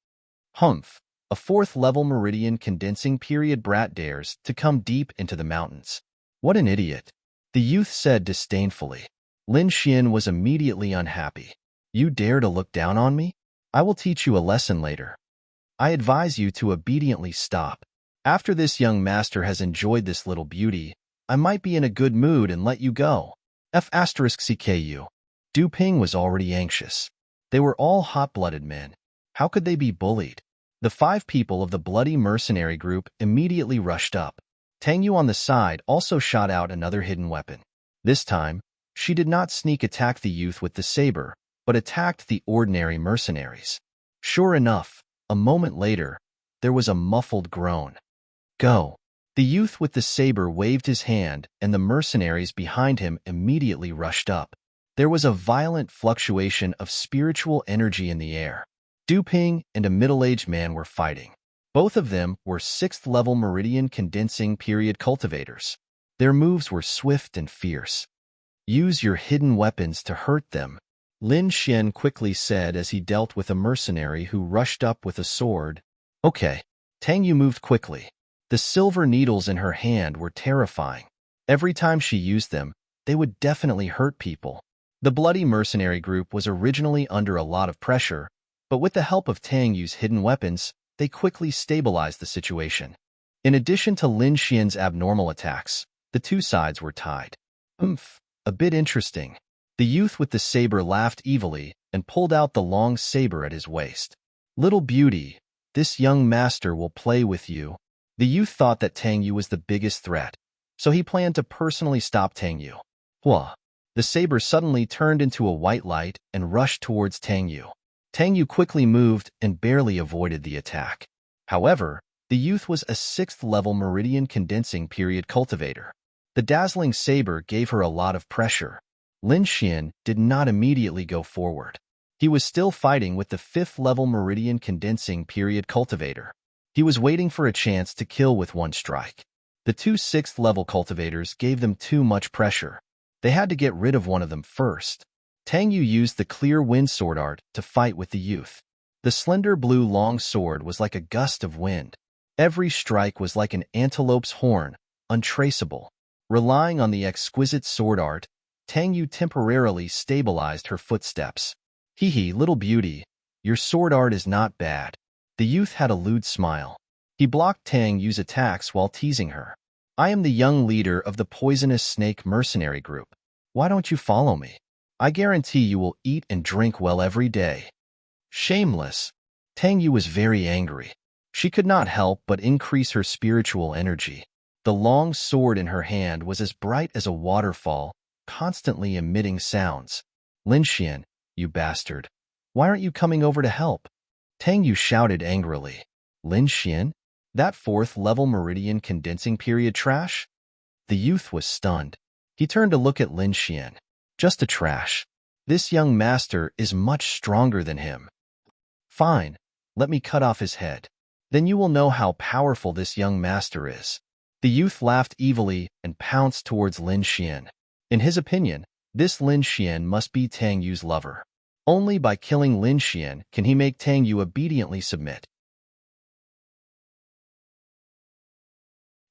Humph, a 4th level meridian condensing period brat dares to come deep into the mountains. What an idiot, the youth said disdainfully. Lin Xian was immediately unhappy. You dare to look down on me? I will teach you a lesson later. I advise you to obediently stop. After this young master has enjoyed this little beauty, I might be in a good mood and let you go. F*CKU. Du Ping was already anxious. They were all hot-blooded men. How could they be bullied? The 5 people of the bloody mercenary group immediately rushed up. Tang Yu on the side also shot out another hidden weapon. This time, she did not sneak attack the youth with the saber, but attacked the ordinary mercenaries. Sure enough, a moment later, there was a muffled groan. Go! The youth with the saber waved his hand, and the mercenaries behind him immediately rushed up. There was a violent fluctuation of spiritual energy in the air. Du Ping and a middle-aged man were fighting. Both of them were 6th level meridian condensing period cultivators. Their moves were swift and fierce. Use your hidden weapons to hurt them, Lin Xian quickly said as he dealt with a mercenary who rushed up with a sword. Okay. Tang Yu moved quickly. The silver needles in her hand were terrifying. Every time she used them, they would definitely hurt people. The bloody mercenary group was originally under a lot of pressure, but with the help of Tang Yu's hidden weapons, they quickly stabilized the situation. In addition to Lin Xian's abnormal attacks, the 2 sides were tied. A bit interesting. The youth with the saber laughed evilly and pulled out the long saber at his waist. Little beauty, this young master will play with you. The youth thought that Tang Yu was the biggest threat, so he planned to personally stop Tang Yu. Hua! The saber suddenly turned into a white light and rushed towards Tang Yu. Tang Yu quickly moved and barely avoided the attack. However, the youth was a 6th level meridian condensing period cultivator. The dazzling saber gave her a lot of pressure. Lin Xian did not immediately go forward. He was still fighting with the 5th level meridian condensing period cultivator. He was waiting for a chance to kill with one strike. The 2 6th level cultivators gave them too much pressure. They had to get rid of one of them first. Tang Yu used the clear wind sword art to fight with the youth. The slender blue long sword was like a gust of wind. Every strike was like an antelope's horn, untraceable. Relying on the exquisite sword art, Tang Yu temporarily stabilized her footsteps. Hee hee, little beauty, your sword art is not bad. The youth had a lewd smile. He blocked Tang Yu's attacks while teasing her. I am the young leader of the poisonous snake mercenary group. Why don't you follow me? I guarantee you will eat and drink well every day. Shameless. Tang Yu was very angry. She could not help but increase her spiritual energy. The long sword in her hand was as bright as a waterfall, constantly emitting sounds. Lin Xian, you bastard. Why aren't you coming over to help? Tang Yu shouted angrily. Lin Xian? That fourth-level meridian condensing period trash? The youth was stunned. He turned to look at Lin Xian. Just a trash. This young master is much stronger than him. Fine, let me cut off his head. Then you will know how powerful this young master is. The youth laughed evilly and pounced towards Lin Xian. In his opinion, this Lin Xian must be Tang Yu's lover. Only by killing Lin Xian can he make Tang Yu obediently submit.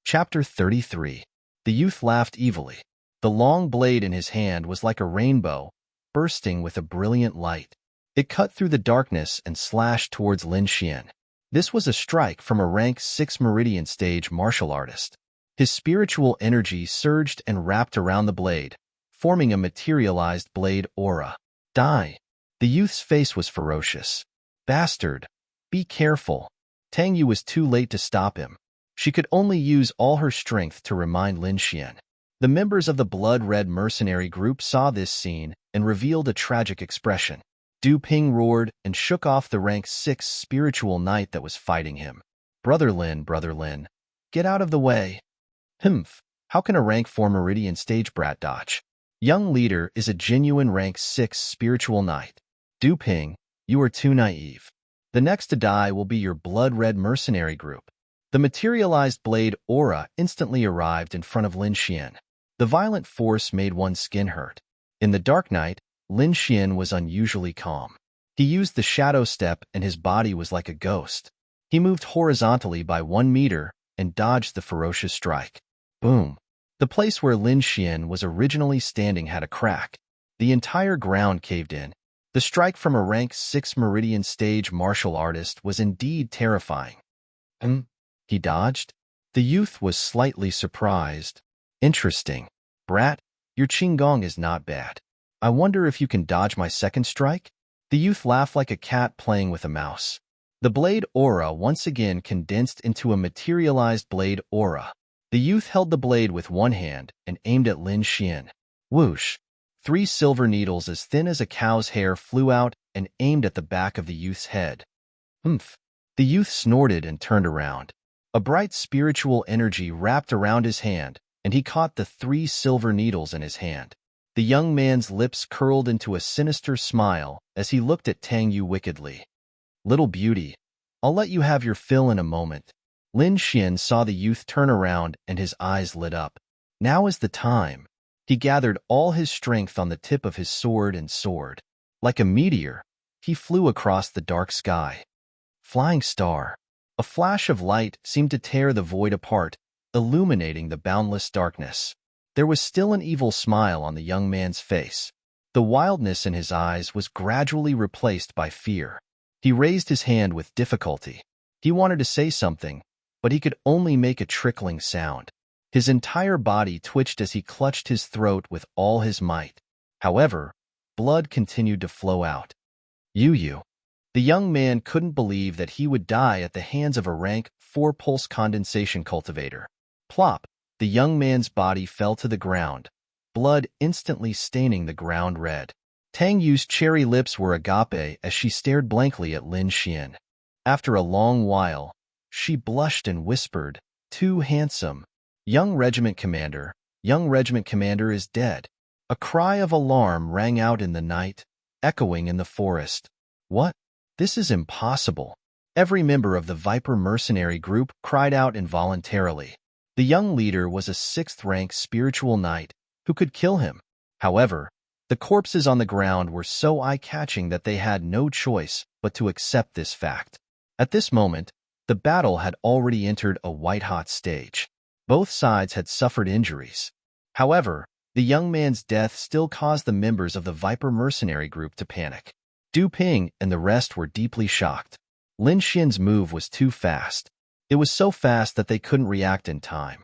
Chapter 33. The youth laughed evilly. The long blade in his hand was like a rainbow, bursting with a brilliant light. It cut through the darkness and slashed towards Lin Xian. This was a strike from a rank 6 Meridian stage martial artist. His spiritual energy surged and wrapped around the blade, forming a materialized blade aura. Die! The youth's face was ferocious. Bastard! Be careful! Tang Yu was too late to stop him. She could only use all her strength to remind Lin Xian. The members of the blood-red mercenary group saw this scene and revealed a tragic expression. Du Ping roared and shook off the rank 6 spiritual knight that was fighting him. Brother Lin, get out of the way. Humph, how can a rank 4 Meridian stage brat dodge? Young leader is a genuine rank 6 spiritual knight. Du Ping, you are too naive. The next to die will be your blood-red mercenary group. The materialized blade aura instantly arrived in front of Lin Xian. The violent force made one's skin hurt. In the dark night, Lin Xian was unusually calm. He used the shadow step and his body was like a ghost. He moved horizontally by 1 meter and dodged the ferocious strike. Boom! The place where Lin Xian was originally standing had a crack. The entire ground caved in. The strike from a rank 6 Meridian stage martial artist was indeed terrifying. He dodged? The youth was slightly surprised. Interesting. Brat, your Qinggong is not bad. I wonder if you can dodge my second strike? The youth laughed like a cat playing with a mouse. The blade aura once again condensed into a materialized blade aura. The youth held the blade with one hand and aimed at Lin Xian. Whoosh! 3 silver needles as thin as a cow's hair flew out and aimed at the back of the youth's head. Humph! The youth snorted and turned around. A bright spiritual energy wrapped around his hand, and he caught the 3 silver needles in his hand. The young man's lips curled into a sinister smile as he looked at Tang Yu wickedly. Little beauty, I'll let you have your fill in a moment. Lin Xian saw the youth turn around and his eyes lit up. Now is the time. He gathered all his strength on the tip of his sword and soared. Like a meteor, he flew across the dark sky. Flying star. A flash of light seemed to tear the void apart, illuminating the boundless darkness. There was still an evil smile on the young man's face. The wildness in his eyes was gradually replaced by fear. He raised his hand with difficulty. He wanted to say something, but he could only make a trickling sound. His entire body twitched as he clutched his throat with all his might. However, blood continued to flow out. Yu. The young man couldn't believe that he would die at the hands of a rank 4 pulse condensation cultivator. Plop! The young man's body fell to the ground, blood instantly staining the ground red. Tang Yu's cherry lips were agape as she stared blankly at Lin Xian. After a long while, she blushed and whispered, "Too handsome. Young regiment commander is dead." A cry of alarm rang out in the night, echoing in the forest. What? This is impossible. Every member of the Viper mercenary group cried out involuntarily. The young leader was a 6th-rank spiritual knight who could kill him. However, the corpses on the ground were so eye-catching that they had no choice but to accept this fact. At this moment, the battle had already entered a white-hot stage. Both sides had suffered injuries. However, the young man's death still caused the members of the Viper mercenary group to panic. Du Ping and the rest were deeply shocked. Lin Xian's move was too fast. It was so fast that they couldn't react in time.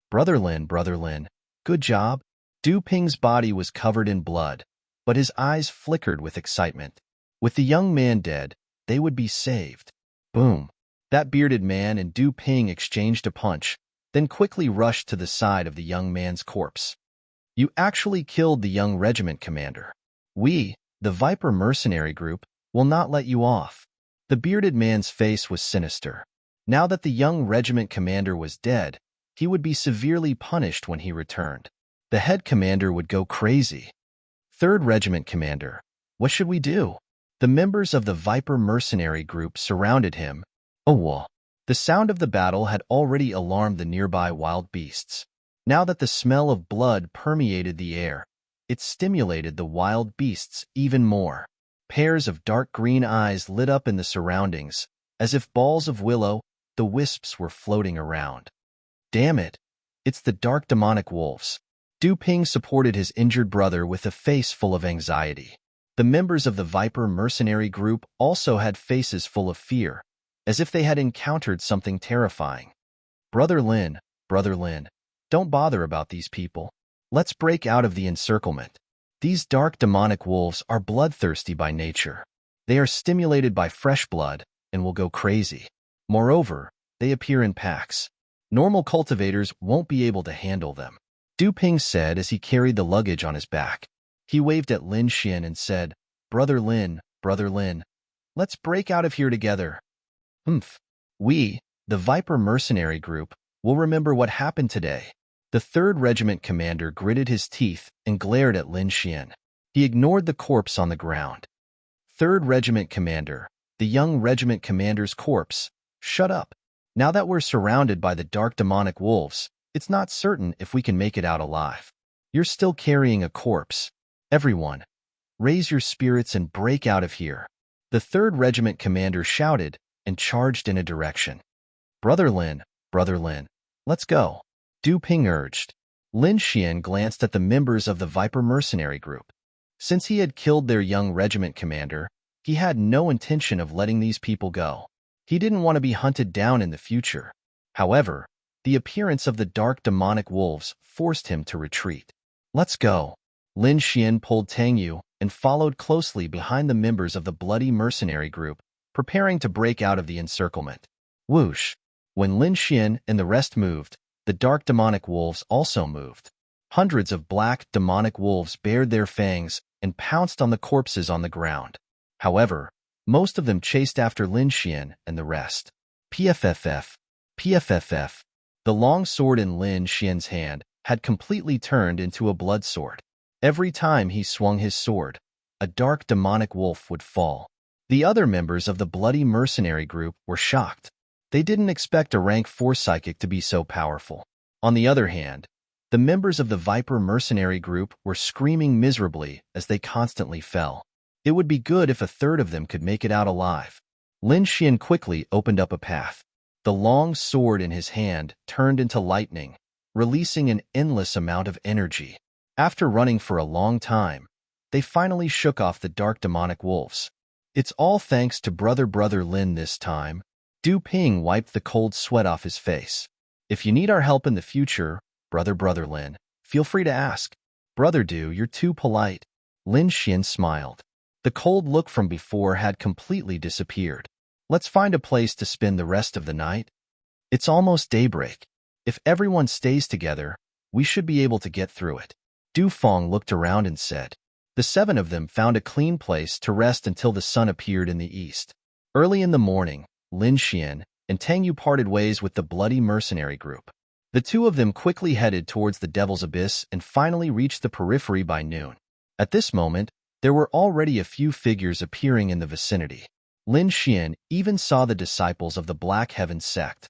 Brother Lin, good job. Du Ping's body was covered in blood, but his eyes flickered with excitement. With the young man dead, they would be saved. Boom. That bearded man and Du Ping exchanged a punch, then quickly rushed to the side of the young man's corpse. You actually killed the young regiment commander. We, the Viper mercenary group, will not let you off. The bearded man's face was sinister. Now that the young regiment commander was dead, he would be severely punished when he returned. The head commander would go crazy. Third regiment commander, what should we do? The members of the Viper mercenary group surrounded him. Oh, well. The sound of the battle had already alarmed the nearby wild beasts. Now that the smell of blood permeated the air, it stimulated the wild beasts even more. Pairs of dark green eyes lit up in the surroundings. As if balls of willow, the wisps were floating around. Damn it! It's the dark demonic wolves. Du Ping supported his injured brother with a face full of anxiety. The members of the Viper mercenary group also had faces full of fear, as if they had encountered something terrifying. Brother Lin, don't bother about these people. Let's break out of the encirclement. These dark demonic wolves are bloodthirsty by nature. They are stimulated by fresh blood and will go crazy. Moreover, they appear in packs. Normal cultivators won't be able to handle them. Du Ping said as he carried the luggage on his back. He waved at Lin Xian and said, Brother Lin, let's break out of here together. We, the Viper mercenary group, will remember what happened today. The 3rd Regiment commander gritted his teeth and glared at Lin Xian. He ignored the corpse on the ground. 3rd Regiment commander, the young regiment commander's corpse. Shut up. Now that we're surrounded by the dark demonic wolves, it's not certain if we can make it out alive. You're still carrying a corpse. Everyone, raise your spirits and break out of here. The 3rd Regiment commander shouted and charged in a direction. Brother Lin, let's go. Du Ping urged. Lin Xian glanced at the members of the Viper mercenary group. Since he had killed their young regiment commander, he had no intention of letting these people go. He didn't want to be hunted down in the future. However, the appearance of the dark demonic wolves forced him to retreat. Let's go. Lin Xian pulled Tang Yu and followed closely behind the members of the bloody mercenary group, preparing to break out of the encirclement. Whoosh! When Lin Xian and the rest moved, the dark demonic wolves also moved. Hundreds of black demonic wolves bared their fangs and pounced on the corpses on the ground. However, most of them chased after Lin Xian and the rest. PFFF. The long sword in Lin Xian's hand had completely turned into a blood sword. Every time he swung his sword, a dark demonic wolf would fall. The other members of the bloody mercenary group were shocked. They didn't expect a rank 4 psychic to be so powerful. On the other hand, the members of the Viper mercenary group were screaming miserably as they constantly fell. It would be good if a third of them could make it out alive. Lin Xian quickly opened up a path. The long sword in his hand turned into lightning, releasing an endless amount of energy. After running for a long time, they finally shook off the dark demonic wolves. It's all thanks to Brother Lin this time. Du Ping wiped the cold sweat off his face. If you need our help in the future, Brother Lin, feel free to ask. Brother Du, you're too polite. Lin Xian smiled. The cold look from before had completely disappeared. Let's find a place to spend the rest of the night. It's almost daybreak. If everyone stays together, we should be able to get through it. Du Feng looked around and said. The 7 of them found a clean place to rest until the sun appeared in the east. Early in the morning, Lin Xian and Tang Yu parted ways with the bloody mercenary group. The 2 of them quickly headed towards the Devil's Abyss and finally reached the periphery by noon. At this moment, there were already a few figures appearing in the vicinity. Lin Xian even saw the disciples of the Black Heaven sect.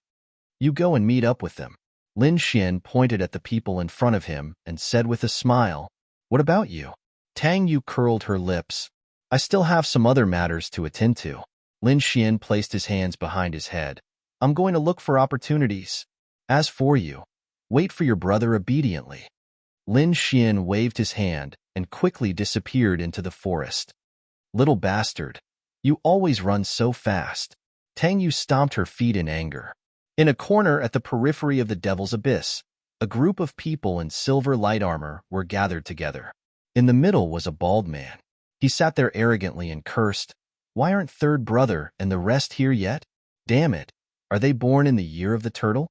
You go and meet up with them. Lin Xian pointed at the people in front of him and said with a smile, What about you? Tang Yu curled her lips. I still have some other matters to attend to. Lin Xian placed his hands behind his head. I'm going to look for opportunities. As for you, wait for your brother obediently. Lin Xian waved his hand and quickly disappeared into the forest. Little bastard. You always run so fast. Tang Yu stomped her feet in anger. In a corner at the periphery of the Devil's Abyss, a group of people in silver light armor were gathered together. In the middle was a bald man. He sat there arrogantly and cursed, "Why aren't third brother and the rest here yet? Damn it, are they born in the year of the turtle?"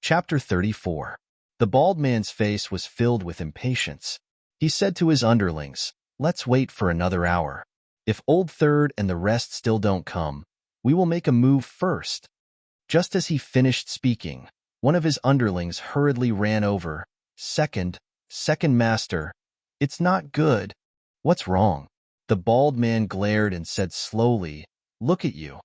Chapter 34. The bald man's face was filled with impatience. He said to his underlings, "Let's wait for another hour. If old third and the rest still don't come, we will make a move first." Just as he finished speaking, one of his underlings hurriedly ran over. Second master, it's not good." "What's wrong?" The bald man glared and said slowly, "Look at you.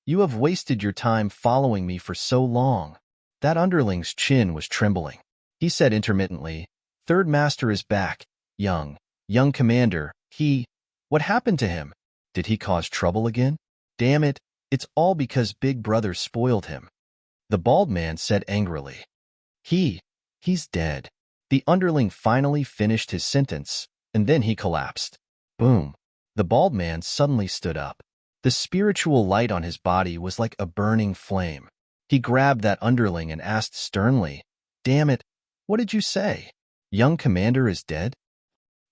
You have wasted your time following me for so long." That underling's chin was trembling. He said intermittently, "Third master is back. Young commander, what happened to him? Did he cause trouble again? Damn it, it's all because big brother spoiled him." The bald man said angrily, He's dead." The underling finally finished his sentence, and then he collapsed. Boom. The bald man suddenly stood up. The spiritual light on his body was like a burning flame. He grabbed that underling and asked sternly, "Damn it, what did you say? Young commander is dead?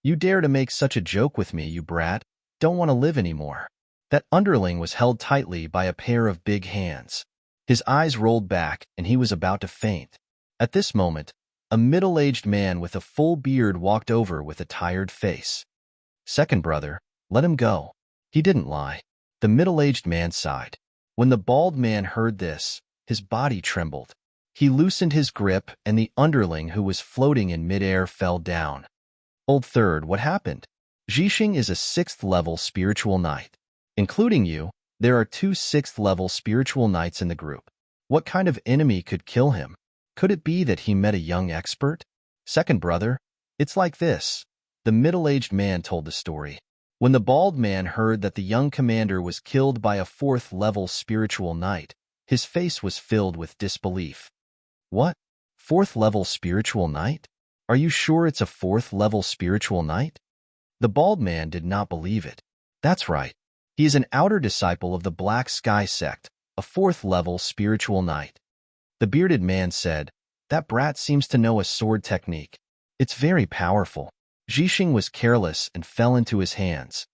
You dare to make such a joke with me, you brat. Don't want to live anymore." That underling was held tightly by a pair of big hands. His eyes rolled back, and he was about to faint. At this moment, a middle-aged man with a full beard walked over with a tired face. "Second brother, let him go." He didn't lie. The middle-aged man sighed. When the bald man heard this, his body trembled. He loosened his grip, and the underling who was floating in midair fell down. "Old third, what happened?" "Zhixing is a 6th-level spiritual knight. Including you, there are 2 6th-level spiritual knights in the group. What kind of enemy could kill him? Could it be that he met a young expert?" "Second brother, it's like this." The middle-aged man told the story. When the bald man heard that the young commander was killed by a 4th-level spiritual knight, his face was filled with disbelief. "What? 4th-level spiritual knight? Are you sure it's a 4th-level spiritual knight?" The bald man did not believe it. "That's right. He is an outer disciple of the Black Sky sect, a 4th-level spiritual knight." The bearded man said, "That brat seems to know a sword technique. It's very powerful." Zhixing was careless and fell into his hands.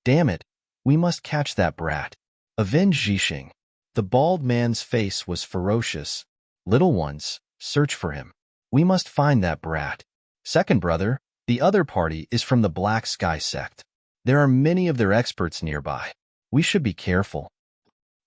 "Damn it, we must catch that brat. Avenge Zhixing." The bald man's face was ferocious. "Little ones, search for him. We must find that brat." "Second brother, the other party is from the Black Sky sect. There are many of their experts nearby. We should be careful."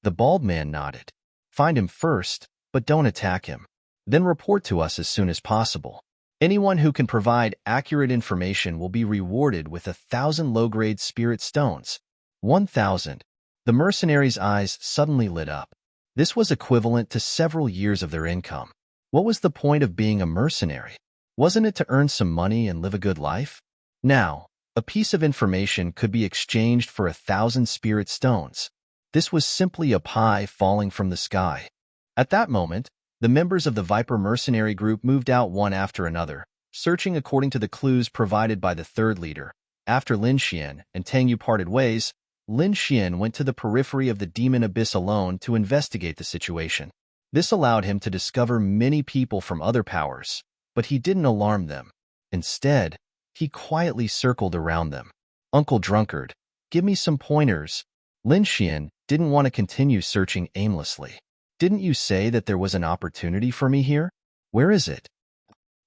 The bald man nodded. "Find him first, but don't attack him. Then report to us as soon as possible. Anyone who can provide accurate information will be rewarded with 1,000 low-grade spirit stones." 1,000. The mercenaries' eyes suddenly lit up. This was equivalent to several years of their income. What was the point of being a mercenary? Wasn't it to earn some money and live a good life? Now, a piece of information could be exchanged for 1,000 spirit stones. This was simply a pie falling from the sky. At that moment, the members of the Viper mercenary group moved out one after another, searching according to the clues provided by the third leader. After Lin Xian and Tang Yu parted ways, Lin Xian went to the periphery of the demon abyss alone to investigate the situation. This allowed him to discover many people from other powers, but he didn't alarm them. Instead, he quietly circled around them. "Uncle Drunkard, give me some pointers." Lin Xian didn't want to continue searching aimlessly. "Didn't you say that there was an opportunity for me here? Where is it?"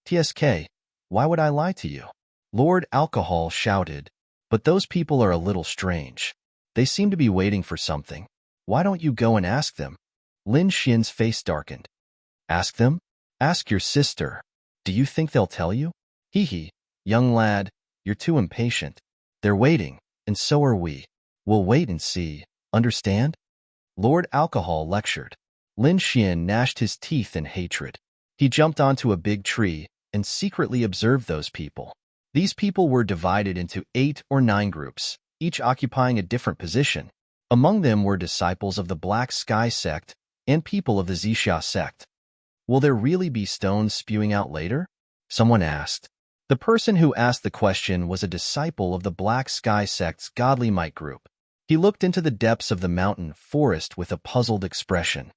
"TSK, why would I lie to you?" Lord Alcohol shouted, "But those people are a little strange. They seem to be waiting for something. Why don't you go and ask them?" Lin Xian's face darkened. "Ask them? Ask your sister. Do you think they'll tell you?" "Hee, young lad, you're too impatient. They're waiting, and so are we. We'll wait and see, understand?" Lord Alcohol lectured. Lin Xian gnashed his teeth in hatred. He jumped onto a big tree and secretly observed those people. These people were divided into 8 or 9 groups, each occupying a different position. Among them were disciples of the Black Sky sect and people of the Zixia sect. "Will there really be stones spewing out later?" someone asked. The person who asked the question was a disciple of the Black Sky sect's Godly Might group. He looked into the depths of the mountain forest with a puzzled expression.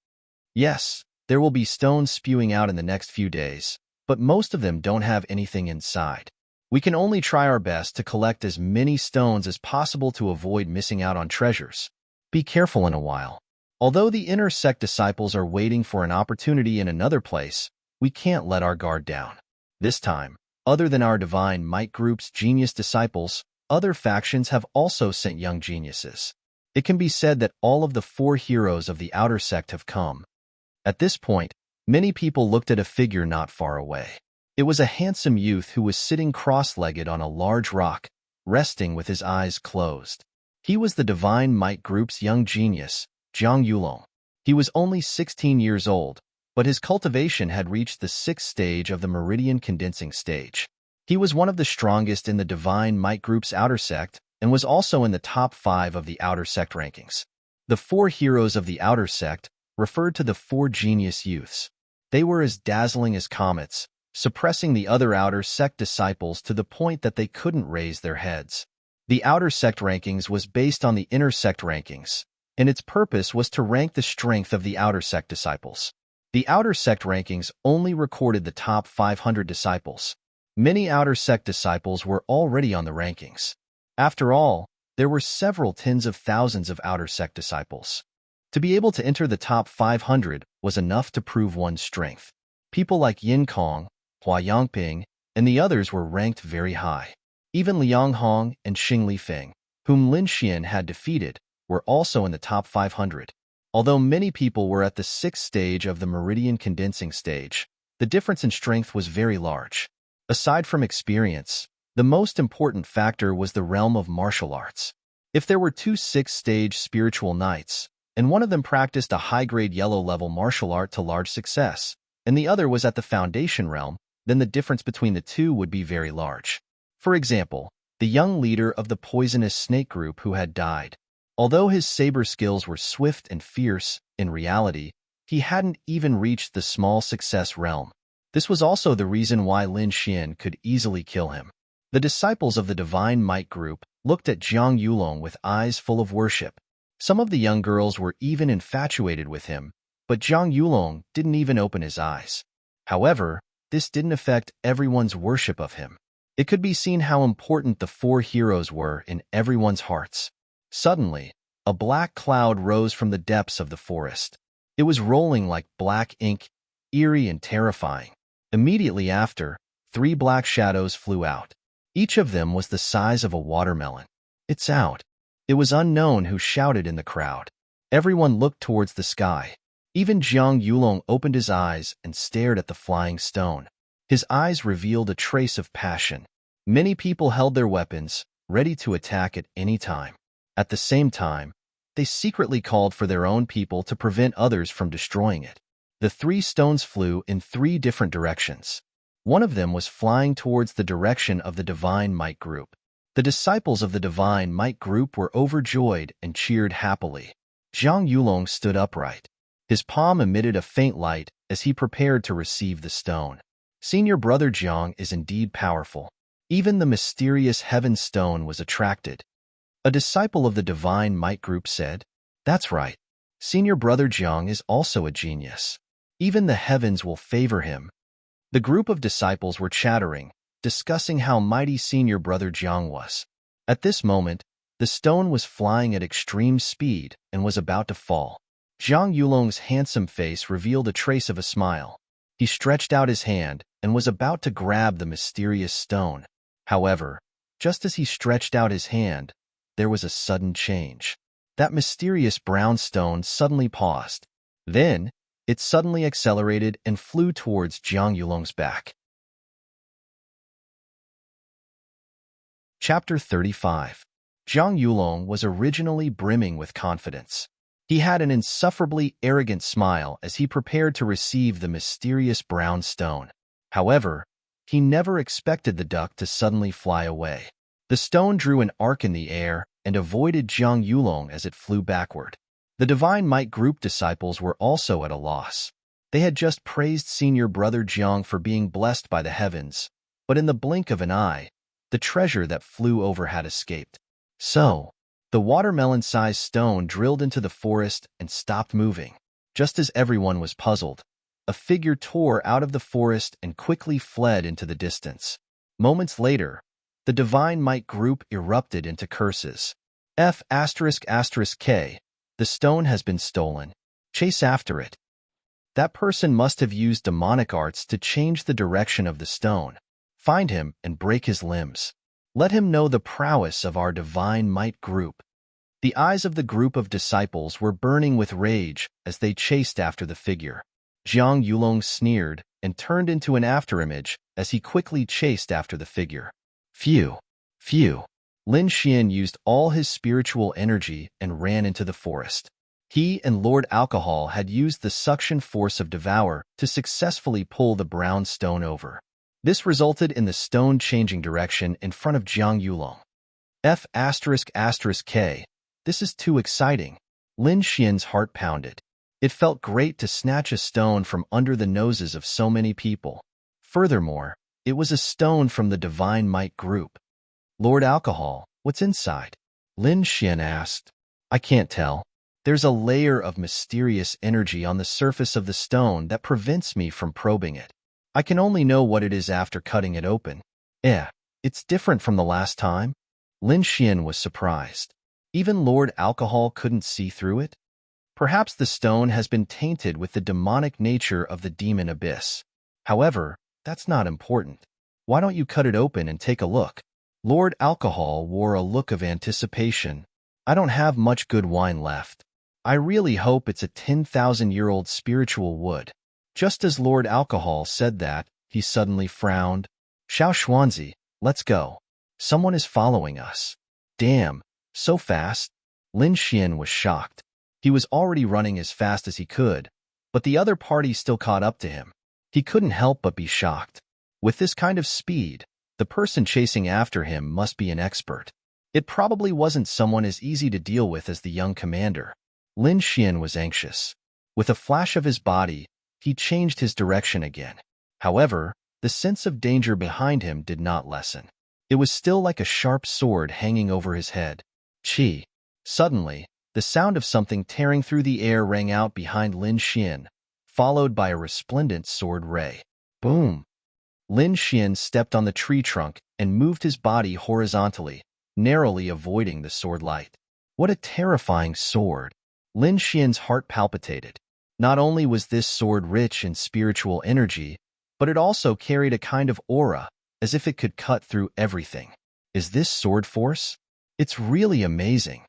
Yes, there will be stones spewing out in the next few days, but most of them don't have anything inside. We can only try our best to collect as many stones as possible to avoid missing out on treasures. Be careful in a while. Although the inner sect disciples are waiting for an opportunity in another place, we can't let our guard down. This time, other than our Divine Might group's genius disciples, other factions have also sent young geniuses. It can be said that all of the 4 heroes of the outer sect have come. At this point, many people looked at a figure not far away. It was a handsome youth who was sitting cross-legged on a large rock, resting with his eyes closed. He was the Divine Might group's young genius, Zhang Yulong. He was only 16 years old, but his cultivation had reached the 6th stage of the meridian condensing stage. He was one of the strongest in the Divine Might group's outer sect and was also in the top 5 of the outer sect rankings. The 4 heroes of the outer sect referred to the 4 genius youths. They were as dazzling as comets, suppressing the other outer sect disciples to the point that they couldn't raise their heads. The outer sect rankings was based on the inner sect rankings, and its purpose was to rank the strength of the outer sect disciples. The outer sect rankings only recorded the top 500 disciples. Many outer sect disciples were already on the rankings. After all, there were several tens of thousands of outer sect disciples. To be able to enter the top 500 was enough to prove one's strength. People like Yin Kong, Hua Yangping, and the others were ranked very high. Even Liang Hong and Xing Lifeng, whom Lin Xian had defeated, were also in the top 500. Although many people were at the 6th stage of the meridian condensing stage, the difference in strength was very large. Aside from experience, the most important factor was the realm of martial arts. If there were 2 6th-stage spiritual knights, and one of them practiced a high-grade yellow-level martial art to large success, and the other was at the foundation realm, then the difference between the two would be very large. For example, the young leader of the poisonous snake group who had died. Although his saber skills were swift and fierce, in reality, he hadn't even reached the small success realm. This was also the reason why Lin Xian could easily kill him. The disciples of the Divine Might group looked at Zhang Yulong with eyes full of worship. Some of the young girls were even infatuated with him, but Zhang Yulong didn't even open his eyes. However, this didn't affect everyone's worship of him. It could be seen how important the 4 heroes were in everyone's hearts. Suddenly, a black cloud rose from the depths of the forest. It was rolling like black ink, eerie and terrifying. Immediately after, 3 black shadows flew out. Each of them was the size of a watermelon. "It's out." It was unknown who shouted in the crowd. Everyone looked towards the sky. Even Zhang Yulong opened his eyes and stared at the flying stone. His eyes revealed a trace of passion. Many people held their weapons, ready to attack at any time. At the same time, they secretly called for their own people to prevent others from destroying it. The 3 stones flew in 3 different directions. One of them was flying towards the direction of the Divine Might group. The disciples of the Divine Might group were overjoyed and cheered happily. Zhang Yulong stood upright. His palm emitted a faint light as he prepared to receive the stone. Senior brother Zhang is indeed powerful. Even the mysterious heaven stone was attracted. A disciple of the Divine Might group said, "That's right. Senior brother Zhang is also a genius. Even the heavens will favor him." The group of disciples were chattering, discussing how mighty senior brother Zhang was. At this moment, the stone was flying at extreme speed and was about to fall. Zhang Yulong's handsome face revealed a trace of a smile. He stretched out his hand and was about to grab the mysterious stone. However, just as he stretched out his hand, there was a sudden change. That mysterious brown stone suddenly paused. Then, it suddenly accelerated and flew towards Zhang Yulong's back. Chapter 35. Zhang Yulong was originally brimming with confidence. He had an insufferably arrogant smile as he prepared to receive the mysterious brown stone. However, he never expected the duck to suddenly fly away. The stone drew an arc in the air and avoided Zhang Yulong as it flew backward. The Divine Might group disciples were also at a loss. They had just praised senior brother Zhang for being blessed by the heavens, but in the blink of an eye, the treasure that flew over had escaped. So, the watermelon-sized stone drilled into the forest and stopped moving. Just as everyone was puzzled, a figure tore out of the forest and quickly fled into the distance. Moments later, the Divine Might group erupted into curses. F***K, the stone has been stolen. Chase after it. That person must have used demonic arts to change the direction of the stone. Find him and break his limbs. Let him know the prowess of our Divine Might group. The eyes of the group of disciples were burning with rage as they chased after the figure. Jiang Yulong sneered and turned into an afterimage as he quickly chased after the figure. Phew. Lin Xian used all his spiritual energy and ran into the forest. He and Lord Alcohol had used the suction force of Devour to successfully pull the brown stone over. This resulted in the stone changing direction in front of Jiang Yulong. F***K, this is too exciting. Lin Xian's heart pounded. It felt great to snatch a stone from under the noses of so many people. Furthermore, it was a stone from the Divine Might group. Lord Alcohol, what's inside? Lin Xian asked. I can't tell. There's a layer of mysterious energy on the surface of the stone that prevents me from probing it. I can only know what it is after cutting it open. It's different from the last time? Lin Xian was surprised. Even Lord Alcohol couldn't see through it? Perhaps the stone has been tainted with the demonic nature of the demon abyss. However, that's not important. Why don't you cut it open and take a look? Lord Alcohol wore a look of anticipation. I don't have much good wine left. I really hope it's a 10,000-year-old spiritual wood. Just as Lord Alcohol said that, he suddenly frowned. Xiao Xuanzi, let's go. Someone is following us. Damn, so fast? Lin Xian was shocked. He was already running as fast as he could, but the other party still caught up to him. He couldn't help but be shocked. With this kind of speed, the person chasing after him must be an expert. It probably wasn't someone as easy to deal with as the young commander. Lin Xian was anxious. With a flash of his body, he changed his direction again. However, the sense of danger behind him did not lessen. It was still like a sharp sword hanging over his head. Chi. Suddenly, the sound of something tearing through the air rang out behind Lin Xian, followed by a resplendent sword ray. Boom! Lin Xian stepped on the tree trunk and moved his body horizontally, narrowly avoiding the sword light. What a terrifying sword! Lin Xian's heart palpitated. Not only was this sword rich in spiritual energy, but it also carried a kind of aura, as if it could cut through everything. Is this sword force? It's really amazing.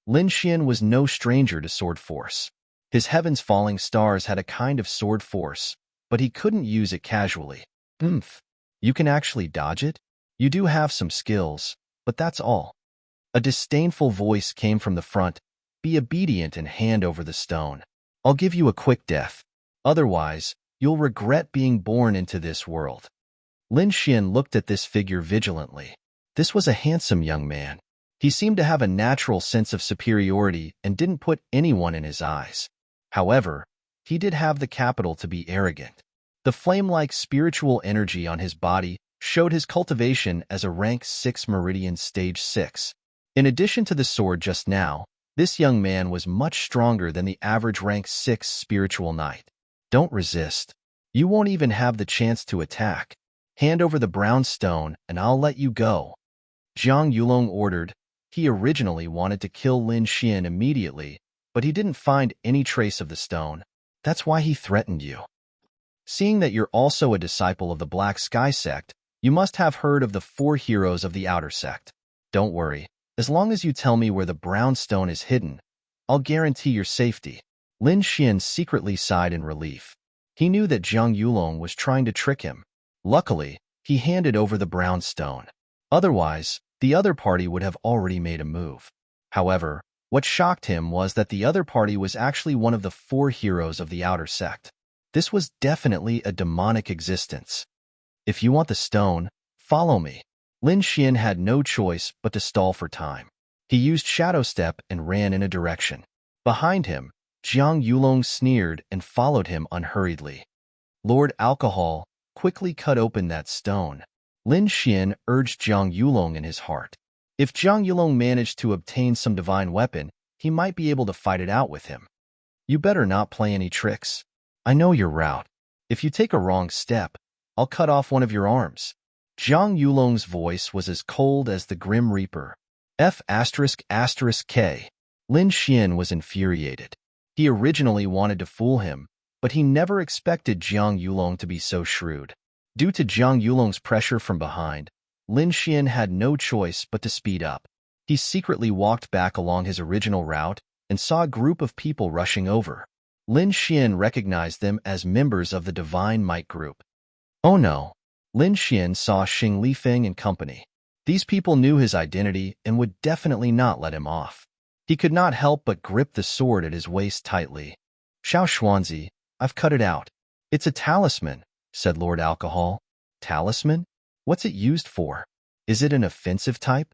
Lin Xian was no stranger to sword force. His heavens falling stars had a kind of sword force, but he couldn't use it casually. You can actually dodge it? You do have some skills, but that's all. A disdainful voice came from the front. Be obedient and hand over the stone. I'll give you a quick death. Otherwise, you'll regret being born into this world. Lin Xian looked at this figure vigilantly. This was a handsome young man. He seemed to have a natural sense of superiority and didn't put anyone in his eyes. However, he did have the capital to be arrogant. The flame-like spiritual energy on his body showed his cultivation as a rank 6 meridian stage 6. In addition to the sword just now, this young man was much stronger than the average rank 6 spiritual knight. Don't resist. You won't even have the chance to attack. Hand over the brown stone and I'll let you go. Jiang Yulong ordered. He originally wanted to kill Lin Xian immediately, but he didn't find any trace of the stone. That's why he threatened you. Seeing that you're also a disciple of the Black Sky sect, you must have heard of the 4 heroes of the Outer sect. Don't worry. As long as you tell me where the brown stone is hidden, I'll guarantee your safety. Lin Xian secretly sighed in relief. He knew that Jiang Yulong was trying to trick him. Luckily, he handed over the brown stone. Otherwise, the other party would have already made a move. However, what shocked him was that the other party was actually one of the 4 heroes of the Outer sect. This was definitely a demonic existence. If you want the stone, follow me. Lin Xian had no choice but to stall for time. He used Shadow Step and ran in a direction. Behind him, Jiang Yulong sneered and followed him unhurriedly. Lord Alcohol quickly cut open that stone. Lin Xian urged Zhang Yulong in his heart. If Zhang Yulong managed to obtain some divine weapon, he might be able to fight it out with him. You better not play any tricks. I know your route. If you take a wrong step, I'll cut off one of your arms. Zhang Yulong's voice was as cold as the Grim Reaper. F***K. Lin Xian was infuriated. He originally wanted to fool him, but he never expected Zhang Yulong to be so shrewd. Due to Zhang Yulong's pressure from behind, Lin Xian had no choice but to speed up. He secretly walked back along his original route and saw a group of people rushing over. Lin Xian recognized them as members of the Divine Might group. Oh no! Lin Xian saw Xing Lifeng and company. These people knew his identity and would definitely not let him off. He could not help but grip the sword at his waist tightly. Xiao Xuanzi, I've cut it out. It's a talisman, said Lord Alcohol. Talisman? What's it used for? Is it an offensive type?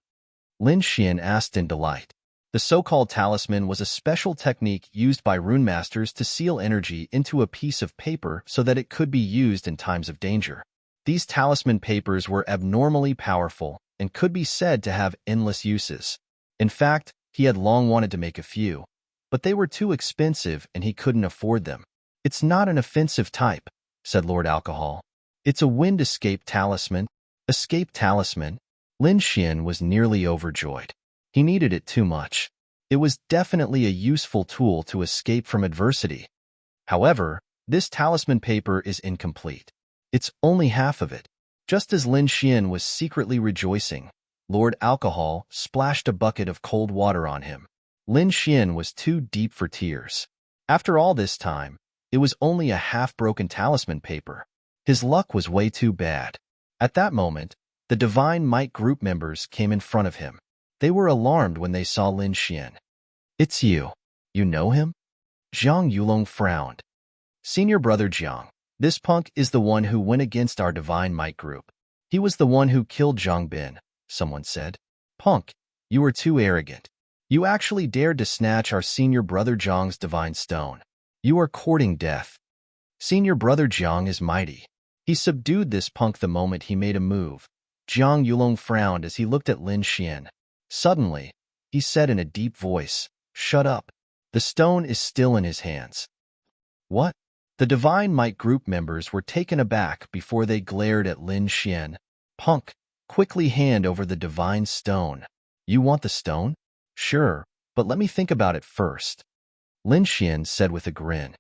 Lin Xian asked in delight. The so-called talisman was a special technique used by rune masters to seal energy into a piece of paper so that it could be used in times of danger. These talisman papers were abnormally powerful and could be said to have endless uses. In fact, he had long wanted to make a few, but they were too expensive and he couldn't afford them. It's not an offensive type, said Lord Alcohol. It's a wind escape talisman. Escape talisman? Lin Xian was nearly overjoyed. He needed it too much. It was definitely a useful tool to escape from adversity. However, this talisman paper is incomplete. It's only half of it. Just as Lin Xian was secretly rejoicing, Lord Alcohol splashed a bucket of cold water on him. Lin Xian was too deep for tears. After all this time, it was only a half-broken talisman paper. His luck was way too bad. At that moment, the Divine Might group members came in front of him. They were alarmed when they saw Lin Xian. It's you. You know him? Zhang Yulong frowned. Senior brother Zhang. This punk is the one who went against our Divine Might group. He was the one who killed Zhang Bin, someone said. Punk, you were too arrogant. You actually dared to snatch our senior brother Zhang's divine stone. You are courting death. Senior brother Zhang is mighty. He subdued this punk the moment he made a move. Zhang Yulong frowned as he looked at Lin Xian. Suddenly, he said in a deep voice, "Shut up." The stone is still in his hands. What? The Divine Might group members were taken aback before they glared at Lin Xian. Punk, quickly hand over the divine stone. You want the stone? Sure, but let me think about it first. Lin Xian said with a grin.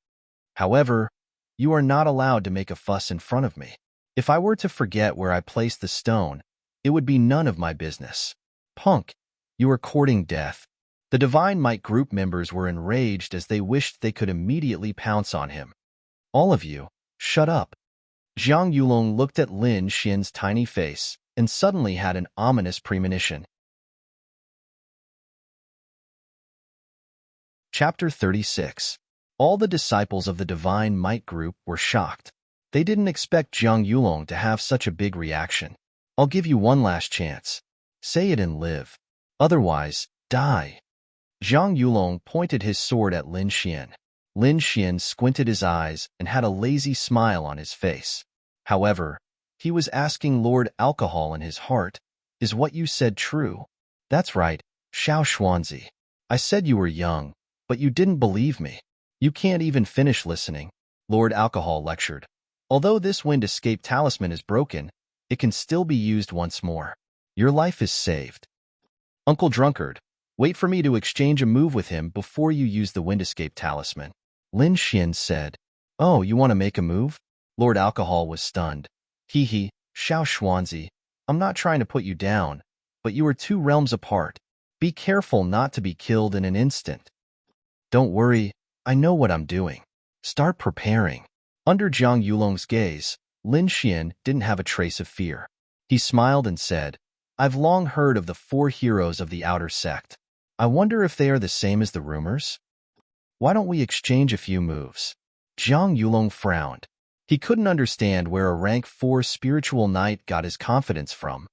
However, you are not allowed to make a fuss in front of me. If I were to forget where I placed the stone, it would be none of my business. Punk, you are courting death. The Divine Might group members were enraged as they wished they could immediately pounce on him. All of you, shut up. Zhang Yulong looked at Lin Xian's tiny face and suddenly had an ominous premonition. Chapter 36. All the disciples of the Divine Might group were shocked. They didn't expect Zhang Yulong to have such a big reaction. I'll give you one last chance. Say it and live. Otherwise, die. Zhang Yulong pointed his sword at Lin Xian. Lin Xian squinted his eyes and had a lazy smile on his face. However, he was asking Lord Alcohol in his heart, is what you said true? That's right, Xiao Xuanzi. I said you were young, but you didn't believe me. You can't even finish listening, Lord Alcohol lectured. Although this wind escape talisman is broken, it can still be used once more. Your life is saved. Uncle Drunkard, wait for me to exchange a move with him before you use the wind escape talisman. Lin Xian said. Oh, you want to make a move? Lord Alcohol was stunned. Xiao Xuanzi, I'm not trying to put you down, but you are 2 realms apart. Be careful not to be killed in an instant. Don't worry, I know what I'm doing. Start preparing. Under Zhang Yulong's gaze, Lin Xian didn't have a trace of fear. He smiled and said, I've long heard of the 4 heroes of the outer sect. I wonder if they are the same as the rumors? Why don't we exchange a few moves? Zhang Yulong frowned. He couldn't understand where a rank 4 spiritual knight got his confidence from.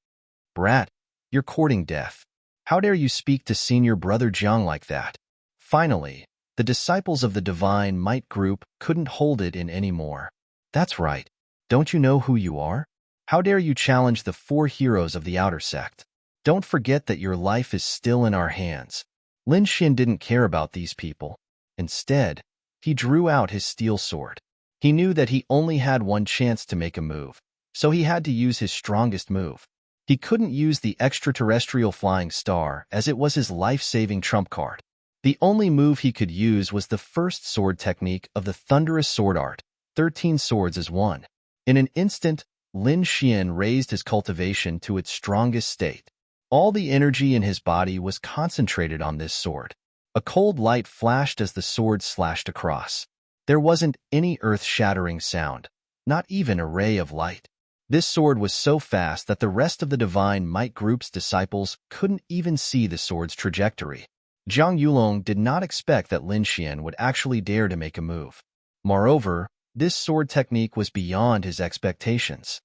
Brat, you're courting death. How dare you speak to senior brother Zhang like that? Finally, the disciples of the Divine Might group couldn't hold it in anymore. That's right. Don't you know who you are? How dare you challenge the 4 heroes of the outer sect? Don't forget that your life is still in our hands. Lin Xin didn't care about these people. Instead, he drew out his steel sword. He knew that he only had one chance to make a move, so he had to use his strongest move. He couldn't use the extraterrestrial flying star as it was his life-saving trump card. The only move he could use was the first sword technique of the thunderous sword art, 13 swords as one. In an instant, Lin Xian raised his cultivation to its strongest state. All the energy in his body was concentrated on this sword. A cold light flashed as the sword slashed across. There wasn't any earth-shattering sound, not even a ray of light. This sword was so fast that the rest of the Divine Might Group's disciples couldn't even see the sword's trajectory. Zhang Yulong did not expect that Lin Xian would actually dare to make a move. Moreover, this sword technique was beyond his expectations.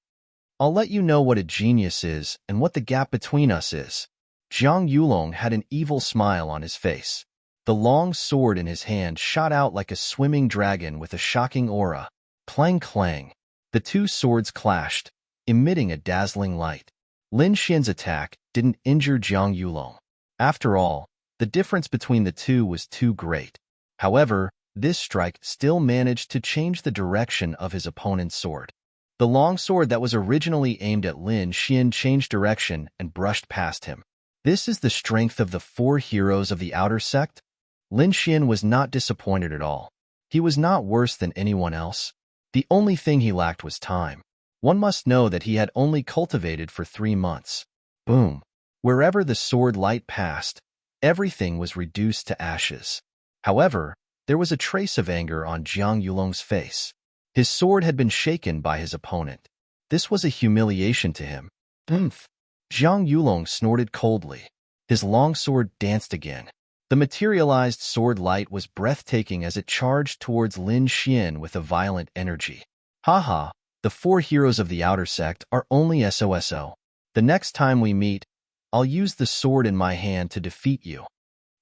I'll let you know what a genius is and what the gap between us is. Zhang Yulong had an evil smile on his face. The long sword in his hand shot out like a swimming dragon with a shocking aura. Clang clang. The two swords clashed, emitting a dazzling light. Lin Xian's attack didn't injure Zhang Yulong. After all, the difference between the two was too great. However, this strike still managed to change the direction of his opponent's sword. The long sword that was originally aimed at Lin Xian changed direction and brushed past him. This is the strength of the 4 heroes of the outer sect? Lin Xian was not disappointed at all. He was not worse than anyone else. The only thing he lacked was time. One must know that he had only cultivated for 3 months. Boom. Wherever the sword light passed, everything was reduced to ashes. However, there was a trace of anger on Zhang Yulong's face. His sword had been shaken by his opponent. This was a humiliation to him. Oomph! Zhang Yulong snorted coldly. His long sword danced again. The materialized sword light was breathtaking as it charged towards Lin Xian with a violent energy. Haha, the 4 heroes of the outer sect are only SOSO. The next time we meet, I'll use the sword in my hand to defeat you.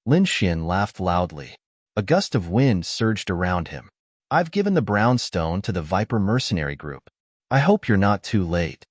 Lin Xian laughed loudly. A gust of wind surged around him. I've given the brown stone to the Viper mercenary group. I hope you're not too late.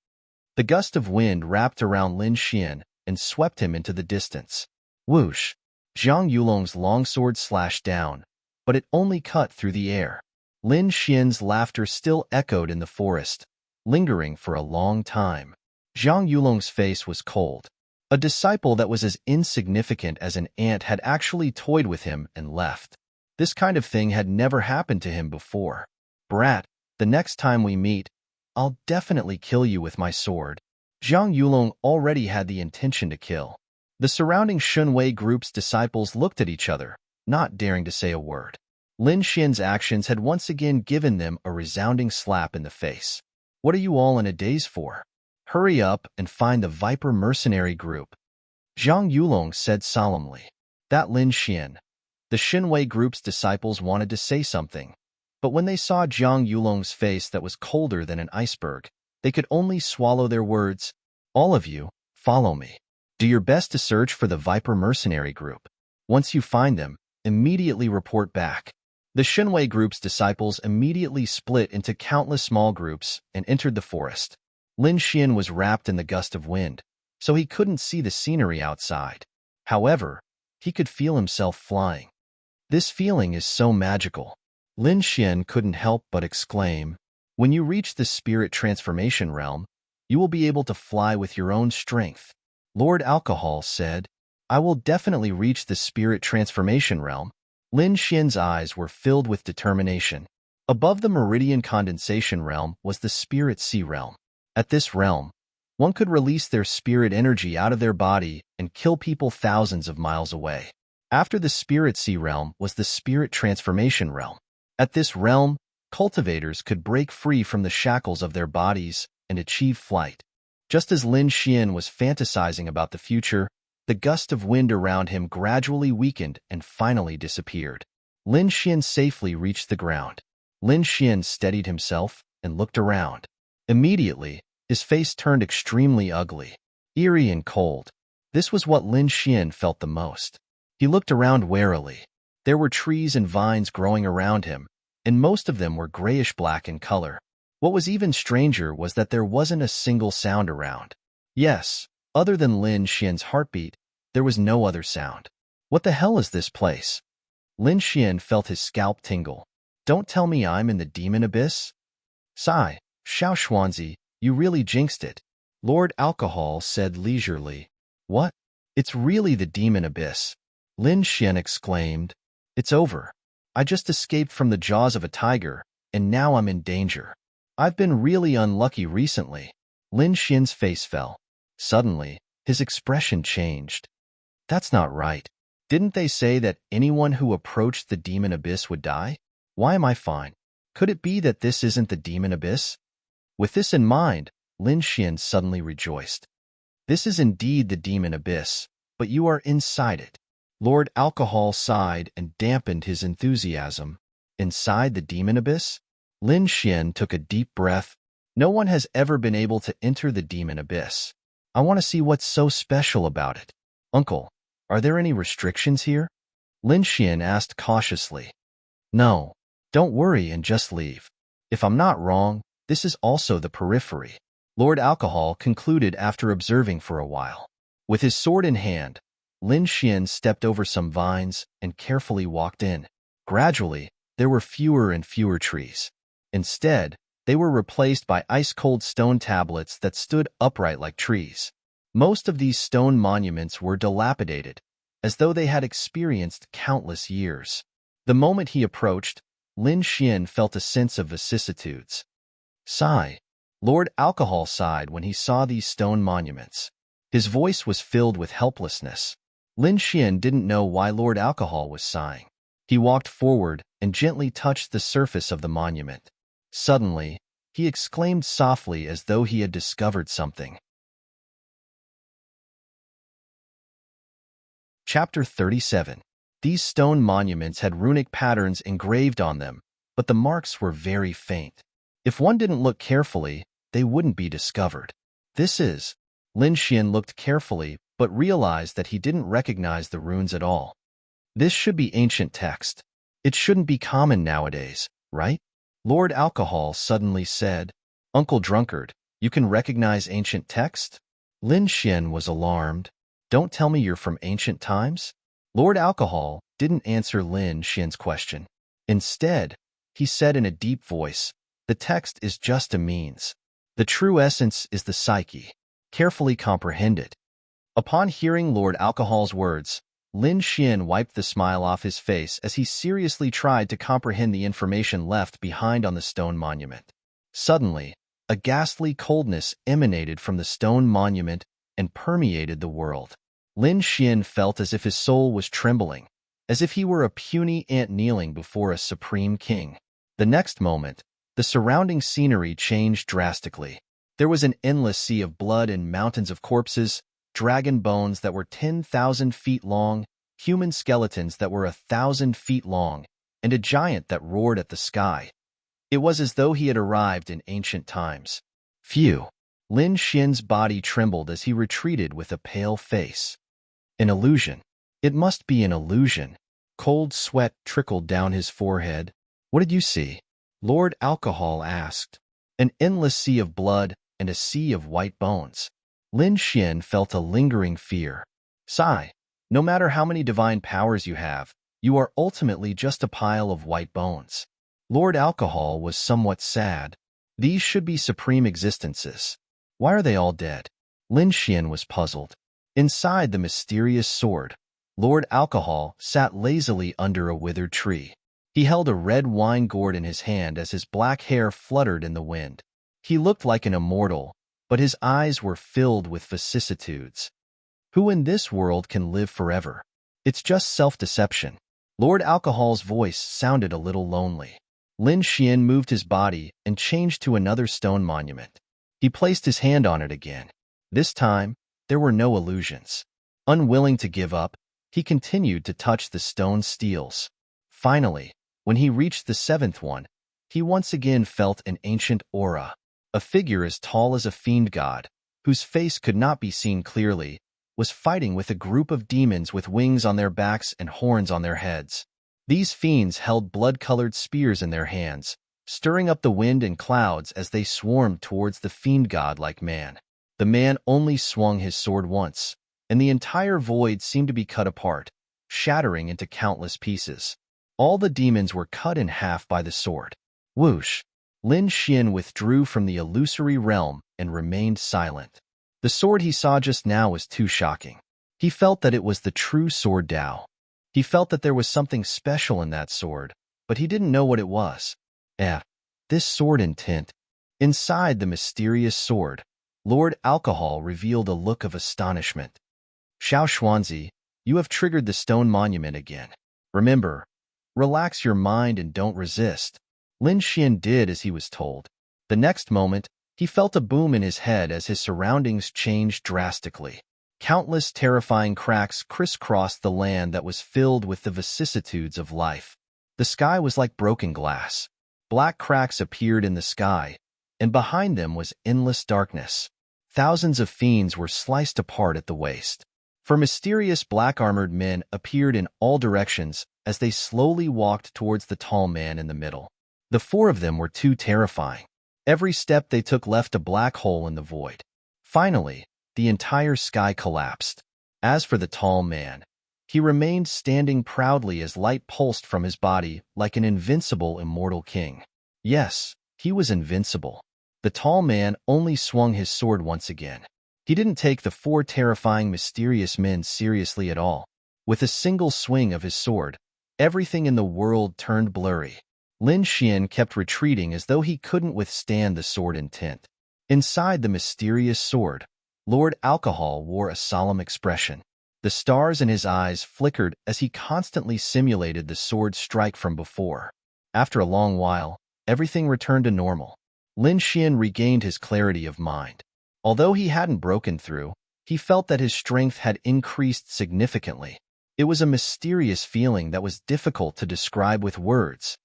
The gust of wind wrapped around Lin Xian and swept him into the distance. Whoosh! Zhang Yulong's longsword slashed down, but it only cut through the air. Lin Xian's laughter still echoed in the forest, lingering for a long time. Zhang Yulong's face was cold. A disciple that was as insignificant as an ant had actually toyed with him and left. This kind of thing had never happened to him before. Brat, the next time we meet, I'll definitely kill you with my sword. Zhang Yulong already had the intention to kill. The surrounding Shunwei group's disciples looked at each other, not daring to say a word. Lin Xian's actions had once again given them a resounding slap in the face. What are you all in a daze for? Hurry up and find the Viper mercenary group. Zhang Yulong said solemnly. That Lin Xian. The Shunwei group's disciples wanted to say something, but when they saw Zhang Yulong's face that was colder than an iceberg, they could only swallow their words. All of you, follow me. Do your best to search for the Viper mercenary group. Once you find them, immediately report back. The Shunwei group's disciples immediately split into countless small groups and entered the forest. Lin Xian was wrapped in the gust of wind, so he couldn't see the scenery outside. However, he could feel himself flying. This feeling is so magical. Lin Xian couldn't help but exclaim, when you reach the spirit transformation realm, you will be able to fly with your own strength. Lord Alcohol said, I will definitely reach the spirit transformation realm. Lin Xian's eyes were filled with determination. Above the meridian condensation realm was the spirit sea realm. At this realm, one could release their spirit energy out of their body and kill people thousands of miles away. After the spirit sea realm was the spirit transformation realm. At this realm, cultivators could break free from the shackles of their bodies and achieve flight. Just as Lin Xian was fantasizing about the future, the gust of wind around him gradually weakened and finally disappeared. Lin Xian safely reached the ground. Lin Xian steadied himself and looked around. Immediately, his face turned extremely ugly, eerie and cold. This was what Lin Xian felt the most. He looked around warily. There were trees and vines growing around him, and most of them were grayish-black in color. What was even stranger was that there wasn't a single sound around. Yes, other than Lin Xian's heartbeat, there was no other sound. What the hell is this place? Lin Xian felt his scalp tingle. Don't tell me I'm in the demon abyss? Sigh, Xiao Xuanzi, you really jinxed it. Lord Alcohol said leisurely. What? It's really the demon abyss. Lin Xian exclaimed. It's over. I just escaped from the jaws of a tiger, and now I'm in danger. I've been really unlucky recently. Lin Xian's face fell. Suddenly, his expression changed. That's not right. Didn't they say that anyone who approached the demon abyss would die? Why am I fine? Could it be that this isn't the demon abyss? With this in mind, Lin Xian suddenly rejoiced. This is indeed the demon abyss, but you are inside it. Lord Alcohol sighed and dampened his enthusiasm. Inside the demon abyss? Lin Xian took a deep breath. No one has ever been able to enter the demon abyss. I want to see what's so special about it. Uncle, are there any restrictions here? Lin Xian asked cautiously. No, don't worry and just leave. If I'm not wrong, this is also the periphery. Lord Alcohol concluded after observing for a while. With his sword in hand, Lin Xian stepped over some vines and carefully walked in. Gradually, there were fewer and fewer trees. Instead, they were replaced by ice-cold stone tablets that stood upright like trees. Most of these stone monuments were dilapidated, as though they had experienced countless years. The moment he approached, Lin Xian felt a sense of vicissitudes. Sigh. Lord Alcohol sighed when he saw these stone monuments. His voice was filled with helplessness. Lin Xian didn't know why Lord Alcohol was sighing. He walked forward and gently touched the surface of the monument. Suddenly, he exclaimed softly as though he had discovered something. Chapter 37. These stone monuments had runic patterns engraved on them, but the marks were very faint. If one didn't look carefully, they wouldn't be discovered. This is. Lin Xian looked carefully, but realized that he didn't recognize the runes at all. This should be ancient text. It shouldn't be common nowadays, right? Lord Alcohol suddenly said. Uncle Drunkard, you can recognize ancient text? Lin Xian was alarmed. Don't tell me you're from ancient times? Lord Alcohol didn't answer Lin Xian's question. Instead, he said in a deep voice, the text is just a means. The true essence is the psyche. Carefully comprehend it. Upon hearing Lord Alcohol's words, Lin Xian wiped the smile off his face as he seriously tried to comprehend the information left behind on the stone monument. Suddenly, a ghastly coldness emanated from the stone monument and permeated the world. Lin Xian felt as if his soul was trembling, as if he were a puny ant kneeling before a supreme king. The next moment, the surrounding scenery changed drastically. There was an endless sea of blood and mountains of corpses, dragon bones that were 10,000 feet long, human skeletons that were 1,000 feet long, and a giant that roared at the sky. It was as though he had arrived in ancient times. Phew! Lin Xian's body trembled as he retreated with a pale face. An illusion. It must be an illusion. Cold sweat trickled down his forehead. What did you see? Lord Alcohol asked. An endless sea of blood and a sea of white bones. Lin Xian felt a lingering fear. Sigh. No matter how many divine powers you have, you are ultimately just a pile of white bones. Lord Alcohol was somewhat sad. These should be supreme existences. Why are they all dead? Lin Xian was puzzled. Inside the mysterious sword, Lord Alcohol sat lazily under a withered tree. He held a red wine gourd in his hand as his black hair fluttered in the wind. He looked like an immortal, but his eyes were filled with vicissitudes. Who in this world can live forever? It's just self-deception. Lord Alcohol's voice sounded a little lonely. Lin Xian moved his body and changed to another stone monument. He placed his hand on it again. This time, there were no illusions. Unwilling to give up, he continued to touch the stone steels. Finally, when he reached the seventh one, he once again felt an ancient aura. A figure as tall as a fiend god, whose face could not be seen clearly, was fighting with a group of demons with wings on their backs and horns on their heads. These fiends held blood-colored spears in their hands, stirring up the wind and clouds as they swarmed towards the fiend-god-like man. The man only swung his sword once, and the entire void seemed to be cut apart, shattering into countless pieces. All the demons were cut in half by the sword. Whoosh! Lin Xian withdrew from the illusory realm and remained silent. The sword he saw just now was too shocking. He felt that it was the true sword Dao. He felt that there was something special in that sword, but he didn't know what it was. This sword intent. Inside the mysterious sword, Lord Alcohol revealed a look of astonishment. Xiao Xuanzi, you have triggered the stone monument again. Remember, relax your mind and don't resist. Lin Xian did as he was told. The next moment, he felt a boom in his head as his surroundings changed drastically. Countless terrifying cracks crisscrossed the land that was filled with the vicissitudes of life. The sky was like broken glass. Black cracks appeared in the sky, and behind them was endless darkness. Thousands of fiends were sliced apart at the waist. For mysterious black-armored men appeared in all directions as they slowly walked towards the tall man in the middle. The four of them were too terrifying. Every step they took left a black hole in the void. Finally, the entire sky collapsed. As for the tall man, he remained standing proudly as light pulsed from his body like an invincible immortal king. Yes, he was invincible. The tall man only swung his sword once again. He didn't take the four terrifying mysterious men seriously at all. With a single swing of his sword, everything in the world turned blurry. Lin Xian kept retreating as though he couldn't withstand the sword intent. Inside the mysterious sword, Lord Alcohol wore a solemn expression. The stars in his eyes flickered as he constantly simulated the sword strike from before. After a long while, everything returned to normal. Lin Xian regained his clarity of mind. Although he hadn't broken through, he felt that his strength had increased significantly. It was a mysterious feeling that was difficult to describe with words.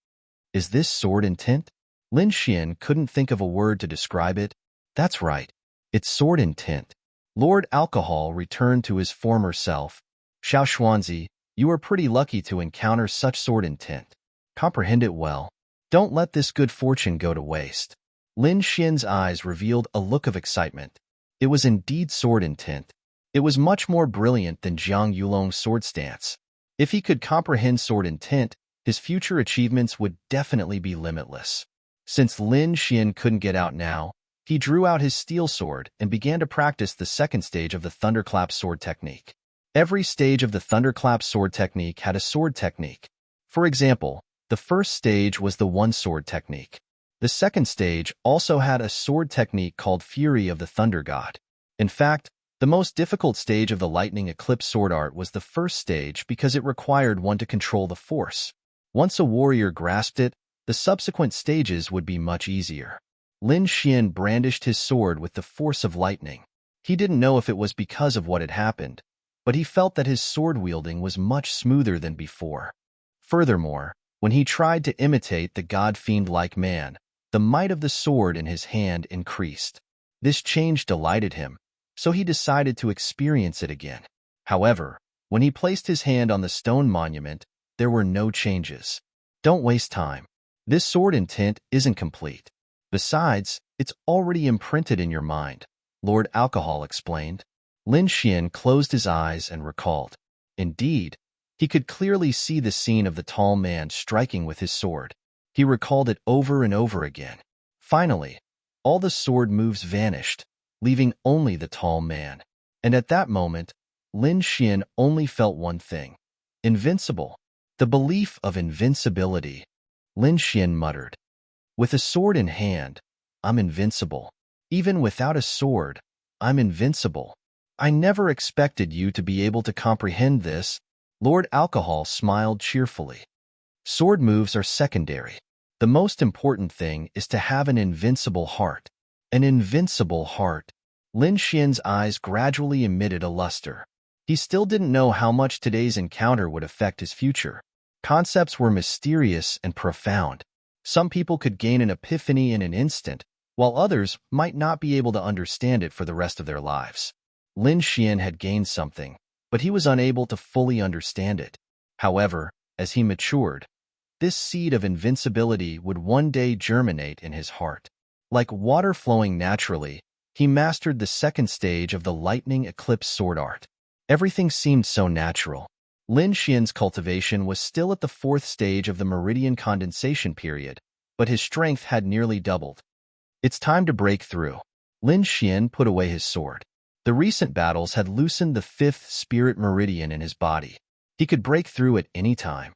Is this sword intent? Lin Xian couldn't think of a word to describe it. That's right. It's sword intent. Lord Alcohol returned to his former self. Xiao Xuanzi, you are pretty lucky to encounter such sword intent. Comprehend it well. Don't let this good fortune go to waste. Lin Xian's eyes revealed a look of excitement. It was indeed sword intent. It was much more brilliant than Jiang Yulong's sword stance. If he could comprehend sword intent, his future achievements would definitely be limitless. Since Lin Xian couldn't get out now, he drew out his steel sword and began to practice the second stage of the thunderclap sword technique. Every stage of the thunderclap sword technique had a sword technique. For example, the first stage was the one-sword technique. The second stage also had a sword technique called Fury of the Thunder God. In fact, the most difficult stage of the Lightning Eclipse sword art was the first stage because it required one to control the force. Once a warrior grasped it, the subsequent stages would be much easier. Lin Xian brandished his sword with the force of lightning. He didn't know if it was because of what had happened, but he felt that his sword-wielding was much smoother than before. Furthermore, when he tried to imitate the god-fiend-like man, the might of the sword in his hand increased. This change delighted him, so he decided to experience it again. However, when he placed his hand on the stone monument, there were no changes. Don't waste time. This sword intent isn't complete. Besides, it's already imprinted in your mind, Lord Alcohol explained. Lin Xian closed his eyes and recalled. Indeed, he could clearly see the scene of the tall man striking with his sword. He recalled it over and over again. Finally, all the sword moves vanished, leaving only the tall man. And at that moment, Lin Xian only felt one thing. Invincible. The belief of invincibility. Lin Xian muttered. With a sword in hand, I'm invincible. Even without a sword, I'm invincible. I never expected you to be able to comprehend this. Lord Alcohol smiled cheerfully. Sword moves are secondary. The most important thing is to have an invincible heart. An invincible heart. Lin Xian's eyes gradually emitted a luster. He still didn't know how much today's encounter would affect his future. Concepts were mysterious and profound. Some people could gain an epiphany in an instant, while others might not be able to understand it for the rest of their lives. Lin Xian had gained something, but he was unable to fully understand it. However, as he matured, this seed of invincibility would one day germinate in his heart. Like water flowing naturally, he mastered the second stage of the lightning eclipse sword art. Everything seemed so natural. Lin Xian's cultivation was still at the fourth stage of the meridian condensation period, but his strength had nearly doubled. It's time to break through. Lin Xian put away his sword. The recent battles had loosened the fifth spirit meridian in his body. He could break through at any time.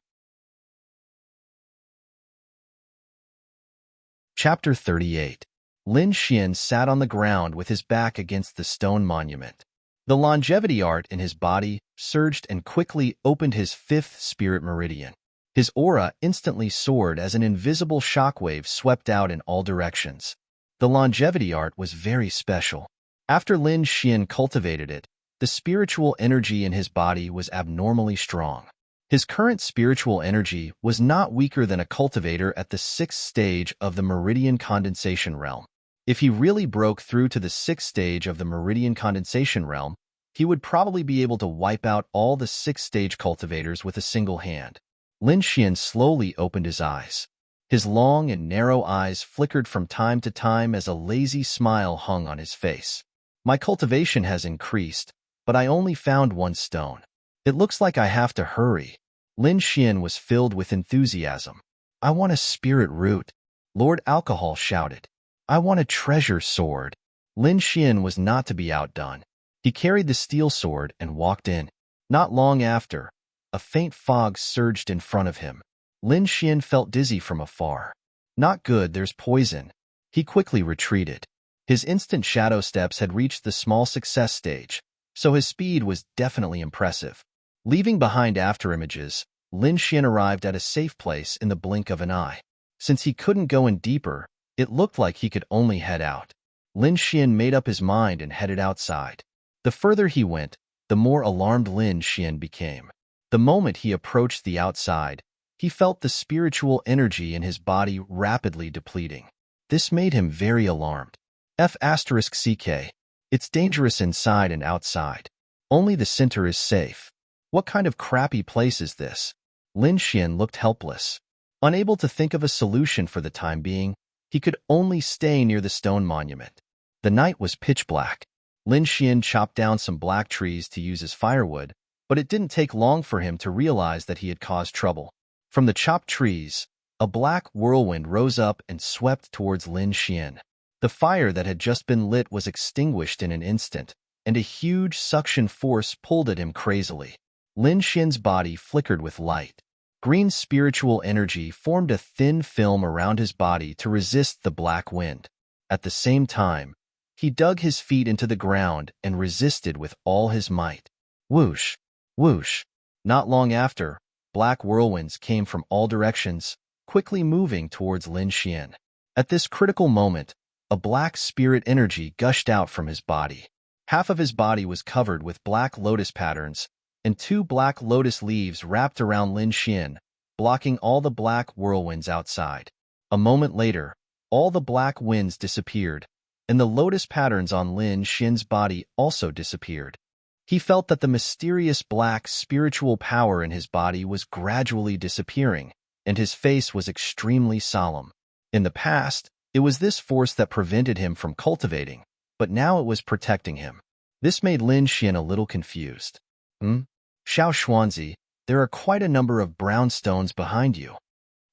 Chapter 38. Lin Xian sat on the ground with his back against the stone monument. The longevity art in his body surged and quickly opened his fifth spirit meridian. His aura instantly soared as an invisible shockwave swept out in all directions. The longevity art was very special. After Lin Xian cultivated it, the spiritual energy in his body was abnormally strong. His current spiritual energy was not weaker than a cultivator at the sixth stage of the meridian condensation realm. If he really broke through to the sixth stage of the meridian condensation realm, he would probably be able to wipe out all the sixth-stage cultivators with a single hand. Lin Xian slowly opened his eyes. His long and narrow eyes flickered from time to time as a lazy smile hung on his face. My cultivation has increased, but I only found one stone. It looks like I have to hurry. Lin Xian was filled with enthusiasm. I want a spirit root. Lord Alcohol shouted. I want a treasure sword. Lin Xian was not to be outdone. He carried the steel sword and walked in. Not long after, a faint fog surged in front of him. Lin Xian felt dizzy from afar. Not good, there's poison. He quickly retreated. His instant shadow steps had reached the small success stage, so his speed was definitely impressive. Leaving behind afterimages, Lin Xian arrived at a safe place in the blink of an eye. Since he couldn't go in deeper, it looked like he could only head out. Lin Xian made up his mind and headed outside. The further he went, the more alarmed Lin Xian became. The moment he approached the outside, he felt the spiritual energy in his body rapidly depleting. This made him very alarmed. F***CK. It's dangerous inside and outside. Only the center is safe. What kind of crappy place is this? Lin Xian looked helpless. Unable to think of a solution for the time being, he could only stay near the stone monument. The night was pitch black. Lin Xian chopped down some black trees to use as firewood, but it didn't take long for him to realize that he had caused trouble. From the chopped trees, a black whirlwind rose up and swept towards Lin Xian. The fire that had just been lit was extinguished in an instant, and a huge suction force pulled at him crazily. Lin Xian's body flickered with light. Green spiritual energy formed a thin film around his body to resist the black wind. At the same time, he dug his feet into the ground and resisted with all his might. Whoosh! Whoosh! Not long after, black whirlwinds came from all directions, quickly moving towards Lin Xian. At this critical moment, a black spirit energy gushed out from his body. Half of his body was covered with black lotus patterns, and 2 black lotus leaves wrapped around Lin Xian, blocking all the black whirlwinds outside. A moment later, all the black winds disappeared, and the lotus patterns on Lin Xian's body also disappeared. He felt that the mysterious black spiritual power in his body was gradually disappearing, and his face was extremely solemn. In the past, it was this force that prevented him from cultivating, but now it was protecting him. This made Lin Xian a little confused. Xiao Xuanzi, there are quite a number of brown stones behind you.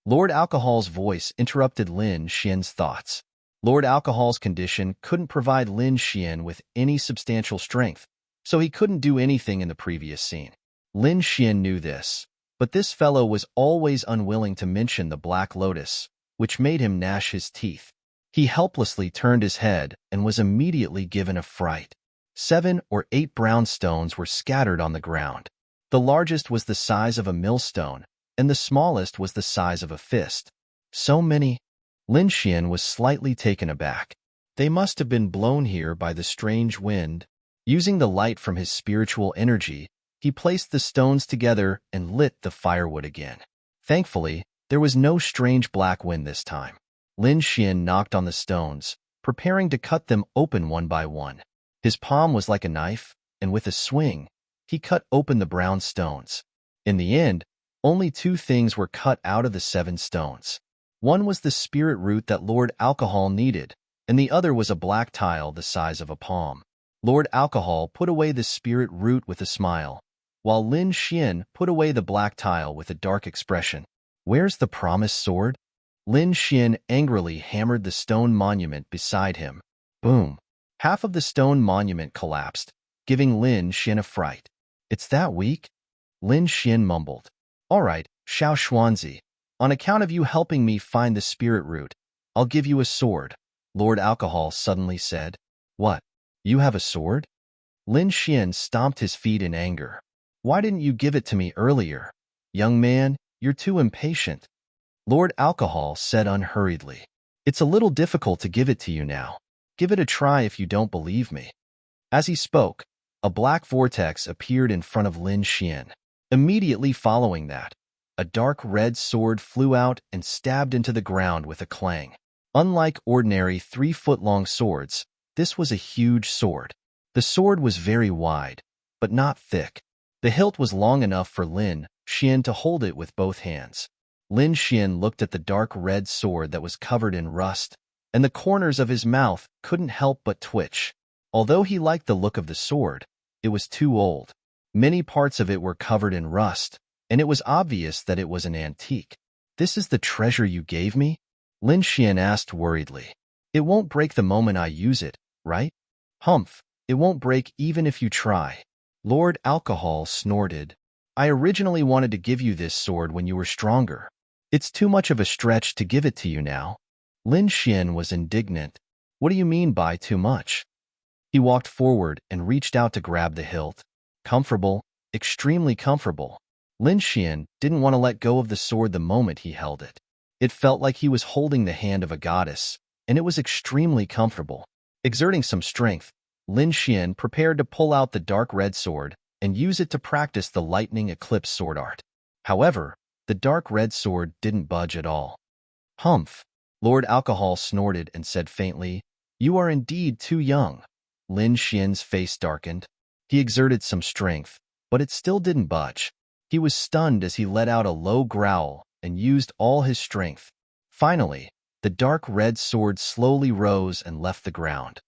Lord Alcohol's voice interrupted Lin Xian's thoughts. Lord Alcohol's condition couldn't provide Lin Xian with any substantial strength, so he couldn't do anything in the previous scene. Lin Xian knew this, but this fellow was always unwilling to mention the Black Lotus, which made him gnash his teeth. He helplessly turned his head and was immediately given a fright. 7 or 8 brown stones were scattered on the ground. The largest was the size of a millstone, and the smallest was the size of a fist. So many? Lin Xian was slightly taken aback. They must have been blown here by the strange wind. Using the light from his spiritual energy, he placed the stones together and lit the firewood again. Thankfully, there was no strange black wind this time. Lin Xian knocked on the stones, preparing to cut them open one by one. His palm was like a knife, and with a swing, he cut open the brown stones. In the end, Only two things were cut out of the 7 stones. One was the spirit root that Lord Alcohol needed, and the other was a black tile the size of a palm. Lord Alcohol put away the spirit root with a smile, while Lin Xian put away the black tile with a dark expression. "Where's the promised sword?" Lin Xian angrily hammered the stone monument beside him. Boom! Half of the stone monument collapsed, giving Lin Xian a fright. "It's that weak?" Lin Xian mumbled. "All right, Xiao Xuanzi. On account of you helping me find the spirit root, I'll give you a sword," Lord Alcohol suddenly said. "What? You have a sword?" Lin Xian stomped his feet in anger. "Why didn't you give it to me earlier? Young man, you're too impatient," Lord Alcohol said unhurriedly. "It's a little difficult to give it to you now. Give it a try if you don't believe me." As he spoke, a black vortex appeared in front of Lin Xian. Immediately following that, a dark red sword flew out and stabbed into the ground with a clang. Unlike ordinary 3-foot-long swords, this was a huge sword. The sword was very wide, but not thick. The hilt was long enough for Lin Xian to hold it with both hands. Lin Xian looked at the dark red sword that was covered in rust, and the corners of his mouth couldn't help but twitch. Although he liked the look of the sword, it was too old. Many parts of it were covered in rust, and it was obvious that it was an antique. "This is the treasure you gave me?" Lin Xian asked worriedly. "It won't break the moment I use it, right?" "Humph, it won't break even if you try." Lord Alcohol snorted. "I originally wanted to give you this sword when you were stronger. It's too much of a stretch to give it to you now." Lin Xian was indignant. "What do you mean by too much?" He walked forward and reached out to grab the hilt. Comfortable, extremely comfortable. Lin Xian didn't want to let go of the sword the moment he held it. It felt like he was holding the hand of a goddess, and it was extremely comfortable. Exerting some strength, Lin Xian prepared to pull out the dark red sword and use it to practice the lightning eclipse sword art. However, the dark red sword didn't budge at all. "Humph!" Lord Alcohol snorted and said faintly, "You are indeed too young." Lin Xian's face darkened. He exerted some strength, but it still didn't budge. He was stunned as he let out a low growl and used all his strength. Finally, the dark red sword slowly rose and left the ground.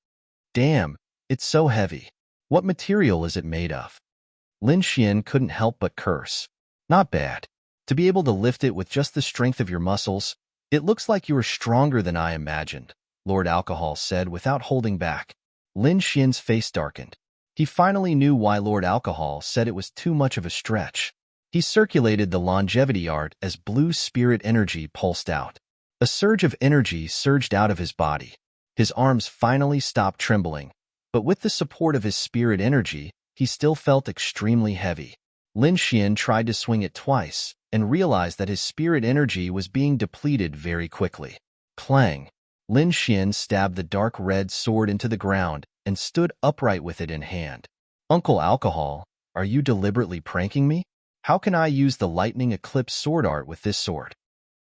"Damn, it's so heavy. What material is it made of?" Lin Xian couldn't help but curse. "Not bad. To be able to lift it with just the strength of your muscles, it looks like you are stronger than I imagined," Lord Alcohol said without holding back. Lin Xian's face darkened. He finally knew why Lord Alcohol said it was too much of a stretch. He circulated the longevity art as blue spirit energy pulsed out. A surge of energy surged out of his body. His arms finally stopped trembling, but with the support of his spirit energy, he still felt extremely heavy. Lin Xian tried to swing it twice and realized that his spirit energy was being depleted very quickly. Clang! Lin Xian stabbed the dark red sword into the ground and stood upright with it in hand. "Uncle Alcohol, are you deliberately pranking me? How can I use the lightning eclipse sword art with this sword?"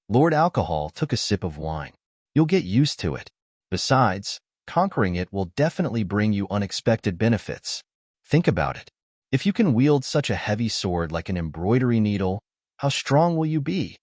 Lord Alcohol took a sip of wine. "You'll get used to it. Besides, conquering it will definitely bring you unexpected benefits. Think about it. If you can wield such a heavy sword like an embroidery needle, how strong will you be?"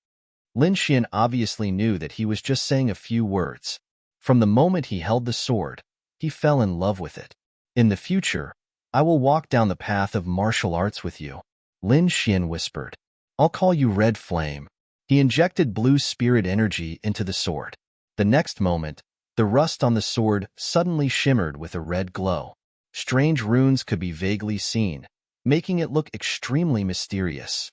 Lin Xian obviously knew that he was just saying a few words. From the moment he held the sword, he fell in love with it. "In the future, I will walk down the path of martial arts with you," Lin Xian whispered. "I'll call you Red Flame." He injected blue spirit energy into the sword. The next moment, the rust on the sword suddenly shimmered with a red glow. Strange runes could be vaguely seen, making it look extremely mysterious.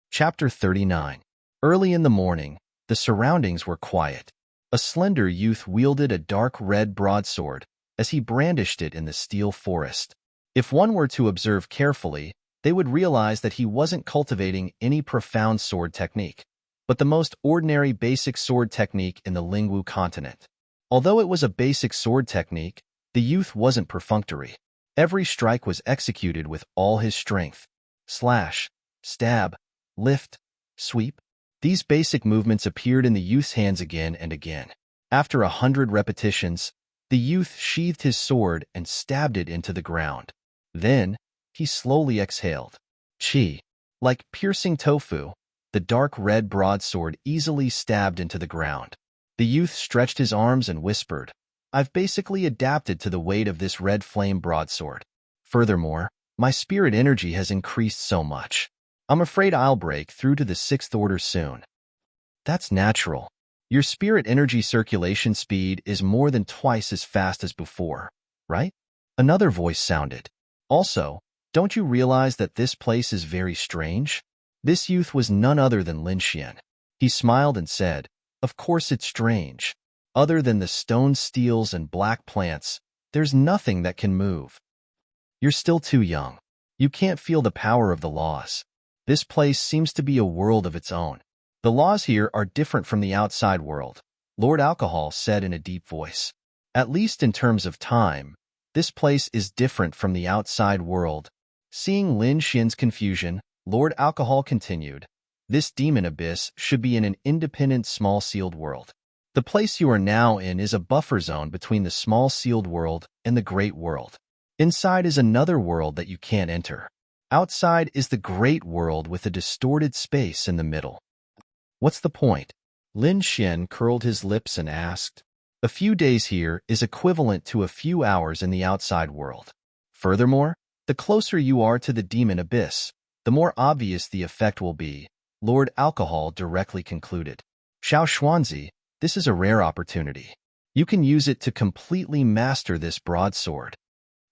Chapter 39. Early in the morning, the surroundings were quiet. A slender youth wielded a dark red broadsword as he brandished it in the steel forest. If one were to observe carefully, they would realize that he wasn't cultivating any profound sword technique, but the most ordinary basic sword technique in the Lingwu continent. Although it was a basic sword technique, the youth wasn't perfunctory. Every strike was executed with all his strength. Slash, stab, lift, sweep. These basic movements appeared in the youth's hands again and again. After 100 repetitions, the youth sheathed his sword and stabbed it into the ground. Then, he slowly exhaled. Chi. Like piercing tofu, the dark red broadsword easily stabbed into the ground. The youth stretched his arms and whispered, I've basically adapted to the weight of this red flame broadsword. Furthermore, my spirit energy has increased so much. I'm afraid I'll break through to the sixth order soon. That's natural. Your spirit energy circulation speed is more than twice as fast as before, right? Another voice sounded. Also, don't you realize that this place is very strange? This youth was none other than Lin Xian. He smiled and said, Of course it's strange. Other than the stone steels and black plants, there's nothing that can move. You're still too young. You can't feel the power of the laws. This place seems to be a world of its own. The laws here are different from the outside world, Lord Alcohol said in a deep voice. At least in terms of time, this place is different from the outside world. Seeing Lin Xian's confusion, Lord Alcohol continued, This demon abyss should be in an independent small sealed world. The place you are now in is a buffer zone between the small sealed world and the great world. Inside is another world that you can't enter. Outside is the great world with a distorted space in the middle. What's the point? Lin Xian curled his lips and asked. A few days here is equivalent to a few hours in the outside world. Furthermore, the closer you are to the demon abyss, the more obvious the effect will be, Lord Alcohol directly concluded. Xiao Xuanzi, this is a rare opportunity. You can use it to completely master this broadsword.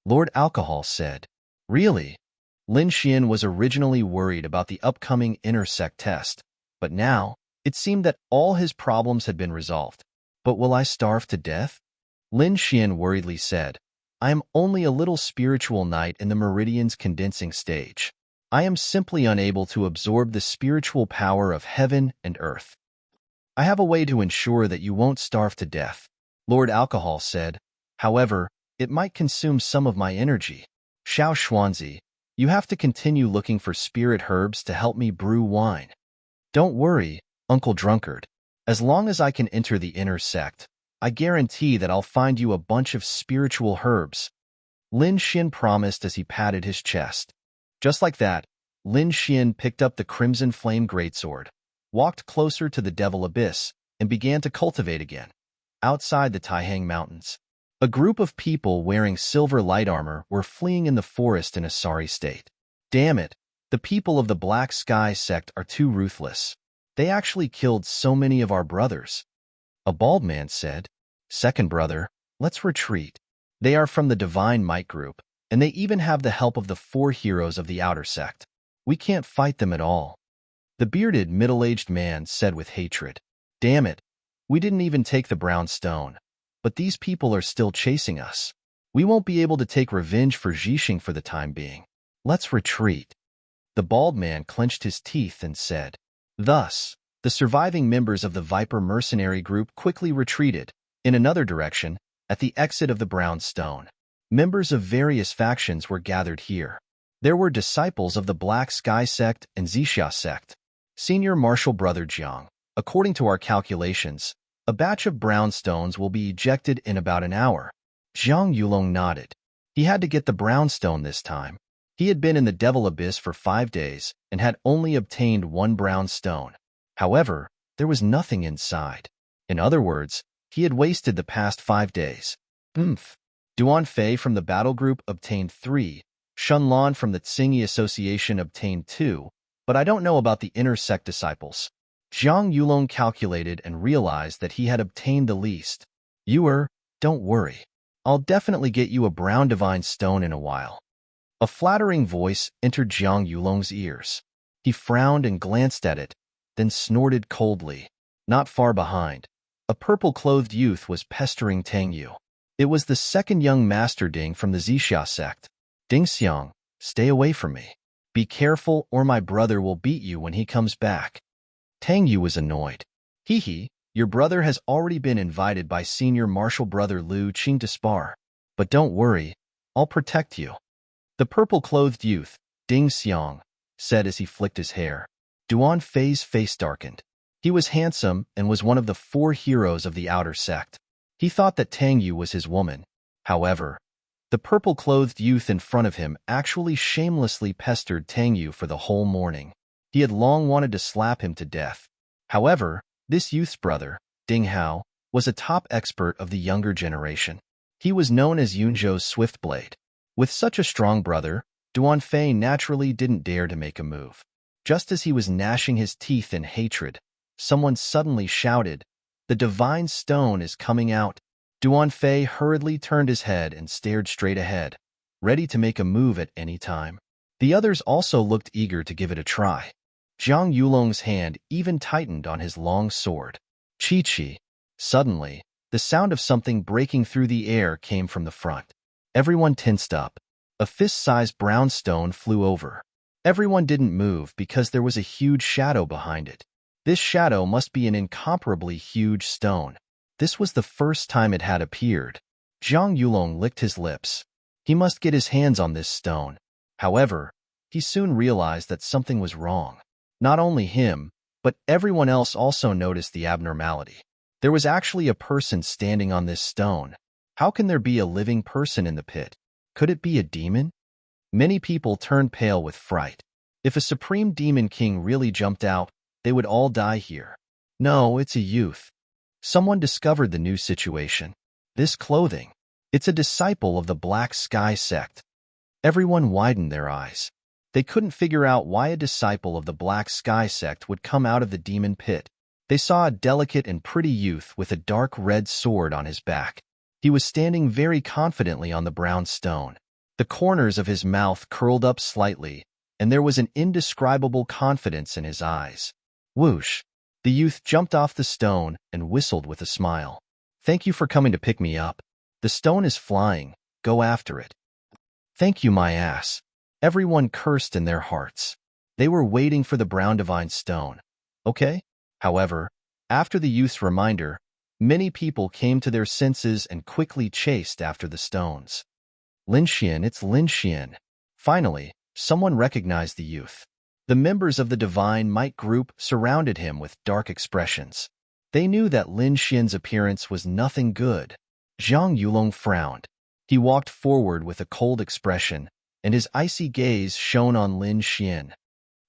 Lord Alcohol said. Really? Lin Xian was originally worried about the upcoming intersect test, but now, it seemed that all his problems had been resolved. But will I starve to death? Lin Xian worriedly said, I am only a little spiritual knight in the meridian's condensing stage. I am simply unable to absorb the spiritual power of heaven and earth. I have a way to ensure that you won't starve to death, Lord Alcohol said. However, it might consume some of my energy. Xiao Xuanzi, you have to continue looking for spirit herbs to help me brew wine. Don't worry, Uncle Drunkard. As long as I can enter the inner sect, I guarantee that I'll find you a bunch of spiritual herbs. Lin Xian promised as he patted his chest. Just like that, Lin Xian picked up the crimson flame greatsword, walked closer to the devil abyss, and began to cultivate again. Outside the Taihang Mountains, a group of people wearing silver light armor were fleeing in the forest in a sorry state. Damn it, the people of the Black Sky sect are too ruthless. They actually killed so many of our brothers. A bald man said, Second brother, let's retreat. They are from the Divine Might group, and they even have the help of the 4 heroes of the outer sect. We can't fight them at all. The bearded, middle-aged man said with hatred, Damn it, we didn't even take the brown stone. But these people are still chasing us. We won't be able to take revenge for Zhixing for the time being. Let's retreat. The bald man clenched his teeth and said. Thus, the surviving members of the Viper mercenary group quickly retreated, in another direction, at the exit of the brown stone. Members of various factions were gathered here. There were disciples of the Black Sky sect and Zixia sect. Senior Martial Brother Jiang, according to our calculations, a batch of brown stones will be ejected in about an hour. Zhang Yulong nodded. He had to get the brown stone this time. He had been in the Devil Abyss for 5 days and had only obtained 1 brown stone. However, there was nothing inside. In other words, he had wasted the past 5 days. Duan Fei from the battle group obtained 3, Shun Lan from the Tsingy Association obtained 2, but I don't know about the inner sect disciples. Zhang Yulong calculated and realized that he had obtained the least. Don't worry. I'll definitely get you a brown divine stone in a while. A flattering voice entered Zhang Yulong's ears. He frowned and glanced at it, then snorted coldly. Not far behind, a purple-clothed youth was pestering Tang Yu. It was the second young master Ding from the Zixia sect. Ding Xiang, stay away from me. Be careful or my brother will beat you when he comes back. Tang Yu was annoyed. Hee, your brother has already been invited by senior martial brother Lu Qing to spar. But don't worry, I'll protect you. The purple-clothed youth, Ding Xiang, said as he flicked his hair. Duan Fei's face darkened. He was handsome and was one of the 4 heroes of the outer sect. He thought that Tang Yu was his woman. However, The purple-clothed youth in front of him actually shamelessly pestered Tang Yu for the whole morning. He had long wanted to slap him to death. However, this youth's brother, Ding Hao, was a top expert of the younger generation. He was known as Yunzhou's Swiftblade. With such a strong brother, Duan Fei naturally didn't dare to make a move. Just as he was gnashing his teeth in hatred, someone suddenly shouted, "The divine stone is coming out." Duan Fei hurriedly turned his head and stared straight ahead, ready to make a move at any time. The others also looked eager to give it a try. Zhang Yulong's hand even tightened on his long sword. Chi-chi. Suddenly, the sound of something breaking through the air came from the front. Everyone tensed up. A fist-sized brown stone flew over. Everyone didn't move because there was a huge shadow behind it. This shadow must be an incomparably huge stone. This was the first time it had appeared. Zhang Yulong licked his lips. He must get his hands on this stone. However, he soon realized that something was wrong. Not only him, but everyone else also noticed the abnormality. There was actually a person standing on this stone. How can there be a living person in the pit? Could it be a demon? Many people turned pale with fright. If a supreme demon king really jumped out, they would all die here. No, it's a youth. Someone discovered the new situation. This clothing. It's a disciple of the Black Sky sect. Everyone widened their eyes. They couldn't figure out why a disciple of the Black Sky sect would come out of the demon pit. They saw a delicate and pretty youth with a dark red sword on his back. He was standing very confidently on the brown stone. The corners of his mouth curled up slightly, and there was an indescribable confidence in his eyes. Whoosh! The youth jumped off the stone and whistled with a smile. "Thank you for coming to pick me up. The stone is flying. Go after it." "Thank you, my ass." Everyone cursed in their hearts. They were waiting for the brown divine stone. Okay? However, after the youth's reminder, many people came to their senses and quickly chased after the stones. Lin Xian, it's Lin Xian. Finally, someone recognized the youth. The members of the Divine Might group surrounded him with dark expressions. They knew that Lin Xian's appearance was nothing good. Zhang Yulong frowned. He walked forward with a cold expression, and his icy gaze shone on Lin Xian.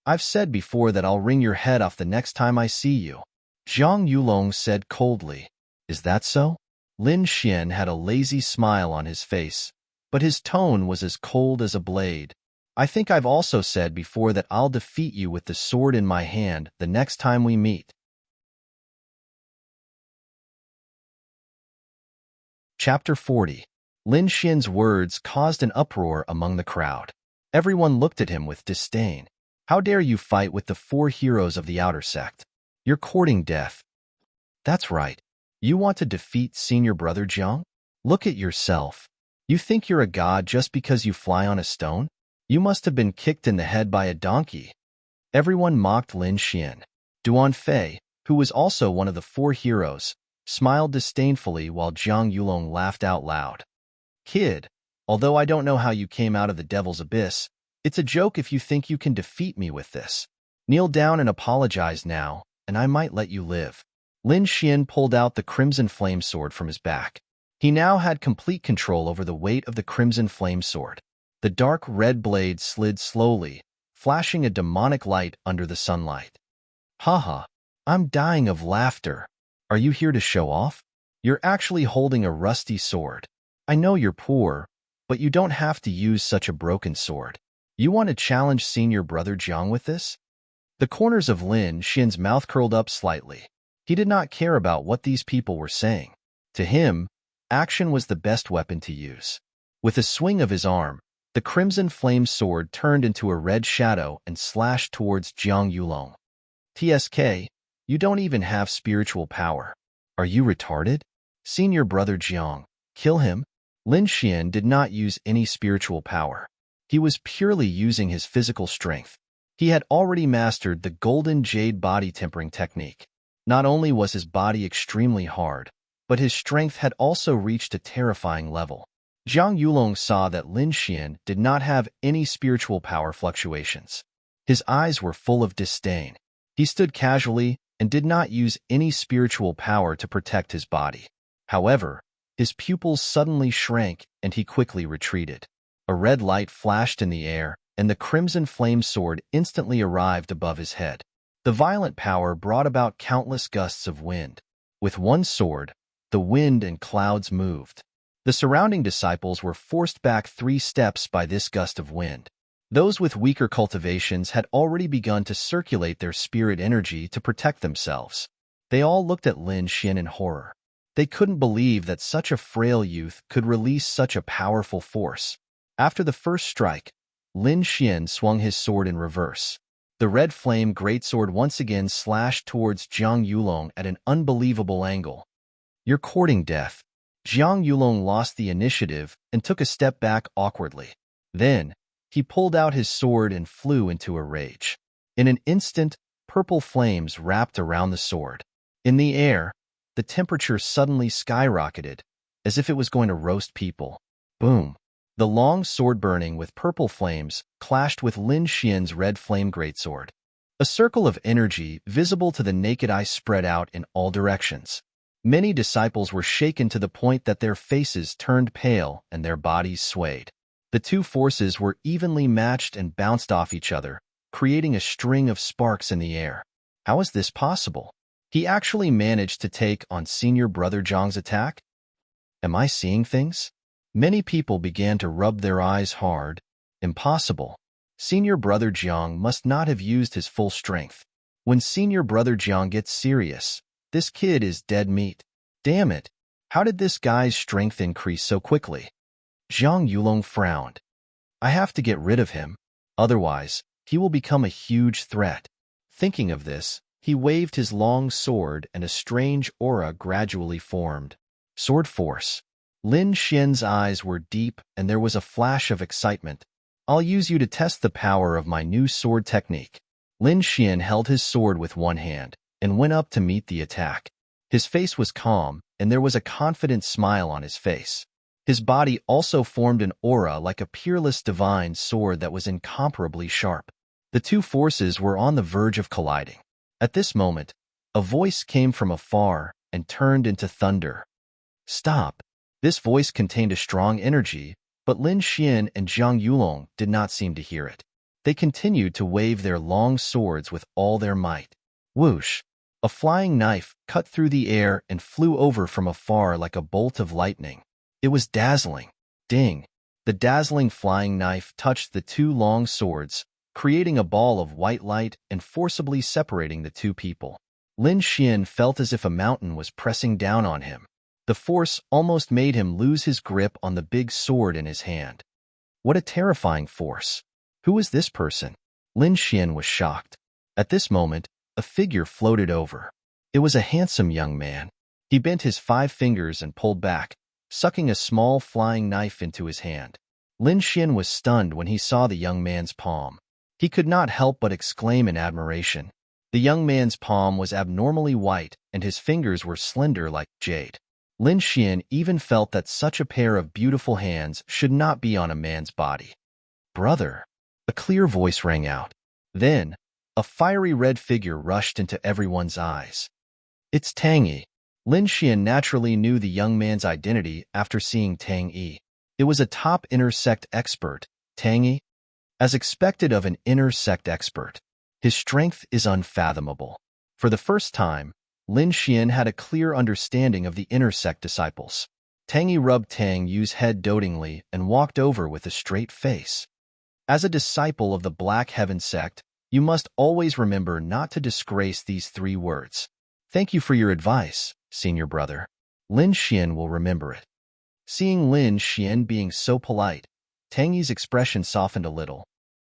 "I've said before that I'll wring your head off the next time I see you," Zhang Yulong said coldly. "Is that so?" Lin Xian had a lazy smile on his face, but his tone was as cold as a blade. "I think I've also said before that I'll defeat you with the sword in my hand the next time we meet." Chapter 40. Lin Xian's words caused an uproar among the crowd. Everyone looked at him with disdain. "How dare you fight with the 4 heroes of the outer sect? You're courting death." "That's right. You want to defeat senior brother Jiang? Look at yourself. You think you're a god just because you fly on a stone? You must have been kicked in the head by a donkey." Everyone mocked Lin Xian. Duan Fei, who was also one of the 4 heroes, smiled disdainfully while Zhang Yulong laughed out loud. "Kid, although I don't know how you came out of the devil's abyss, it's a joke if you think you can defeat me with this. Kneel down and apologize now, and I might let you live." Lin Xian pulled out the crimson flame sword from his back. He now had complete control over the weight of the crimson flame sword. The dark red blade slid slowly, flashing a demonic light under the sunlight. "Haha, I'm dying of laughter. Are you here to show off? You're actually holding a rusty sword. I know you're poor, but you don't have to use such a broken sword. You want to challenge senior brother Jiang with this?" The corners of Lin Xian's mouth curled up slightly. He did not care about what these people were saying. To him, action was the best weapon to use. With a swing of his arm, the crimson flame sword turned into a red shadow and slashed towards Zhang Yulong. "TSK, you don't even have spiritual power. Are you retarded? Senior brother Jiang, kill him." Lin Xian did not use any spiritual power. He was purely using his physical strength. He had already mastered the golden jade body tempering technique. Not only was his body extremely hard, but his strength had also reached a terrifying level. Zhang Yulong saw that Lin Xian did not have any spiritual power fluctuations. His eyes were full of disdain. He stood casually and did not use any spiritual power to protect his body. However, His pupils suddenly shrank, and he quickly retreated. A red light flashed in the air, and the crimson flame sword instantly arrived above his head. The violent power brought about countless gusts of wind. With one sword, the wind and clouds moved. The surrounding disciples were forced back 3 steps by this gust of wind. Those with weaker cultivations had already begun to circulate their spirit energy to protect themselves. They all looked at Lin Xian in horror. They couldn't believe that such a frail youth could release such a powerful force. After the first strike, Lin Xian swung his sword in reverse. The red flame greatsword once again slashed towards Jiang Yulong at an unbelievable angle. "You're courting death." Jiang Yulong lost the initiative and took a step back awkwardly. Then, he pulled out his sword and flew into a rage. In an instant, purple flames wrapped around the sword. In the air, the temperature suddenly skyrocketed, as if it was going to roast people. Boom! The long sword burning with purple flames clashed with Lin Xian's red flame greatsword. A circle of energy visible to the naked eye spread out in all directions. Many disciples were shaken to the point that their faces turned pale and their bodies swayed. The two forces were evenly matched and bounced off each other, creating a string of sparks in the air. How is this possible? He actually managed to take on senior brother Zhang's attack? Am I seeing things? Many people began to rub their eyes hard. Impossible. Senior brother Jiang must not have used his full strength. When senior brother Jiang gets serious, this kid is dead meat. Damn it. How did this guy's strength increase so quickly? Jiang Yulong frowned. I have to get rid of him. Otherwise, he will become a huge threat. Thinking of this, he waved his long sword and a strange aura gradually formed. Sword force. Lin Xian's eyes were deep and there was a flash of excitement. I'll use you to test the power of my new sword technique. Lin Xian held his sword with one hand and went up to meet the attack. His face was calm, and there was a confident smile on his face. His body also formed an aura like a peerless divine sword that was incomparably sharp. The two forces were on the verge of colliding. At this moment, a voice came from afar and turned into thunder. Stop! This voice contained a strong energy, but Lin Xian and Jiang Yulong did not seem to hear it. They continued to wave their long swords with all their might. Whoosh! A flying knife cut through the air and flew over from afar like a bolt of lightning. It was dazzling. Ding! The dazzling flying knife touched the two long swords, creating a ball of white light and forcibly separating the two people. Lin Xian felt as if a mountain was pressing down on him. The force almost made him lose his grip on the big sword in his hand. What a terrifying force! Who is this person? Lin Xian was shocked. At this moment, a figure floated over. It was a handsome young man. He bent his 5 fingers and pulled back, sucking a small flying knife into his hand. Lin Xian was stunned when he saw the young man's palm. He could not help but exclaim in admiration. The young man's palm was abnormally white, and his fingers were slender like jade. Lin Xian even felt that such a pair of beautiful hands should not be on a man's body. Brother! A clear voice rang out. Then, a fiery red figure rushed into everyone's eyes. It's Tang Yi. Lin Xian naturally knew the young man's identity after seeing Tang Yi. It was a top inner sect expert, Tang Yi. As expected of an inner sect expert, his strength is unfathomable. For the first time, Lin Xian had a clear understanding of the inner sect disciples. Tang Yi rubbed Tang Yu's head dotingly and walked over with a straight face. As a disciple of the Black Heaven sect, you must always remember not to disgrace these 3 words. Thank you for your advice, senior brother. Lin Xian will remember it. Seeing Lin Xian being so polite, Tang Yi's expression softened a little.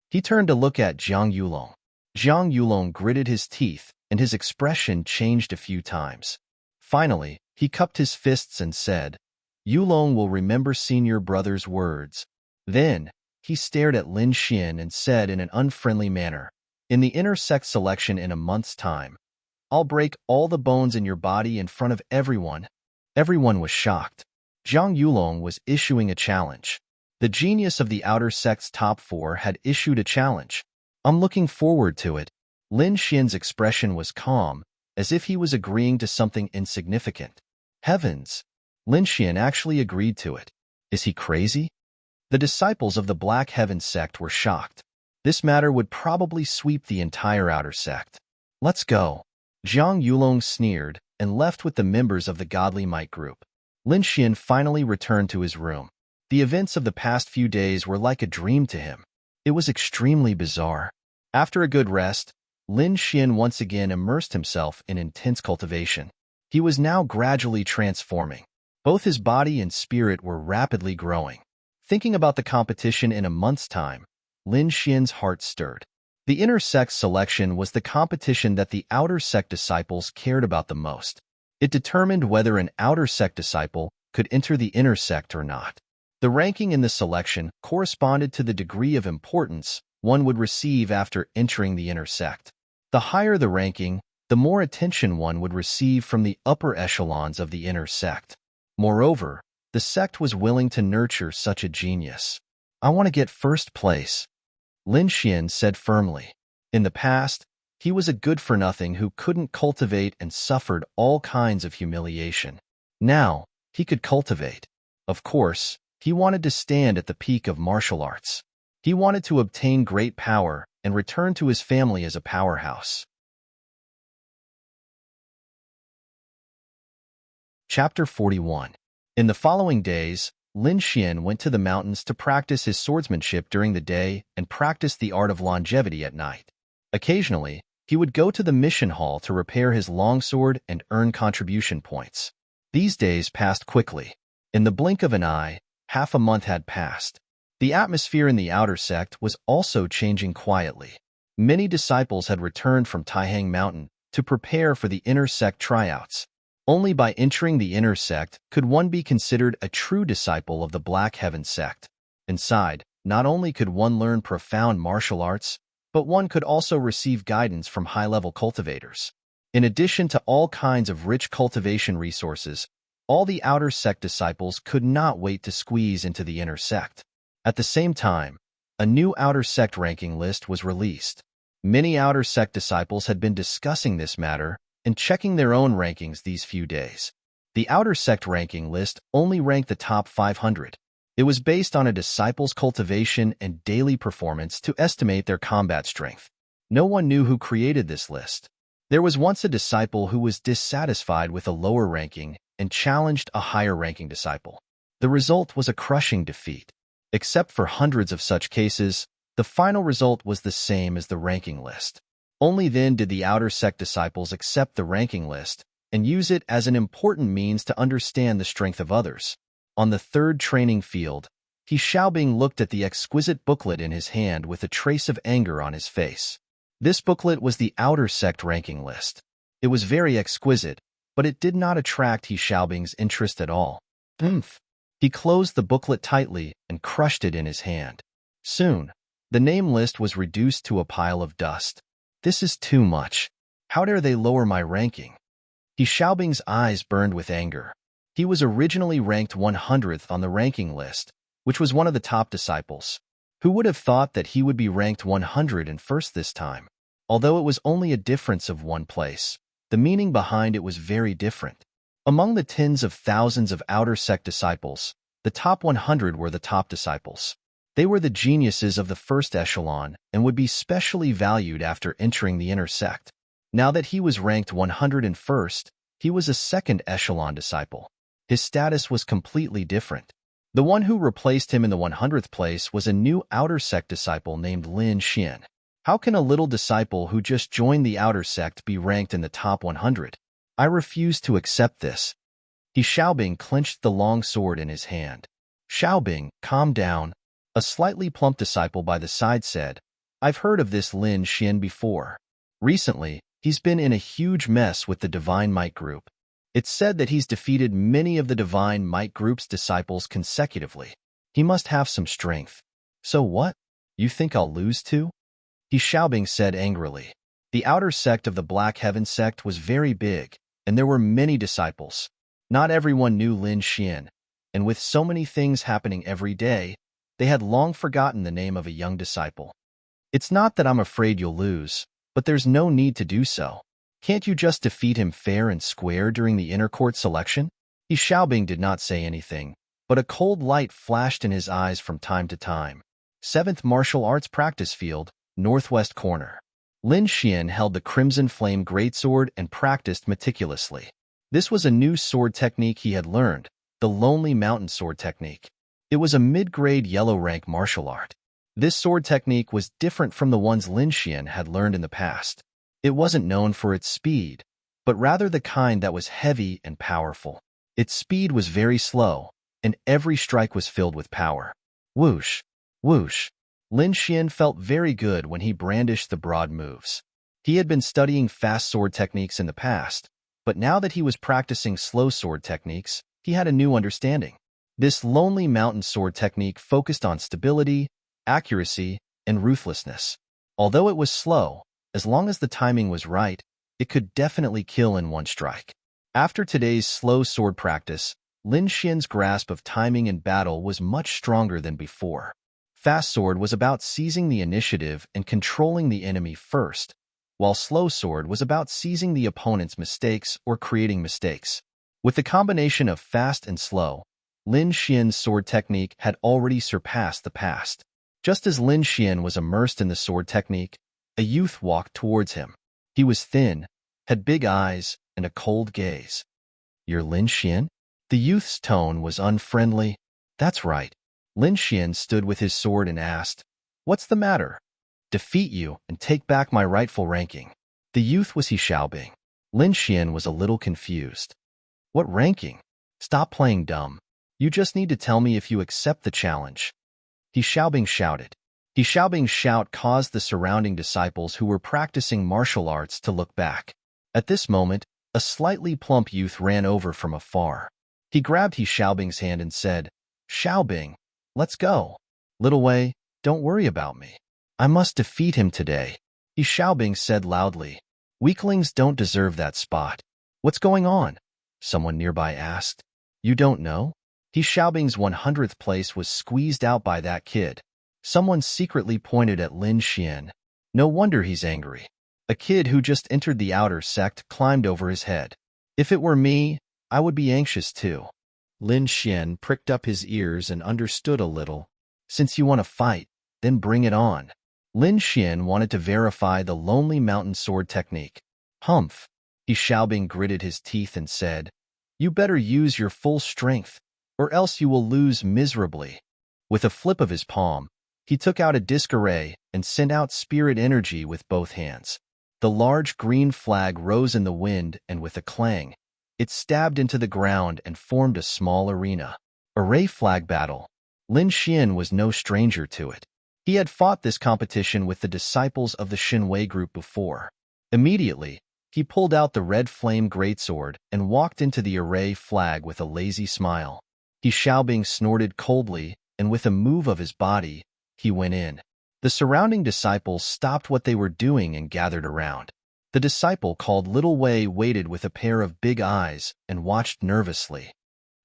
He turned to look at Jiang Yulong. Jiang Yulong gritted his teeth, and his expression changed a few times. Finally, he cupped his fists and said, Yulong will remember senior brother's words. Then, he stared at Lin Xian and said in an unfriendly manner, in the inner sect selection in a month's time, I'll break all the bones in your body in front of everyone. Everyone was shocked. Jiang Yulong was issuing a challenge. The genius of the outer sect's top 4 had issued a challenge. I'm looking forward to it. Lin Xian's expression was calm, as if he was agreeing to something insignificant. Heavens! Lin Xian actually agreed to it. Is he crazy? The disciples of the Black Heaven sect were shocked. This matter would probably sweep the entire outer sect. Let's go. Jiang Yulong sneered and left with the members of the Godly Might group. Lin Xian finally returned to his room. The events of the past few days were like a dream to him. It was extremely bizarre. After a good rest, Lin Xian once again immersed himself in intense cultivation. He was now gradually transforming. Both his body and spirit were rapidly growing. Thinking about the competition in a month's time, Lin Xian's heart stirred. The inner sect selection was the competition that the outer sect disciples cared about the most. It determined whether an outer sect disciple could enter the inner sect or not. The ranking in the selection corresponded to the degree of importance one would receive after entering the inner sect. The higher the ranking, the more attention one would receive from the upper echelons of the inner sect. Moreover, the sect was willing to nurture such a genius. I want to get first place, Lin Xian said firmly. In the past, he was a good-for-nothing who couldn't cultivate and suffered all kinds of humiliation. Now, he could cultivate. Of course, he wanted to stand at the peak of martial arts. He wanted to obtain great power and return to his family as a powerhouse. Chapter 41. In the following days, Lin Xian went to the mountains to practice his swordsmanship during the day and practice the art of longevity at night. Occasionally, he would go to the mission hall to repair his longsword and earn contribution points. These days passed quickly. In the blink of an eye, half a month had passed. The atmosphere in the outer sect was also changing quietly. Many disciples had returned from Taihang Mountain to prepare for the inner sect tryouts. Only by entering the inner sect could one be considered a true disciple of the Black Heaven sect. Inside, not only could one learn profound martial arts, but one could also receive guidance from high-level cultivators. In addition to all kinds of rich cultivation resources, all the outer sect disciples could not wait to squeeze into the inner sect. At the same time, a new outer sect ranking list was released. Many outer sect disciples had been discussing this matter and checking their own rankings these few days. The outer sect ranking list only ranked the top 500. It was based on a disciple's cultivation and daily performance to estimate their combat strength. No one knew who created this list. There was once a disciple who was dissatisfied with a lower ranking and challenged a higher-ranking disciple. The result was a crushing defeat. Except for hundreds of such cases, the final result was the same as the ranking list. Only then did the outer sect disciples accept the ranking list and use it as an important means to understand the strength of others. On the third training field, He Xiaobing looked at the exquisite booklet in his hand with a trace of anger on his face. This booklet was the outer sect ranking list. It was very exquisite, but it did not attract He Xiaobing's interest at all. He closed the booklet tightly and crushed it in his hand. Soon, the name list was reduced to a pile of dust. This is too much. How dare they lower my ranking? He Xiaobing's eyes burned with anger. He was originally ranked 100th on the ranking list, which was one of the top disciples. Who would have thought that he would be ranked 101st this time? Although it was only a difference of one place, the meaning behind it was very different. Among the tens of thousands of outer sect disciples, the top 100 were the top disciples. They were the geniuses of the first echelon and would be specially valued after entering the inner sect. Now that he was ranked 101st, he was a second echelon disciple. His status was completely different. The one who replaced him in the 100th place was a new outer sect disciple named Lin Xian. How can a little disciple who just joined the outer sect be ranked in the top 100? I refuse to accept this. He Xiaobing clenched the long sword in his hand. Xiaobing, calm down. A slightly plump disciple by the side said, I've heard of this Lin Xian before. Recently, he's been in a huge mess with the Divine Might group. It's said that he's defeated many of the Divine Might group's disciples consecutively. He must have some strength. So what? You think I'll lose too? He Xiaobing said angrily. The outer sect of the Black Heaven sect was very big, and there were many disciples. Not everyone knew Lin Xian, and with so many things happening every day, they had long forgotten the name of a young disciple. It's not that I'm afraid you'll lose, but there's no need to do so. Can't you just defeat him fair and square during the inner court selection? He Xiaobing did not say anything, but a cold light flashed in his eyes from time to time. 7th Martial Arts Practice Field, Northwest Corner. Lin Xian held the Crimson Flame Greatsword and practiced meticulously. This was a new sword technique he had learned, the Lonely Mountain Sword Technique. It was a mid-grade yellow-rank martial art. This sword technique was different from the ones Lin Xian had learned in the past. It wasn't known for its speed, but rather the kind that was heavy and powerful. Its speed was very slow, and every strike was filled with power. Whoosh! Whoosh! Lin Xian felt very good when he brandished the broad moves. He had been studying fast sword techniques in the past, but now that he was practicing slow sword techniques, he had a new understanding. This Lonely Mountain Sword technique focused on stability, accuracy, and ruthlessness. Although it was slow, as long as the timing was right, it could definitely kill in one strike. After today's slow sword practice, Lin Xian's grasp of timing in battle was much stronger than before. Fast sword was about seizing the initiative and controlling the enemy first, while slow sword was about seizing the opponent's mistakes or creating mistakes. With the combination of fast and slow, Lin Xian's sword technique had already surpassed the past. Just as Lin Xian was immersed in the sword technique, a youth walked towards him. He was thin, had big eyes, and a cold gaze. "You're Lin Xian?" The youth's tone was unfriendly. "That's right." Lin Xian stood with his sword and asked, "What's the matter?" "Defeat you and take back my rightful ranking." The youth was He Xiaobing. Lin Xian was a little confused. "What ranking? Stop playing dumb. You just need to tell me if you accept the challenge." He Xiaobing shouted. He Xiaobing's shout caused the surrounding disciples who were practicing martial arts to look back. At this moment, a slightly plump youth ran over from afar. He grabbed He Xiaobing's hand and said, "Xiaobing, let's go. Little Wei, don't worry about me. I must defeat him today." He Xiaobing said loudly. "Weaklings don't deserve that spot." "What's going on?" someone nearby asked. "You don't know?" He Xiaobing's 100th place was squeezed out by that kid. Someone secretly pointed at Lin Xian. No wonder he's angry. A kid who just entered the outer sect climbed over his head. "If it were me, I would be anxious too." Lin Xian pricked up his ears and understood a little. "Since you want to fight, then bring it on." Lin Xian wanted to verify the Lonely Mountain Sword technique. "Humph." He Xiaobing gritted his teeth and said, "You better use your full strength, or else you will lose miserably." With a flip of his palm, he took out a disc array and sent out spirit energy with both hands. The large green flag rose in the wind, and with a clang, it stabbed into the ground and formed a small arena. Array flag battle. Lin Xian was no stranger to it. He had fought this competition with the disciples of the Xinwei group before. Immediately, he pulled out the red flame greatsword and walked into the array flag with a lazy smile. He Xiaobing snorted coldly, and with a move of his body, he went in. The surrounding disciples stopped what they were doing and gathered around. The disciple called Little Wei waited with a pair of big eyes and watched nervously.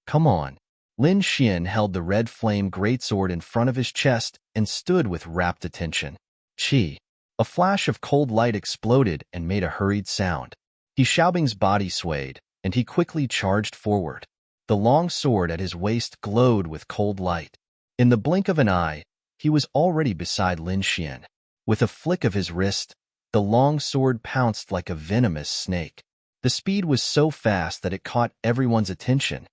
"Come on." Lin Xian held the red flame greatsword in front of his chest and stood with rapt attention. Chi. A flash of cold light exploded and made a hurried sound. He Xiaobing's body swayed, and he quickly charged forward. The long sword at his waist glowed with cold light. In the blink of an eye, he was already beside Lin Xian. With a flick of his wrist, the long sword pounced like a venomous snake. The speed was so fast that it caught everyone's attention.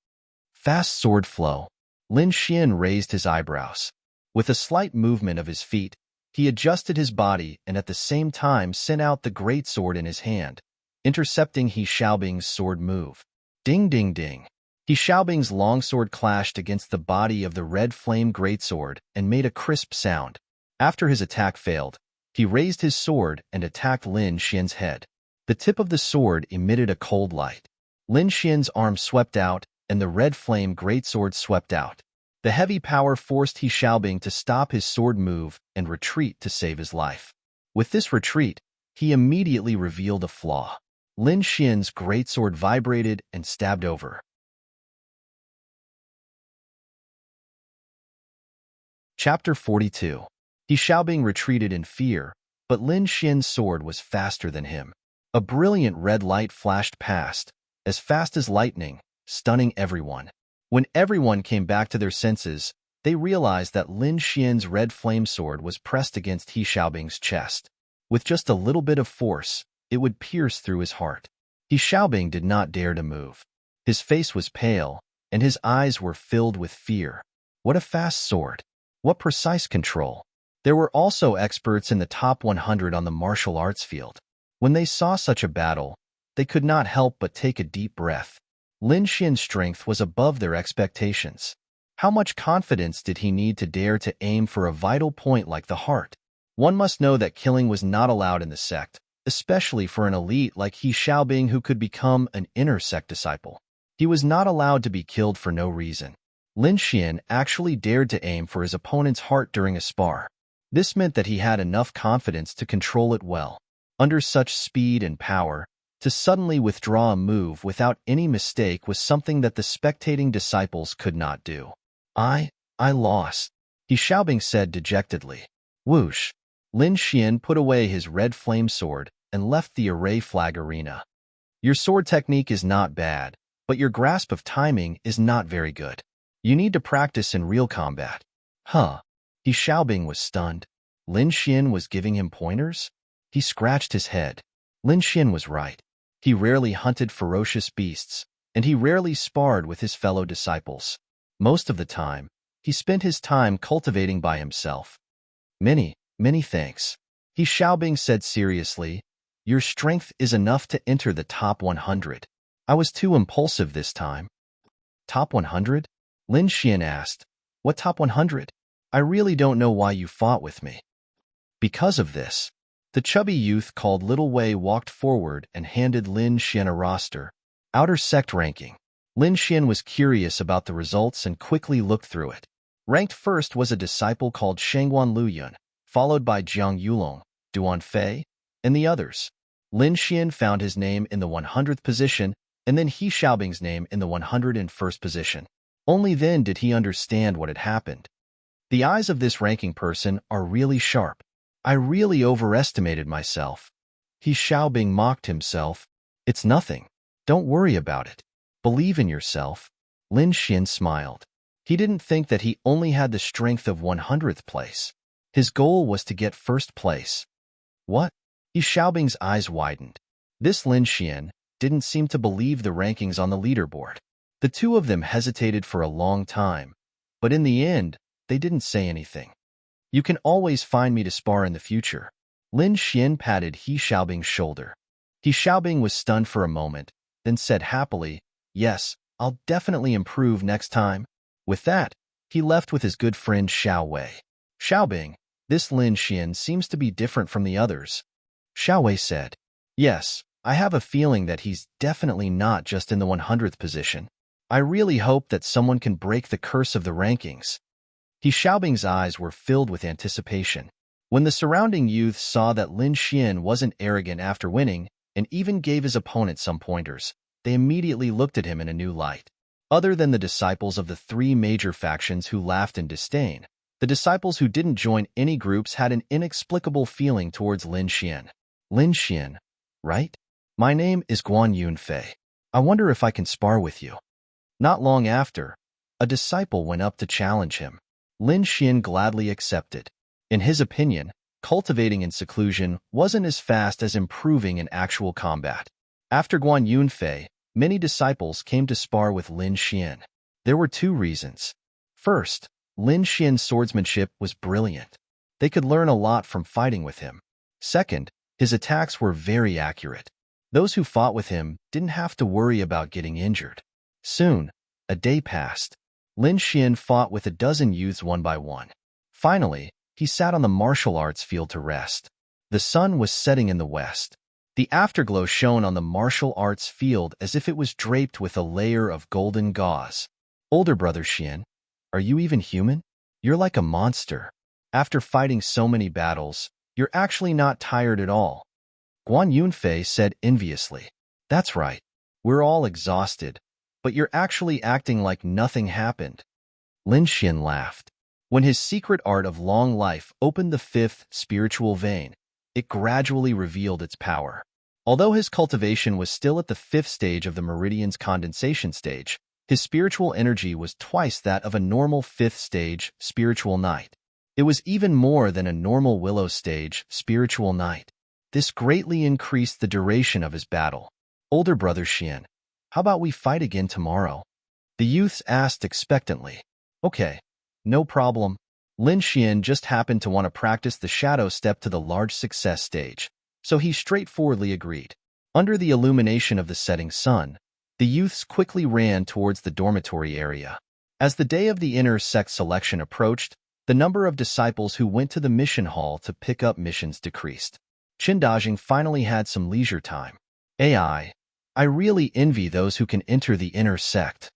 Fast sword flow. Lin Xian raised his eyebrows. With a slight movement of his feet, he adjusted his body and at the same time sent out the great sword in his hand, intercepting He Xiaobing's sword move. Ding ding ding. He Xiaobing's longsword clashed against the body of the red flame greatsword and made a crisp sound. After his attack failed, he raised his sword and attacked Lin Xian's head. The tip of the sword emitted a cold light. Lin Xian's arm swept out, and the red flame greatsword swept out. The heavy power forced He Xiaobing to stop his sword move and retreat to save his life. With this retreat, he immediately revealed a flaw. Lin Xian's greatsword vibrated and stabbed over. Chapter 42. He Xiaobing retreated in fear, but Lin Xian's sword was faster than him. A brilliant red light flashed past, as fast as lightning, stunning everyone. When everyone came back to their senses, they realized that Lin Xian's red flame sword was pressed against He Xiaobing's chest. With just a little bit of force, it would pierce through his heart. He Xiaobing did not dare to move. His face was pale, and his eyes were filled with fear. What a fast sword! What precise control! There were also experts in the top 100 on the martial arts field. When they saw such a battle, they could not help but take a deep breath. Lin Xian's strength was above their expectations. How much confidence did he need to dare to aim for a vital point like the heart? One must know that killing was not allowed in the sect, especially for an elite like He Xiaobing who could become an inner sect disciple. He was not allowed to be killed for no reason. Lin Xian actually dared to aim for his opponent's heart during a spar. This meant that he had enough confidence to control it well. Under such speed and power, to suddenly withdraw a move without any mistake was something that the spectating disciples could not do. I lost, He Xiaobing said dejectedly. Whoosh! Lin Xian put away his red flame sword and left the array flag arena. Your sword technique is not bad, but your grasp of timing is not very good. You need to practice in real combat. Huh? He Xiaobing was stunned. Lin Xian was giving him pointers? He scratched his head. Lin Xian was right. He rarely hunted ferocious beasts, and he rarely sparred with his fellow disciples. Most of the time, he spent his time cultivating by himself. Many thanks. He Xiaobing said seriously, your strength is enough to enter the top 100. I was too impulsive this time. Top 100? Lin Xian asked. What top 100? I really don't know why you fought with me. Because of this, the chubby youth called Little Wei walked forward and handed Lin Xian a roster. Outer sect ranking. Lin Xian was curious about the results and quickly looked through it. Ranked first was a disciple called Shangguan Luyun, followed by Jiang Yulong, Duan Fei, and the others. Lin Xian found his name in the 100th position, and then He Xiaobing's name in the 101st position. Only then did he understand what had happened. The eyes of this ranking person are really sharp. I really overestimated myself. He Xiaobing mocked himself. It's nothing. Don't worry about it. Believe in yourself. Lin Xian smiled. He didn't think that he only had the strength of 100th place. His goal was to get first place. What? He Xiaobing's eyes widened. This Lin Xian didn't seem to believe the rankings on the leaderboard. The two of them hesitated for a long time, but in the end, they didn't say anything. You can always find me to spar in the future. Lin Xian patted He Xiaobing's shoulder. He Xiaobing was stunned for a moment, then said happily, yes, I'll definitely improve next time. With that, he left with his good friend Xiao Wei. Xiaobing, this Lin Xian seems to be different from the others. Xiao Wei said, yes, I have a feeling that he's definitely not just in the 100th position. I really hope that someone can break the curse of the rankings. He Xiaobing's eyes were filled with anticipation. When the surrounding youths saw that Lin Xian wasn't arrogant after winning and even gave his opponent some pointers, they immediately looked at him in a new light. Other than the disciples of the three major factions who laughed in disdain, the disciples who didn't join any groups had an inexplicable feeling towards Lin Xian. Lin Xian, right? My name is Guan Yunfei. I wonder if I can spar with you. Not long after, a disciple went up to challenge him. Lin Xian gladly accepted. In his opinion, cultivating in seclusion wasn't as fast as improving in actual combat. After Guan Yunfei, many disciples came to spar with Lin Xian. There were two reasons. First, Lin Xian's swordsmanship was brilliant. They could learn a lot from fighting with him. Second, his attacks were very accurate. Those who fought with him didn't have to worry about getting injured. Soon, a day passed. Lin Xian fought with a dozen youths one by one. Finally, he sat on the martial arts field to rest. The sun was setting in the west. The afterglow shone on the martial arts field as if it was draped with a layer of golden gauze. Older brother Xian, are you even human? You're like a monster. After fighting so many battles, you're actually not tired at all. Guan Yunfei said enviously. That's right. We're all exhausted, but you're actually acting like nothing happened. Lin Xian laughed. When his secret art of long life opened the fifth spiritual vein, it gradually revealed its power. Although his cultivation was still at the 5th stage of the meridian's condensation stage, his spiritual energy was twice that of a normal 5th stage spiritual knight. It was even more than a normal willow stage spiritual knight. This greatly increased the duration of his battle. Older brother Xian, how about we fight again tomorrow? The youths asked expectantly. Okay, no problem. Lin Xian just happened to want to practice the shadow step to the large success stage, so he straightforwardly agreed. Under the illumination of the setting sun, the youths quickly ran towards the dormitory area. As the day of the inner sect selection approached, the number of disciples who went to the mission hall to pick up missions decreased. Qin Dajing finally had some leisure time. I really envy those who can enter the inner sect.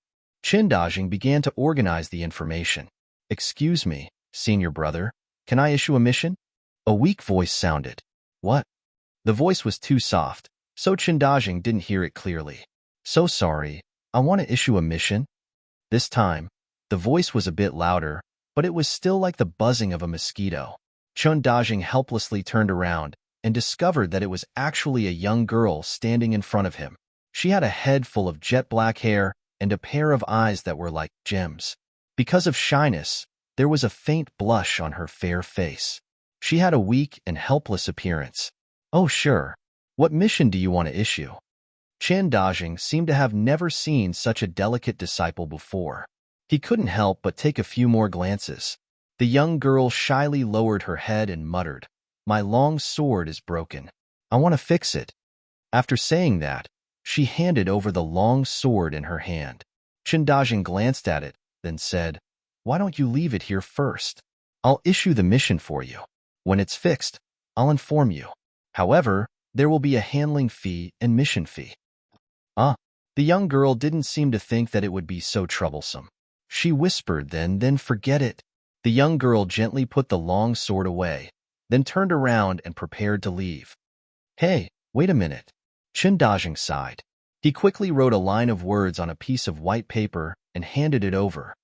Qin Dajing began to organize the information. Excuse me, senior brother, can I issue a mission? A weak voice sounded. What? The voice was too soft, so Qin Dajing didn't hear it clearly. So sorry, I want to issue a mission. This time, the voice was a bit louder, but it was still like the buzzing of a mosquito. Qin Dajing helplessly turned around and discovered that it was actually a young girl standing in front of him. She had a head full of jet black hair and a pair of eyes that were like gems. Because of shyness, there was a faint blush on her fair face. She had a weak and helpless appearance. Oh sure, what mission do you want to issue? Qin Dajing seemed to have never seen such a delicate disciple before. He couldn't help but take a few more glances. The young girl shyly lowered her head and muttered, "My long sword is broken. I want to fix it." After saying that, she handed over the long sword in her hand. Qin Dajing glanced at it, then said, "Why don't you leave it here first? I'll issue the mission for you. When it's fixed, I'll inform you. However, there will be a handling fee and mission fee." The young girl didn't seem to think that it would be so troublesome. She whispered, then forget it. The young girl gently put the long sword away, then turned around and prepared to leave. Hey, wait a minute. Qin Dajing sighed. He quickly wrote a line of words on a piece of white paper and handed it over.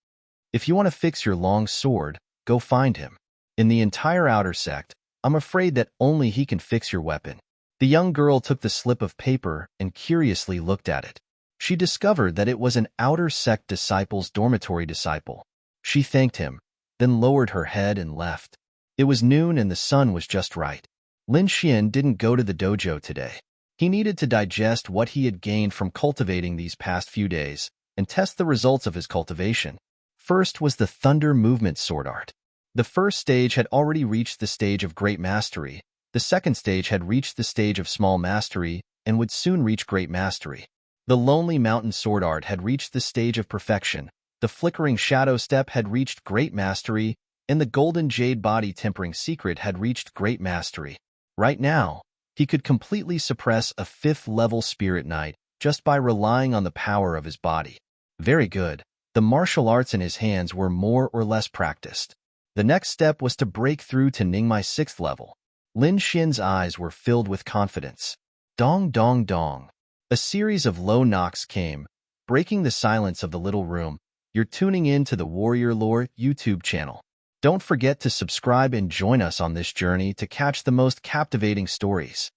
If you want to fix your long sword, go find him. In the entire outer sect, I'm afraid that only he can fix your weapon. The young girl took the slip of paper and curiously looked at it. She discovered that it was an outer sect disciple's dormitory disciple. She thanked him, then lowered her head and left. It was noon and the sun was just right. Lin Xian didn't go to the dojo today. He needed to digest what he had gained from cultivating these past few days and test the results of his cultivation. First was the Thunder Movement Sword Art. The first stage had already reached the stage of Great Mastery, the second stage had reached the stage of Small Mastery and would soon reach Great Mastery. The Lonely Mountain Sword Art had reached the stage of perfection, the Flickering Shadow Step had reached Great Mastery, and the Golden Jade Body Tempering Secret had reached Great Mastery. Right now, he could completely suppress a 5th-level Spirit Knight just by relying on the power of his body. Very good. The martial arts in his hands were more or less practiced. The next step was to break through to Ningmai 6th level. Lin Xian's eyes were filled with confidence. Dong dong dong. A series of low knocks came, breaking the silence of the little room. You're tuning in to the Warrior Lore YouTube channel. Don't forget to subscribe and join us on this journey to catch the most captivating stories.